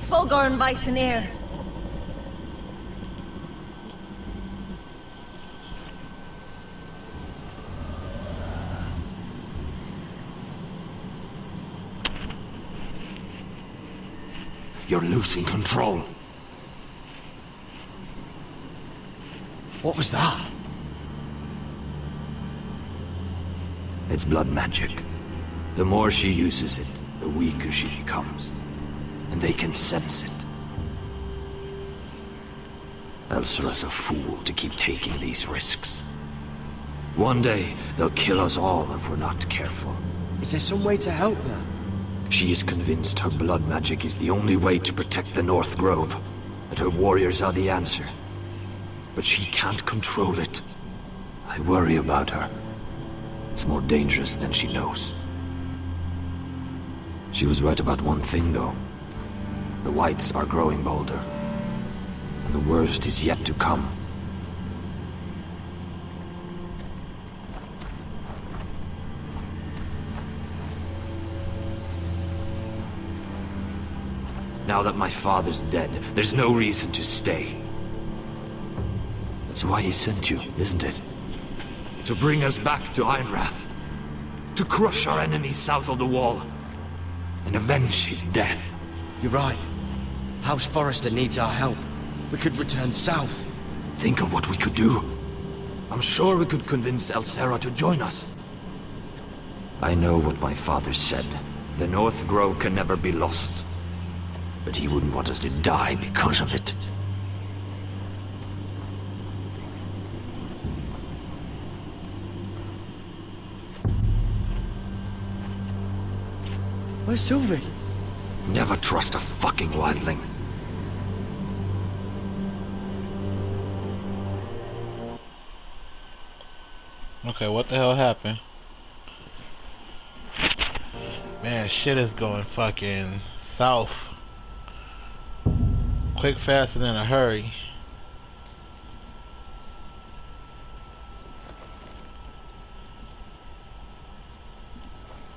Fulgor and Vysenir. You're losing control. What was that? It's blood magic. The more she uses it, the weaker she becomes. And they can sense it. Elsera's a fool to keep taking these risks. One day, they'll kill us all if we're not careful. Is there some way to help her? She is convinced her blood magic is the only way to protect the North Grove, that her warriors are the answer. But she can't control it. I worry about her. It's more dangerous than she knows. She was right about one thing, though. The Whites are growing bolder. And the worst is yet to come. Now that my father's dead, there's no reason to stay. That's why he sent you, isn't it? To bring us back to Ironrath. To crush our enemies south of the Wall. And avenge his death. You're right. House Forrester needs our help. We could return south. Think of what we could do. I'm sure we could convince Elsera to join us. I know what my father said. The North Grove can never be lost. But he wouldn't want us to die because of it. Where's Sylvie? Never trust a fucking wildling. Okay, what the hell happened? Man, shit is going fucking south. Quick, fast, and in a hurry.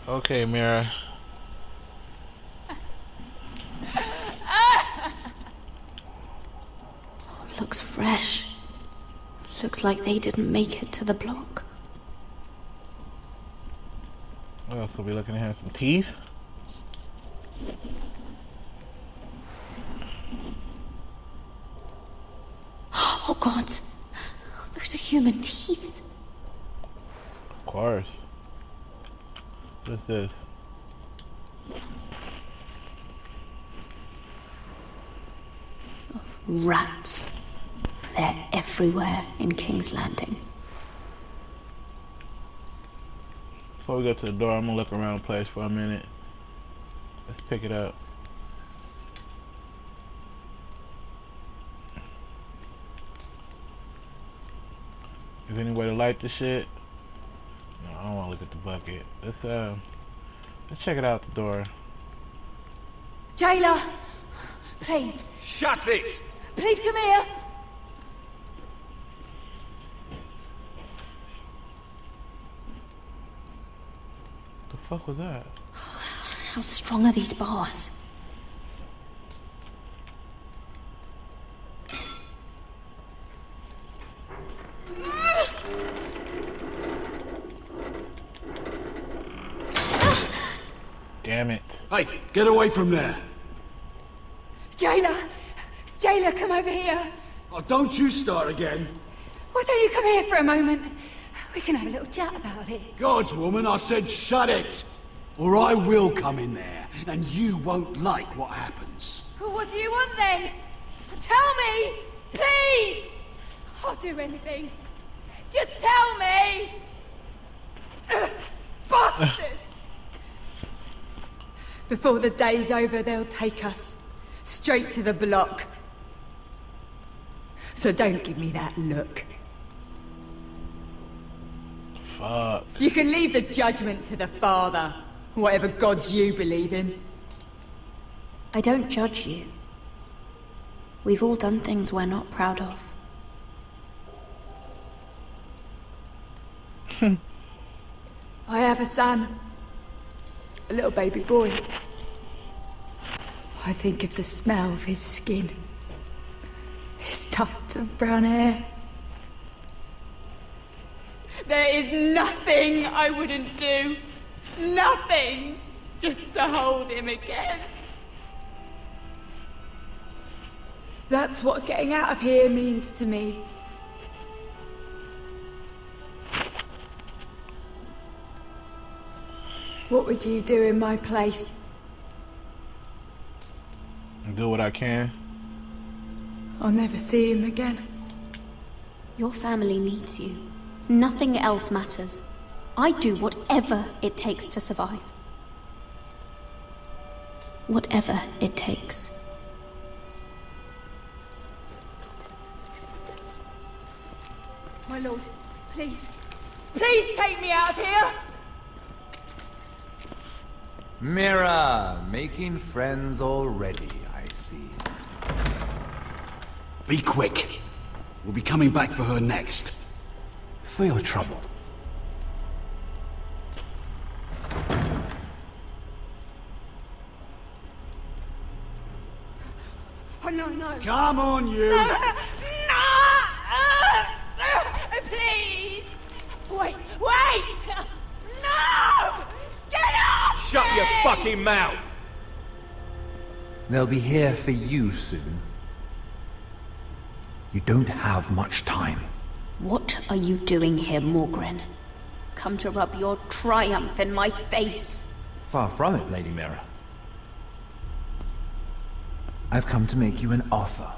Okay, Mira. Looks fresh. Looks like they didn't make it to the block. What else will we looking at? Some teeth? Oh God! Those are human teeth. Of course. What's this? Rats. They're everywhere in King's Landing. Before we go to the door, I'm gonna look around the place for a minute. Let's pick it up. Is there any way to light this shit? No, I don't wanna look at the bucket. Let's check it out the door. Jailer! Please. Shut it! Please come here! The fuck was that? How strong are these bars? Damn it. Hey, get away from there. Jailer! Jailer, come over here! Oh, don't you start again. Why don't you come here for a moment? We can have a little chat about it. Gods, woman, I said shut it! Or I will come in there, and you won't like what happens. What do you want then? Tell me! Please! I'll do anything. Just tell me! Bastard! Before the day's over, they'll take us straight to the block. So don't give me that look. Fuck. You can leave the judgment to the Father, whatever gods you believe in. I don't judge you. We've all done things we're not proud of. I have a son. A little baby boy. I think of the smell of his skin. His tuft of brown hair. There is nothing I wouldn't do. Nothing! Just to hold him again. That's what getting out of here means to me. What would you do in my place? Do what I can. I'll never see him again. Your family needs you. Nothing else matters. I do whatever it takes to survive. Whatever it takes. My lord, please. Please take me out of here! Mira, making friends already, I see. Be quick. We'll be coming back for her next. For your trouble. Oh, no. Come on, you! No! Please! Wait! No! Get off! Shut your fucking mouth! They'll be here for you soon. You don't have much time. What are you doing here, Morgren? Come to rub your triumph in my face? Far from it, Lady Mira. I've come to make you an offer.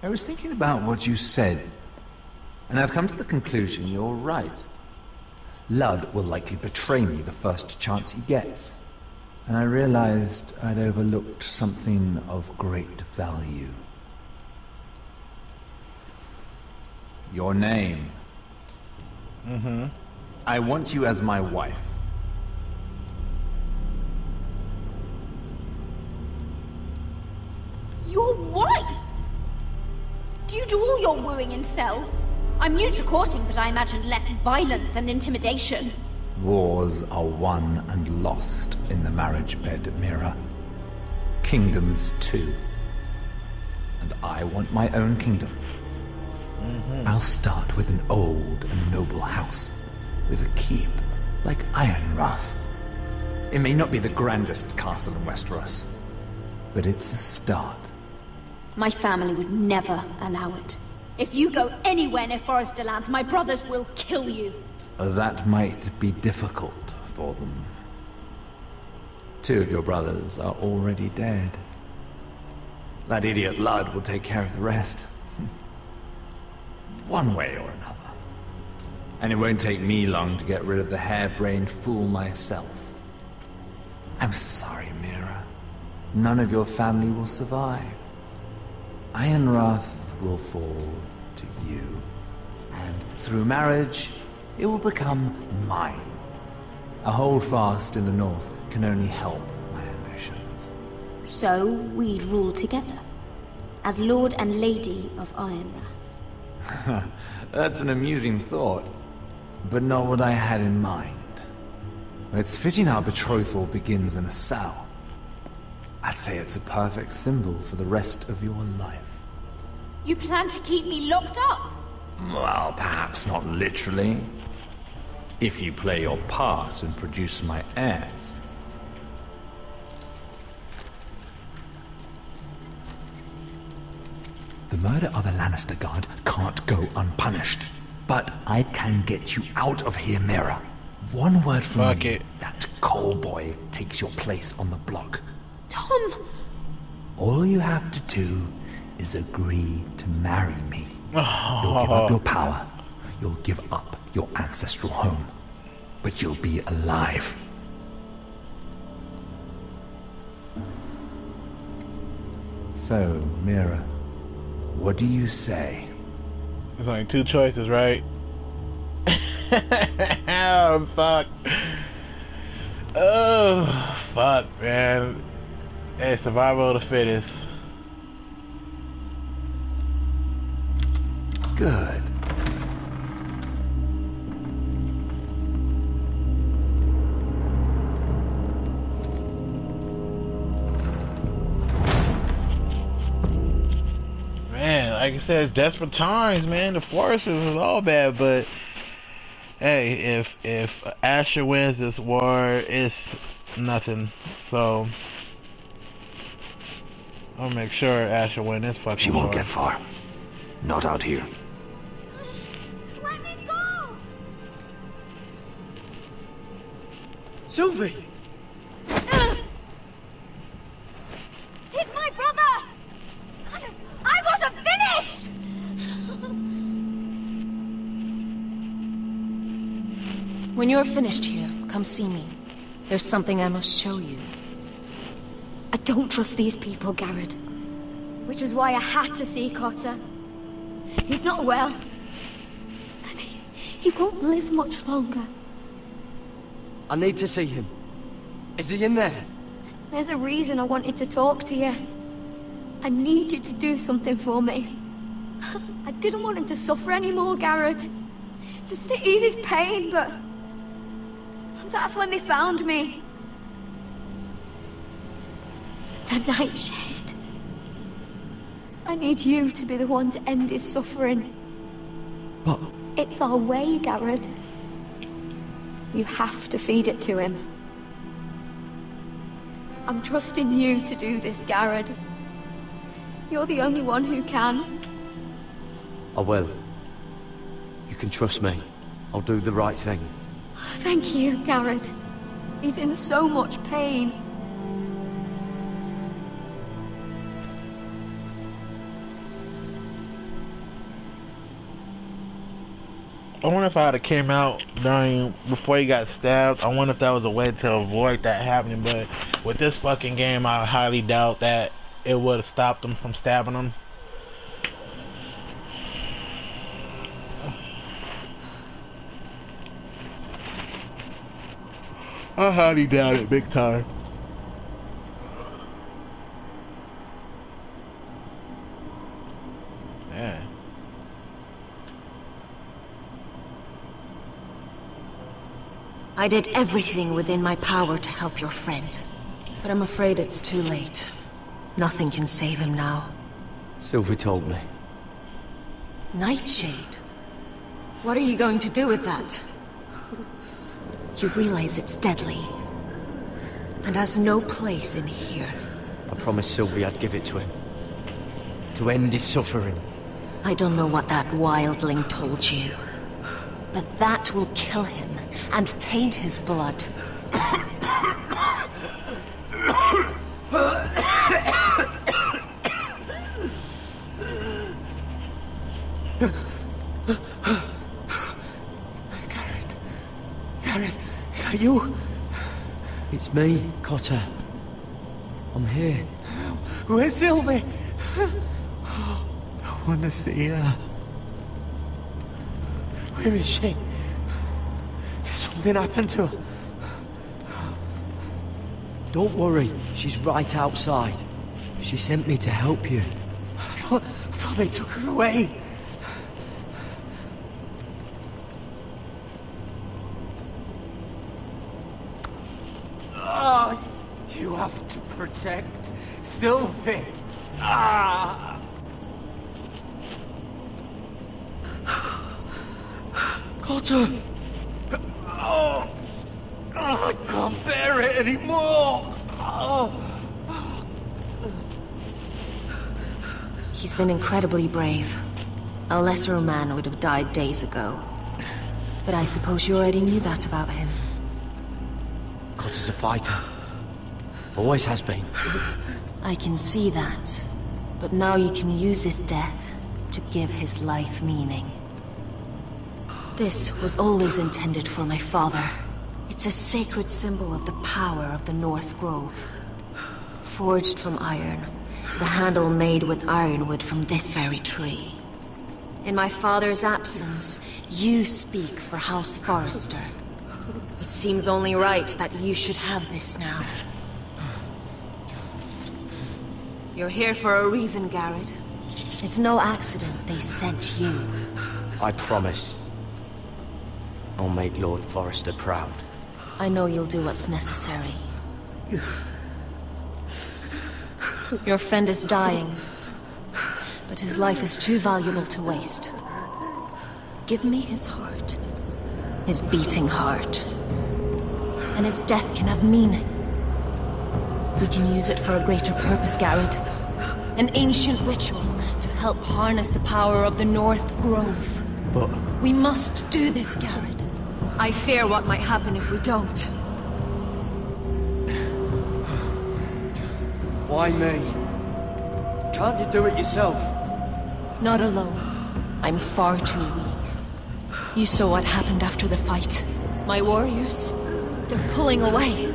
I was thinking about what you said, and I've come to the conclusion you're right. Ludd will likely betray me the first chance he gets. And I realized I'd overlooked something of great value. Your name. I want you as my wife. Your wife? Do you do all your wooing in cells? I'm new to courting, but I imagined less violence and intimidation. Wars are won and lost in the marriage bed, Mira. Kingdoms too. And I want my own kingdom. I'll start with an old and noble house, with a keep, like Ironrath. It may not be the grandest castle in Westeros, but it's a start. My family would never allow it. If you go anywhere near Forest Lands, my brothers will kill you. That might be difficult for them. 2 of your brothers are already dead. That idiot Ludd will take care of the rest. One way or another. And it won't take me long to get rid of the harebrained fool myself. I'm sorry, Mira. None of your family will survive. Ironrath will fall to you. And through marriage, it will become mine. A holdfast in the north can only help my ambitions. So we'd rule together, as Lord and Lady of Ironrath. That's an amusing thought, but not what I had in mind. It's fitting our betrothal begins in a cell. I'd say it's a perfect symbol for the rest of your life. You plan to keep me locked up? Well, perhaps not literally. If you play your part and produce my heirs. The murder of a Lannister guard can't go unpunished. But I can get you out of here, Mira. one word from Fuck me, it. that coal boy takes your place on the block. Tom! All you have to do is agree to marry me. You'll give up your power. You'll give up your ancestral home. But you'll be alive. So, Mira, what do you say? There's only two choices, right? Oh, fuck. Oh, fuck, man. Hey, survival of the fittest. Good. Man, like I said, desperate times, man. The forces is all bad, but hey, if Asher wins this war, it's nothing. So I'll make sure Asher wins this fucking She won't war. get far. Not out here. Let me go! Sylvie! He's my brother! I wasn't finished! When you're finished here, come see me. There's something I must show you. I don't trust these people, Garrett. Which was why I had to see Cotter. He's not well. And he won't live much longer. I need to see him. Is he in there? There's a reason I wanted to talk to you. I need you to do something for me. I didn't want him to suffer anymore, Garrett. Just to ease his pain, but... that's when they found me. The Nightshade. I need you to be the one to end his suffering. But... it's our way, Garrett. You have to feed it to him. I'm trusting you to do this, Garrett. You're the only one who can. I will. You can trust me. I'll do the right thing. Thank you, Garrett. He's in so much pain. I wonder if I had came out before he got stabbed. I wonder if that was a way to avoid that happening. But with this fucking game, I highly doubt that it would have stopped him from stabbing him. I highly doubt it, big time. Yeah. I did everything within my power to help your friend. But I'm afraid it's too late. Nothing can save him now. Sylvie told me. Nightshade? What are you going to do with that? You realize it's deadly. And has no place in here. I promised Sylvie I'd give it to him. To end his suffering. I don't know what that wildling told you. But that will kill him and taint his blood. Garrett, is that you? It's me, Cotter. I'm here. Where's Sylvie? I want to see her. Where is she? Did something happen to her? Don't worry, she's right outside. She sent me to help you. I thought they took her away. Ah, you have to protect Sylvie. Ah! Cotter! Oh, I can't bear it anymore! Oh. He's been incredibly brave. A lesser man would have died days ago. But I suppose you already knew that about him. God is a fighter. Always has been. I can see that. But now you can use his death to give his life meaning. This was always intended for my father. It's a sacred symbol of the power of the North Grove. Forged from iron, the handle made with ironwood from this very tree. In my father's absence, you speak for House Forrester. It seems only right that you should have this now. You're here for a reason, Garrett. It's no accident they sent you. I promise. I'll make Lord Forrester proud. I know you'll do what's necessary. Your friend is dying, but his life is too valuable to waste. Give me his heart. His beating heart. And his death can have meaning. We can use it for a greater purpose, Garrett. An ancient ritual to help harness the power of the North Grove. But... we must do this, Garrett. I fear what might happen if we don't. Why me? Can't you do it yourself? Not alone. I'm far too weak. You saw what happened after the fight. My warriors, they're pulling away.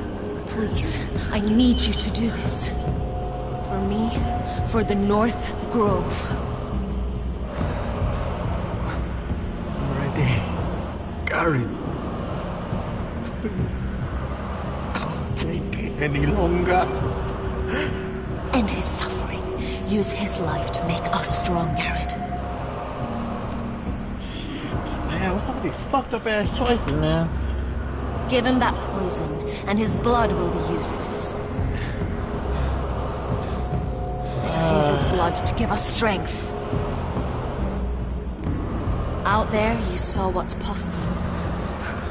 Please, I need you to do this. For me, for the North Grove. I'm ready. Garrett. Can't take it any longer. End his suffering. Use his life to make us strong, Garrett. Man, what's up with these fucked up ass choices, man? Give him that poison, and his blood will be useless. Let us use his blood to give us strength. Out there, you saw what's possible.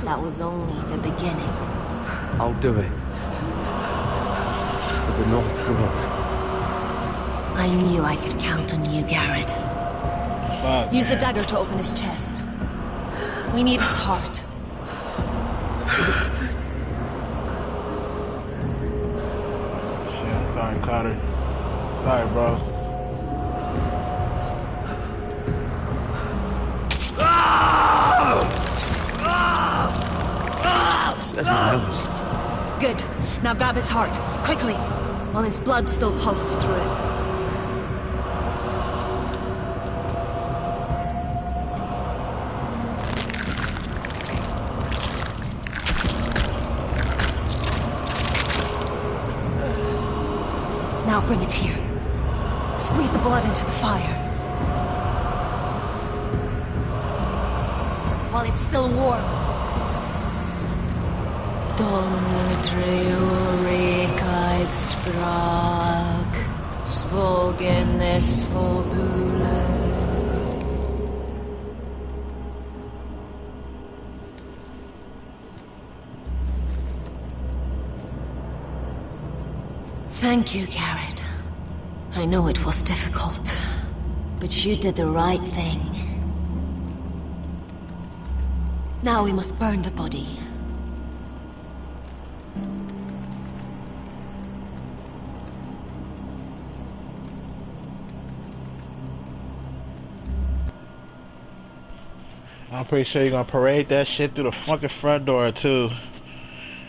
That was only the beginning. I'll do it. For the North Grove. I knew I could count on you, Garrett. Fuck, Use man. a dagger to open his chest. We need his heart. Shit, sorry, Carter. Sorry, bro. Says he knows. Good. Now grab his heart, quickly, while his blood still pulses through it. Now bring it here. Squeeze the blood into the fire. While it's still warm. Donne dreurekaig sprak, svogenes forbule. Thank you, Garrett. I know it was difficult, but you did the right thing. Now we must burn the body. I'm pretty sure you're gonna parade that shit through the fucking front door too.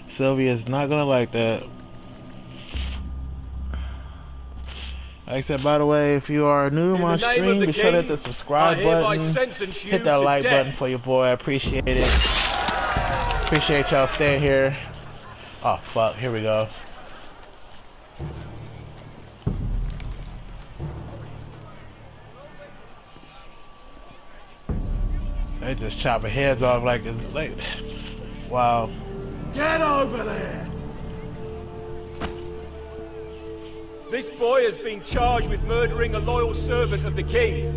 Sylvia's not gonna like that. Like I said, by the way, if you are new to my stream, be sure to hit the subscribe button. Hit that like button for your boy. I appreciate it. Appreciate y'all staying here. Oh fuck, here we go. They just chopping heads off like it's like, wow. Get over there! This boy has been charged with murdering a loyal servant of the king.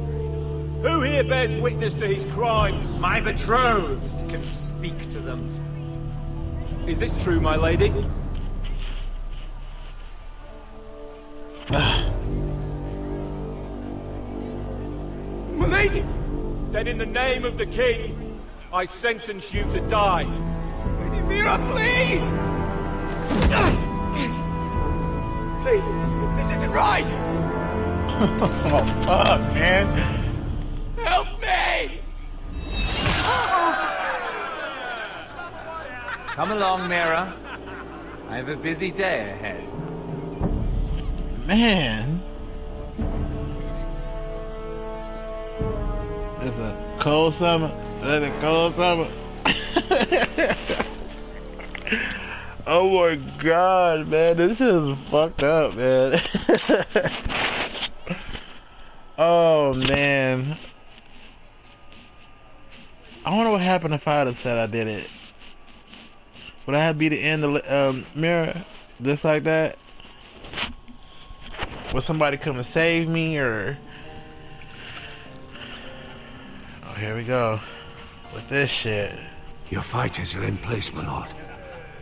Who here bears witness to his crimes? My betrothed can speak to them. Is this true, my lady? My lady! Then in the name of the king, I sentence you to die. Mira, please! Please, this isn't right! Oh, fuck, man. Help me! Come along, Mira. I have a busy day ahead. Man. It's a cold summer. It's a cold summer. Oh my god, man. This is fucked up, man. Oh, man. I wonder what happened if I had said I did it. Would I have be the end of Mira just like that? Would somebody come and save me, or? Oh, here we go with this shit. Your fighters are in place, my lord.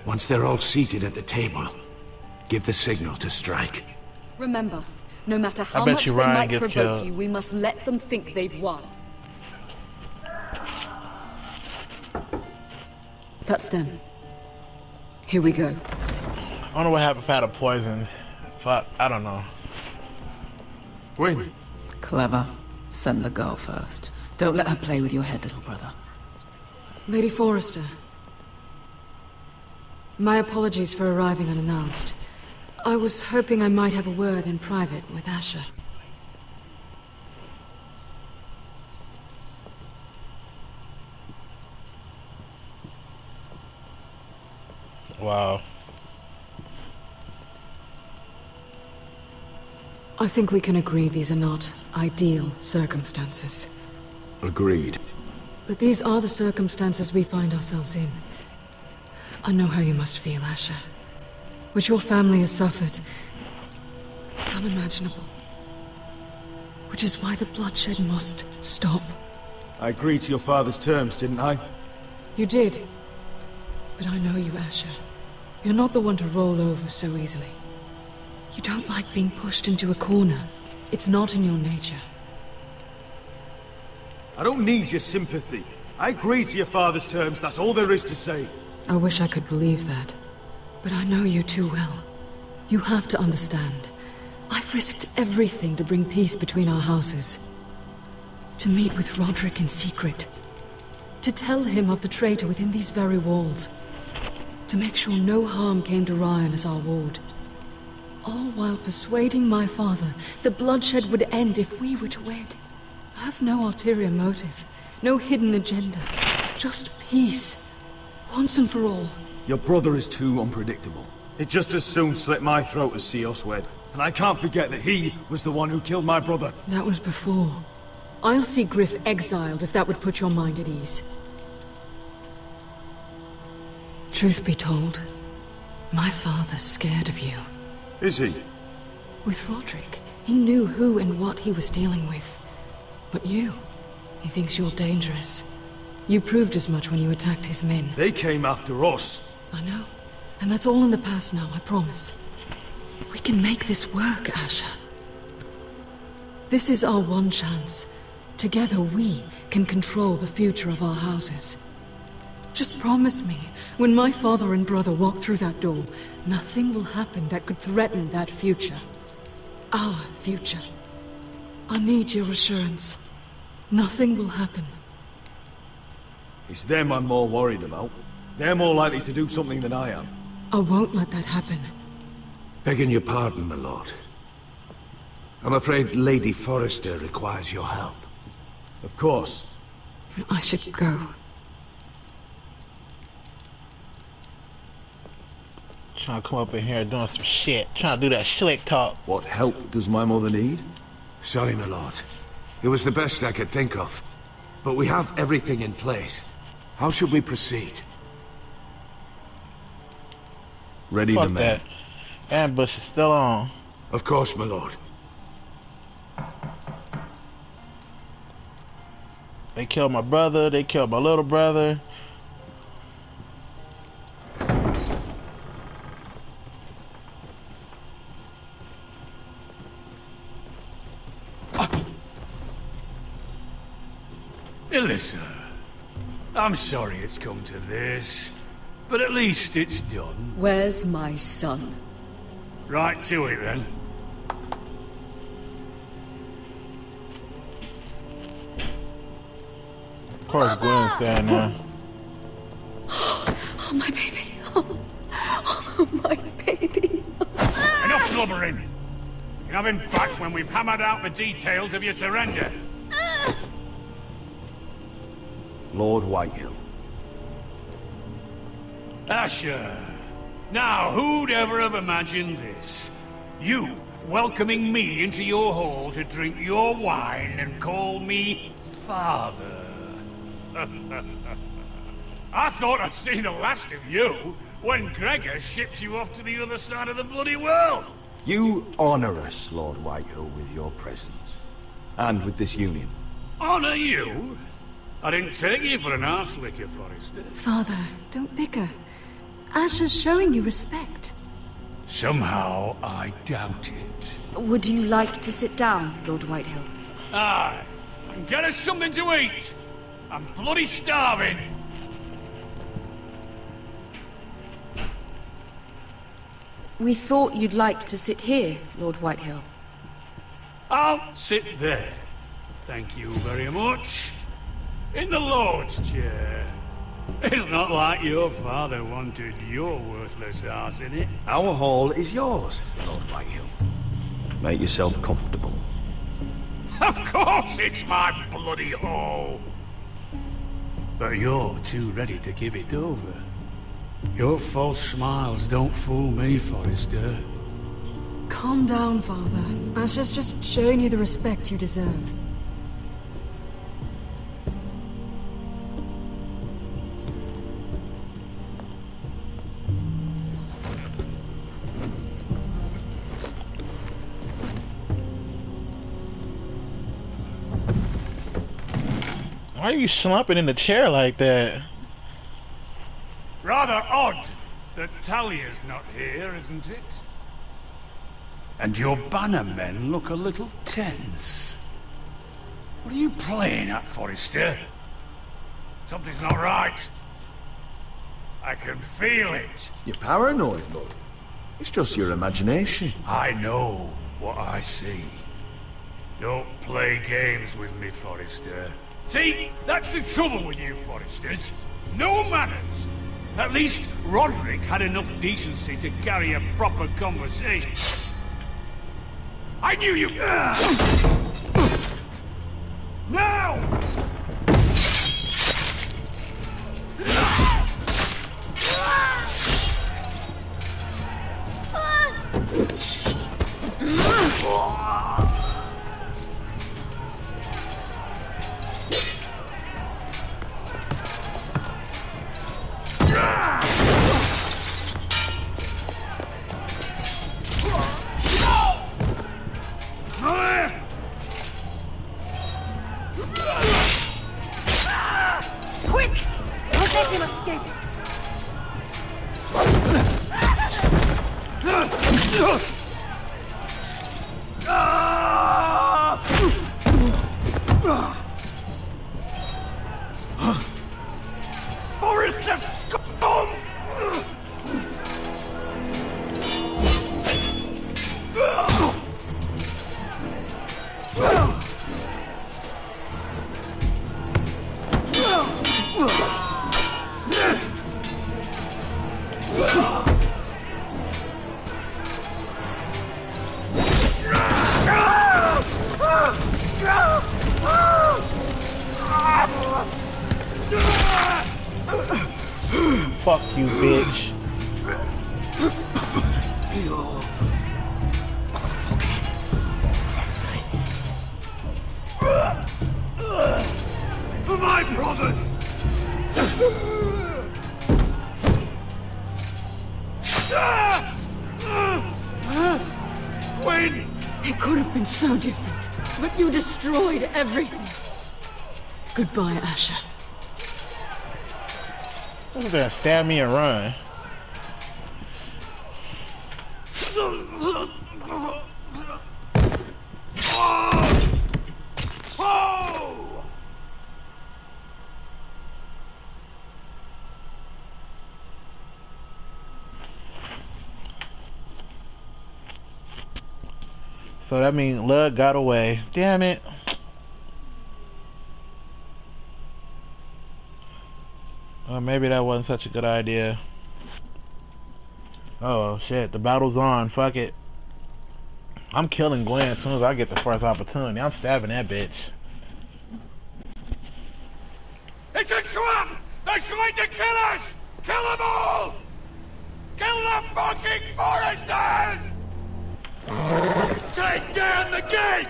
Once they're all seated at the table, give the signal to strike. Remember, no matter how bet much you they Ryan might gets provoke killed. you, we must let them think they've won. That's them. Here we go. I don't know what happened if I had a poison. Fuck, I don't know. Win. Clever. Send the girl first. Don't let her play with your head, little brother. Lady Forrester. My apologies for arriving unannounced. I was hoping I might have a word in private with Asher. Wow. I think we can agree these are not ideal circumstances. Agreed. But these are the circumstances we find ourselves in. I know how you must feel, Asher. What your family has suffered, it's unimaginable. Which is why the bloodshed must stop. I agreed to your father's terms, didn't I? You did. But I know you, Asher. You're not the one to roll over so easily. You don't like being pushed into a corner. It's not in your nature. I don't need your sympathy. I agreed to your father's terms, that's all there is to say. I wish I could believe that. But I know you too well. You have to understand. I've risked everything to bring peace between our houses. To meet with Roderick in secret. To tell him of the traitor within these very walls. To make sure no harm came to Ryan as our ward. All while persuading my father the bloodshed would end if we were to wed. I have no ulterior motive, no hidden agenda. Just peace. Once and for all. Your brother is too unpredictable. He'd just as soon slit my throat as see us wed. And I can't forget that he was the one who killed my brother. That was before. I'll see Griff exiled if that would put your mind at ease. Truth be told, my father's scared of you. Is he? With Roderick, he knew who and what he was dealing with. But you, he thinks you're dangerous. You proved as much when you attacked his men. They came after us. I know. And that's all in the past now, I promise. We can make this work, Asher. This is our one chance. Together we can control the future of our houses. Just promise me, when my father and brother walk through that door, nothing will happen that could threaten that future. Our future. I need your assurance. Nothing will happen. It's them I'm more worried about. They're more likely to do something than I am. I won't let that happen. Begging your pardon, my lord. I'm afraid Lady Forrester requires your help. Of course. I should go. Trying to come up in here doing some shit. Trying to do that slick talk. What help does my mother need? Sorry, my lord. It was the best I could think of. But we have everything in place. How should we proceed? Ready Fuck the men. that. Ambush is still on. Of course, my lord. They killed my brother. They killed my little brother. Ilissa, I'm sorry it's come to this, but at least it's done. Where's my son? Right to it, then. Of course, Gwen's down there. Oh, my baby. Oh, my baby. Enough blubbering! You can have him back when we've hammered out the details of your surrender. Lord Whitehill. Asher. Now, who'd ever have imagined this? You welcoming me into your hall to drink your wine and call me father. I thought I'd seen the last of you when Gregor shipped you off to the other side of the bloody world. You honor us, Lord Whitehill, with your presence. And with this union. Honor you? I didn't take you for an arse-licker, Forrester. Father, don't bicker. Asher's showing you respect. Somehow, I doubt it. Would you like to sit down, Lord Whitehill? Aye. And get us something to eat. I'm bloody starving. We thought you'd like to sit here, Lord Whitehill. I'll sit there. Thank you very much. In the Lord's chair. It's not like your father wanted your worthless ass in it. Our hall is yours, Lord Whitehill. Make yourself comfortable. Of course it's my bloody hall. But you're too ready to give it over. Your false smiles don't fool me, Forrester. Calm down, Father. Asher's just showing you the respect you deserve. Why are you slumping in the chair like that? Rather odd that Talia's not here, isn't it? And your bannermen look a little tense. What are you playing at, Forrester? Something's not right. I can feel it. You're paranoid, Lord. It's just your imagination. I know what I see. Don't play games with me, Forrester. See, that's the trouble with you Forresters. No manners. At least Roderick had enough decency to carry a proper conversation. I knew you... Now! Quick! Don't let him escape! Forrester, scum! Fuck you, bitch. For my brothers! When? It could have been so different, but you destroyed everything. Goodbye, Asher. Who's gonna stab me and run? So that means Lug got away. Damn it. Maybe that wasn't such a good idea. Oh shit, the battle's on. Fuck it. I'm killing Gwen as soon as I get the first opportunity. I'm stabbing that bitch. It's a trap! They're trying to kill us! Kill them all! Kill the fucking foresters! Take down the gate!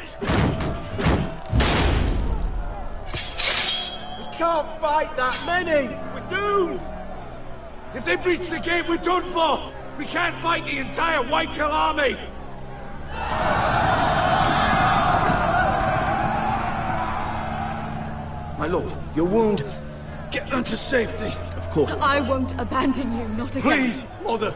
We can't fight that many! We're doomed! If they breach the gate, we're done for! We can't fight the entire Whitehill army! My lord, your wound. Get them to safety. Of course. I won't abandon you, not again. Please, mother.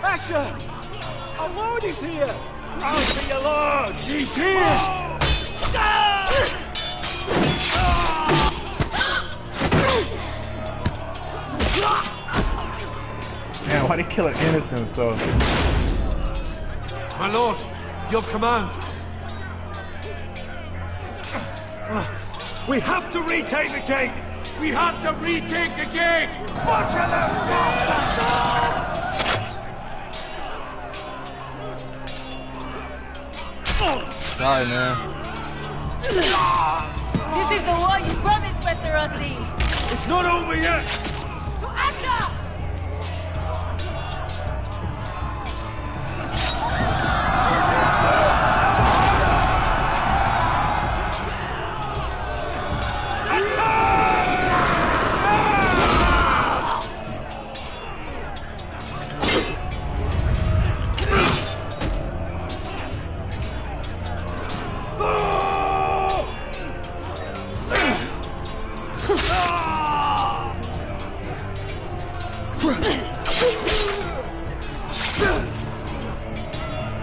Asher! Our lord is here! I'll see your lord! He's here! Man, why they kill an innocent so? My lord, your command. We have to retake the gate! We have to retake the gate! Watch out, those bastards! Sorry, man. This is the war you promised, Westerosi! It's not over yet! To Asher!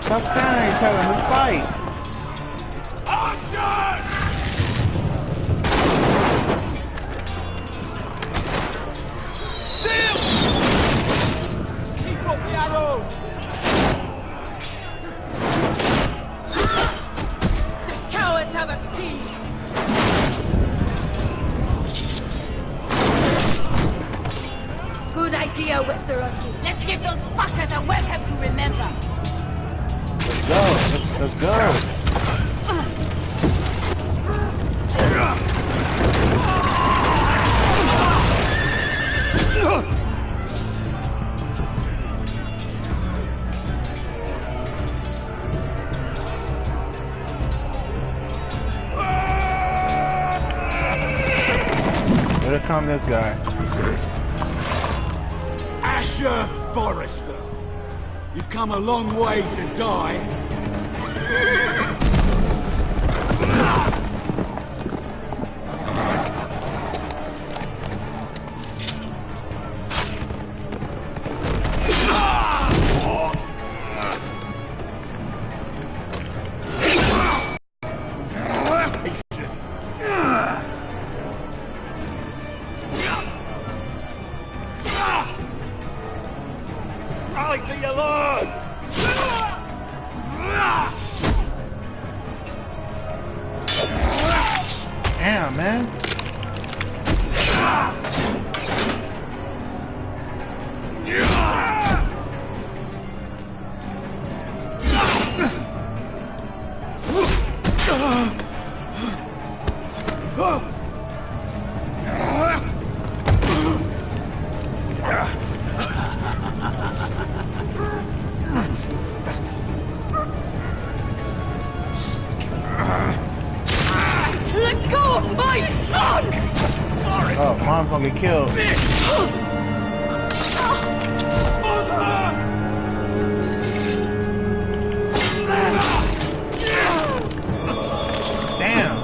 Stop standing at each other, let's fight! Shield! Keep up the arrows! Cowards have us pinned! Good idea, Westerosi. Let's give those fuckers a welcome to remember. Let's go. Here come this guy. Asher Forrester. You've come a long way to die. Rally to your lord! Damn, man. Let go of my son! Oh, mom's gonna get killed. Damn.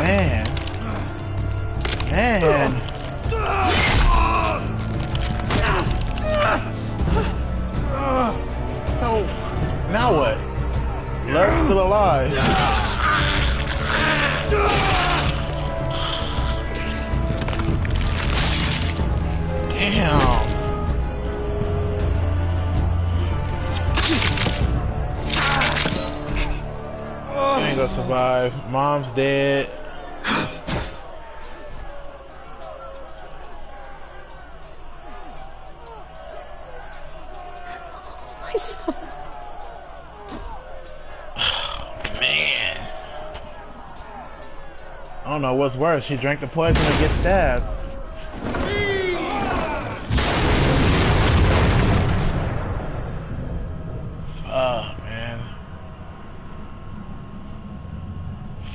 Man. Man. No. Now what? Luck's still alive. Damn. You ain't gonna survive. Mom's dead. My son. Man. I don't know what's worse. She drank the poison or get stabbed. Fuck, man.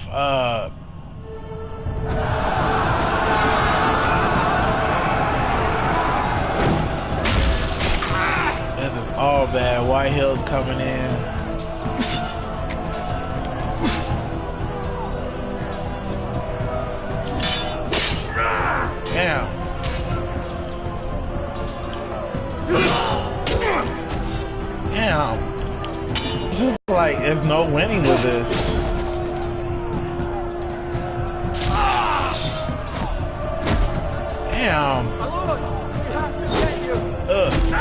Fuck. This is all bad. White Hill's coming in. Damn. Damn. Like, there's no winning with this. Damn.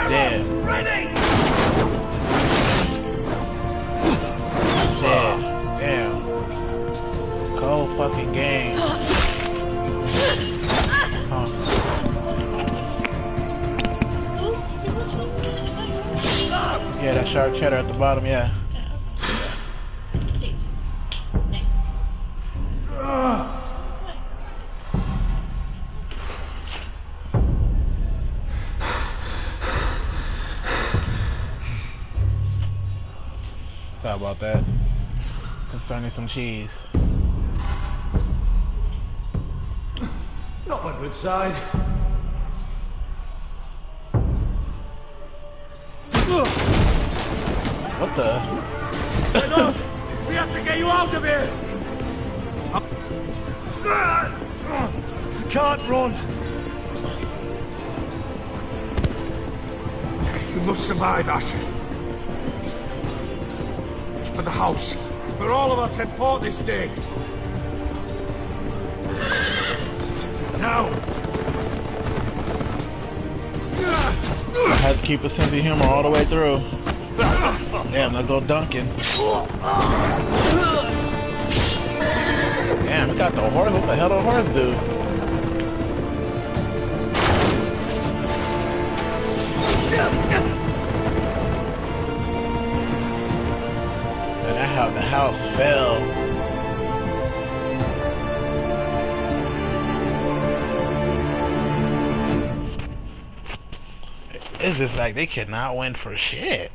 Dead. Ready! Dead. Damn. Cold fucking game. Yeah, that shark cheddar at the bottom, yeah. Sorry about that. Concerning some cheese. Not my good side. What the? We have to get you out of here! I can't run. You must survive, Asher. For the house. For all of us had fought this day. Now! I had to keep a sense of humor all the way through. Damn, let's go Duncan. Damn, we got the horse. What the hell did the horse do? And that's how the house fell. It's just like they cannot win for shit.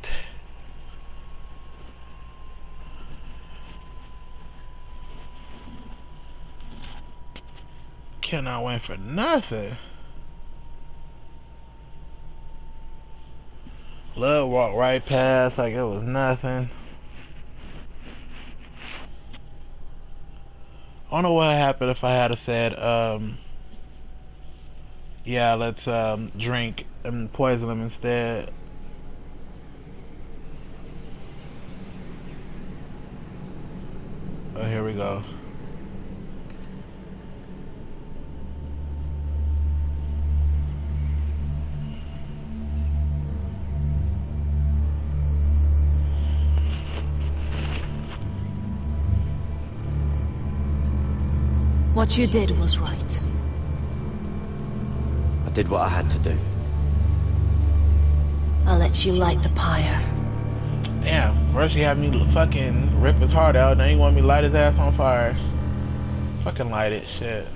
Cannot win for nothing. Love walked right past like it was nothing. I don't know what happened if I had said, yeah, let's drink and poison them instead. Oh, here we go. What you did was right. I did what I had to do. I'll let you light the pyre. Damn, first you had me fucking rip his heart out, now you want me to light his ass on fire. Fucking light it, shit.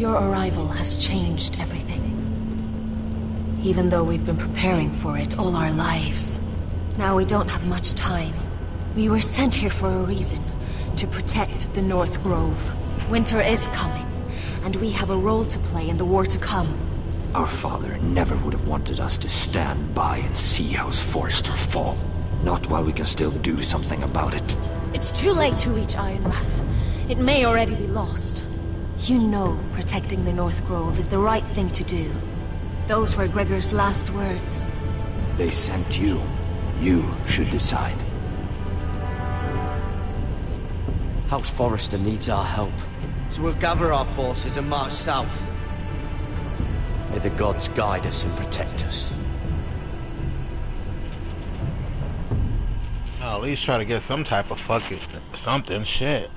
Your arrival has changed everything. Even though we've been preparing for it all our lives. Now we don't have much time. We were sent here for a reason. To protect the North Grove. Winter is coming, and we have a role to play in the war to come. Our father never would have wanted us to stand by and see House Forrester fall. Not while we can still do something about it. It's too late to reach Ironrath. It may already be lost. You know protecting the North Grove is the right thing to do. Those were Gregor's last words. They sent you. You should decide. House Forrester needs our help. So we'll gather our forces and march south. May the gods guide us and protect us. I'll at least try to get some type of fucking something, shit.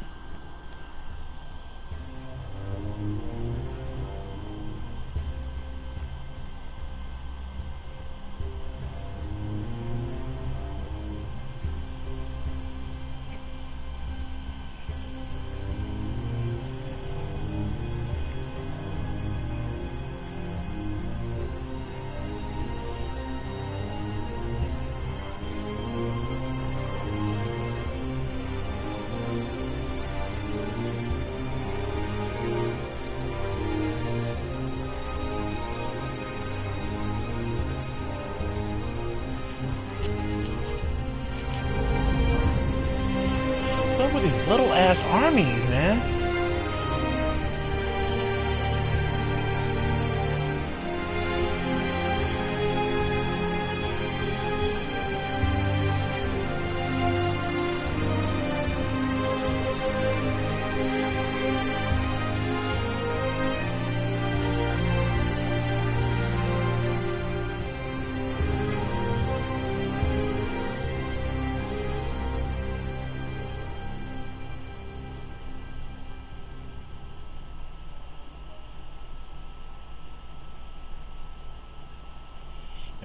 Little ass armies, man.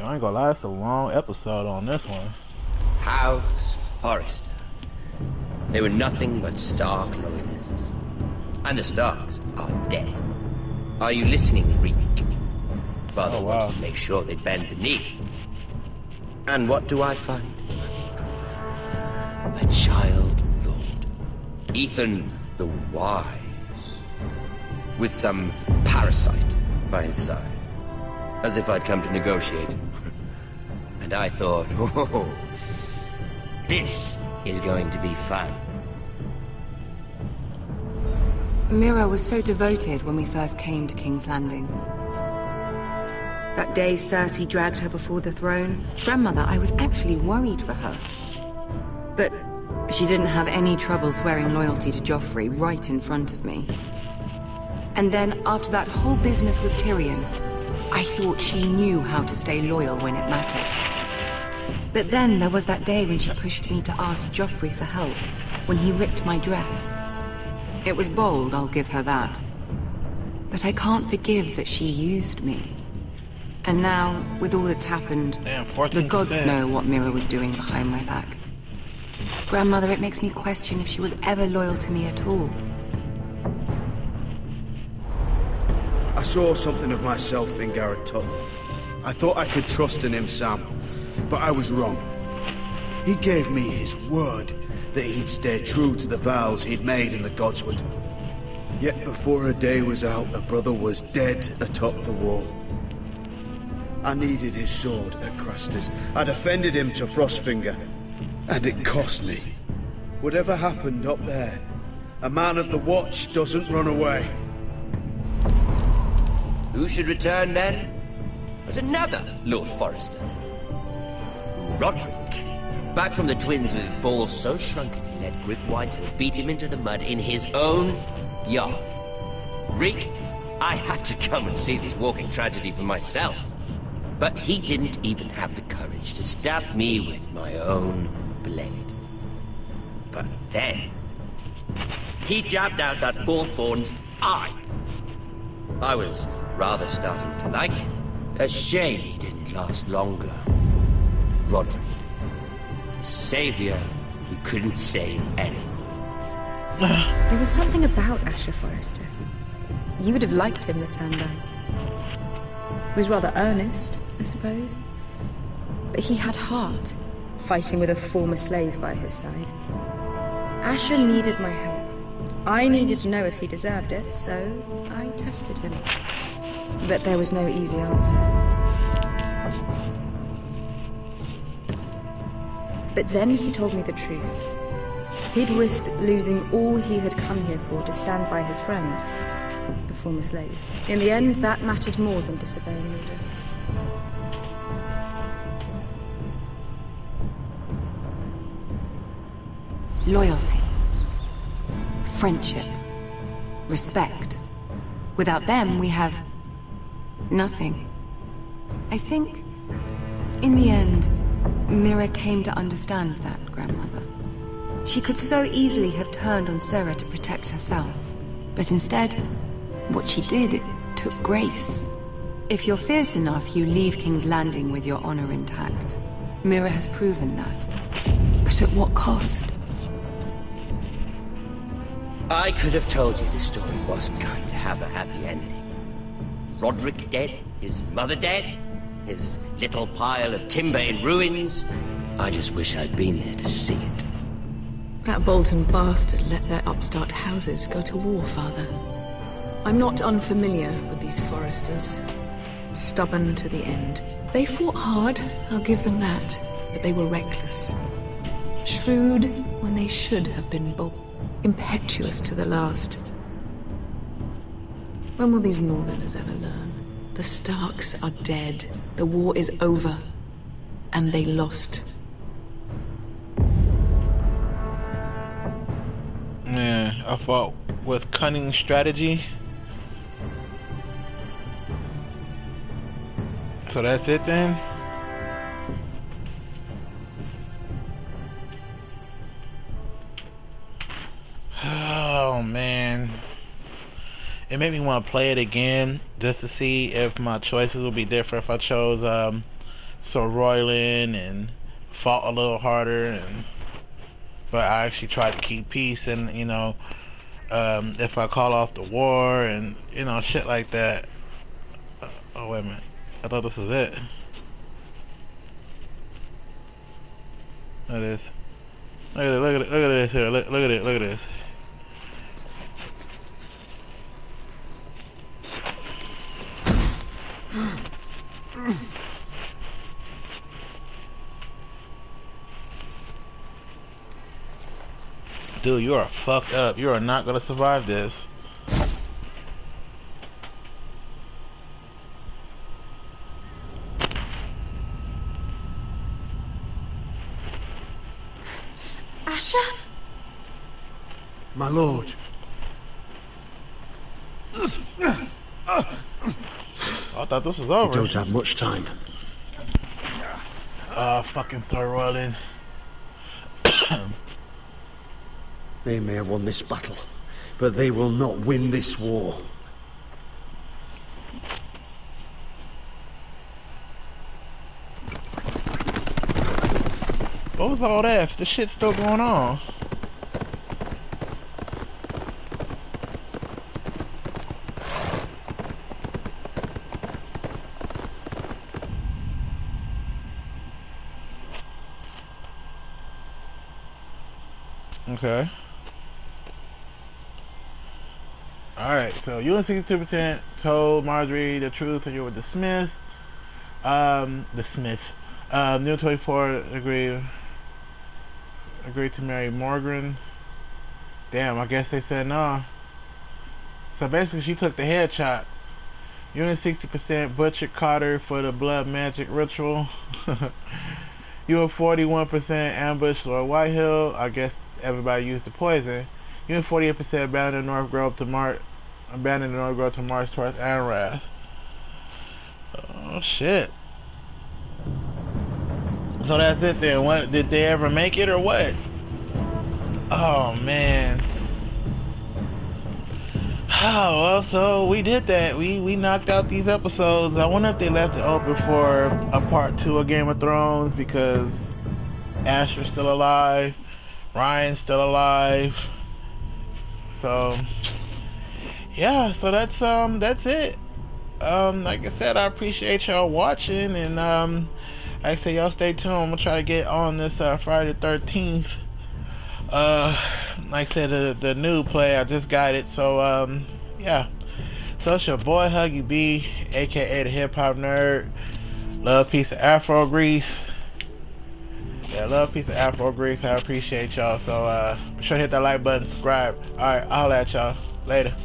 I ain't gonna lie, it's a long episode on this one. House Forrester. They were nothing but Stark loyalists. And the Starks are dead. Are you listening, Reek? Father wanted to make sure they bend the knee. And what do I find? A child lord. Ethan the Wise. With some parasite by his side. As if I'd come to negotiate. And I thought, oh, this is going to be fun. Mira was so devoted when we first came to King's Landing. That day Cersei dragged her before the throne, Grandmother, I was actually worried for her. But she didn't have any trouble swearing loyalty to Joffrey right in front of me. And then, after that whole business with Tyrion, I thought she knew how to stay loyal when it mattered. But then there was that day when she pushed me to ask Joffrey for help, when he ripped my dress. It was bold, I'll give her that. But I can't forgive that she used me. And now, with all that's happened, the gods know what Mira was doing behind my back. Grandmother, it makes me question if she was ever loyal to me at all. I saw something of myself in Garrett Tuttle. I thought I could trust in him, Sam, but I was wrong. He gave me his word that he'd stay true to the vows he'd made in the Godswood. Yet before a day was out, a brother was dead atop the wall. I needed his sword at Craster's. I defended him to Frostfinger, and it cost me. Whatever happened up there, a man of the Watch doesn't run away. Who should return then? But another Lord Forrester. Roderick. Back from the Twins with balls so shrunken he let Griff Whitehill beat him into the mud in his own yard. Reek, I had to come and see this walking tragedy for myself. But he didn't even have the courage to stab me with my own blade. But then, he jabbed out that fourth-born's eye. I was rather starting to like him. A shame he didn't last longer. Roderick. The savior who couldn't save anyone. There was something about Asher Forrester. You would have liked him, Lysander. He was rather earnest, I suppose. But he had heart, fighting with a former slave by his side. Asher needed my help. I needed to know if he deserved it, so I tested him. But there was no easy answer. But then he told me the truth. He'd risked losing all he had come here for to stand by his friend, the former slave. In the end, that mattered more than disobeying an order. Loyalty. Friendship. Respect. Without them, we have nothing. I think, in the end, Mira came to understand that, Grandmother. She could so easily have turned on Sera to protect herself. But instead, what she did, it took grace. If you're fierce enough, you leave King's Landing with your honor intact. Mira has proven that. But at what cost? I could have told you the story wasn't going to have a happy ending. Roderick dead, his mother dead, his little pile of timber in ruins. I just wish I'd been there to see it. That Bolton bastard let their upstart houses go to war, Father. I'm not unfamiliar with these Forresters. Stubborn to the end. They fought hard, I'll give them that, but they were reckless. Shrewd when they should have been bold. Impetuous to the last. When will these Northerners ever learn? The Starks are dead. The war is over. And they lost. Man, I fought with cunning strategy. So that's it then? Oh man, it made me want to play it again just to see if my choices would be different if I chose Sir Royland and fought a little harder, but I actually tried to keep peace, and you know, if I call off the war and you know shit like that. Oh wait a minute, I thought this was it. Look at this. Look at it. Look at this here. Look at it. Look at this. Dude, you are fucked up. You are not gonna survive this. Asher? My lord. I thought this was over. We don't have much time. Fucking Sir Royland. They may have won this battle, but they will not win this war. What was all that? This shit's still going on. Okay. Alright, so you and 62% told Marjorie the truth and you were dismissed. New 24 agreed to marry Morgan. Damn, I guess they said no. So basically she took the headshot. You and 60% butchered Carter for the blood magic ritual. You and 41% ambushed Lord Whitehill. I guess everybody used the poison. You and 48% abandoned the North Grove to march towards Anrath. Oh shit. So that's it then. What, did they ever make it or what? Oh man. Oh well, so we did that. We knocked out these episodes. I wonder if they left it open for a part 2 of Game of Thrones because Asher's still alive, Ryan's still alive. So yeah, so that's it. Like I said, I appreciate y'all watching, and like I say, y'all stay tuned. I'm gonna try to get on this Friday the 13th. Like I said, the new play, I just got it. So yeah. So it's your boy Huggy B, aka the Hip Hop Nerd. Love, peace, of Afro Grease. Yeah, love, peace, of Afro Grease. I appreciate y'all. So be sure to hit that like button, subscribe. Alright, I'll at y'all later.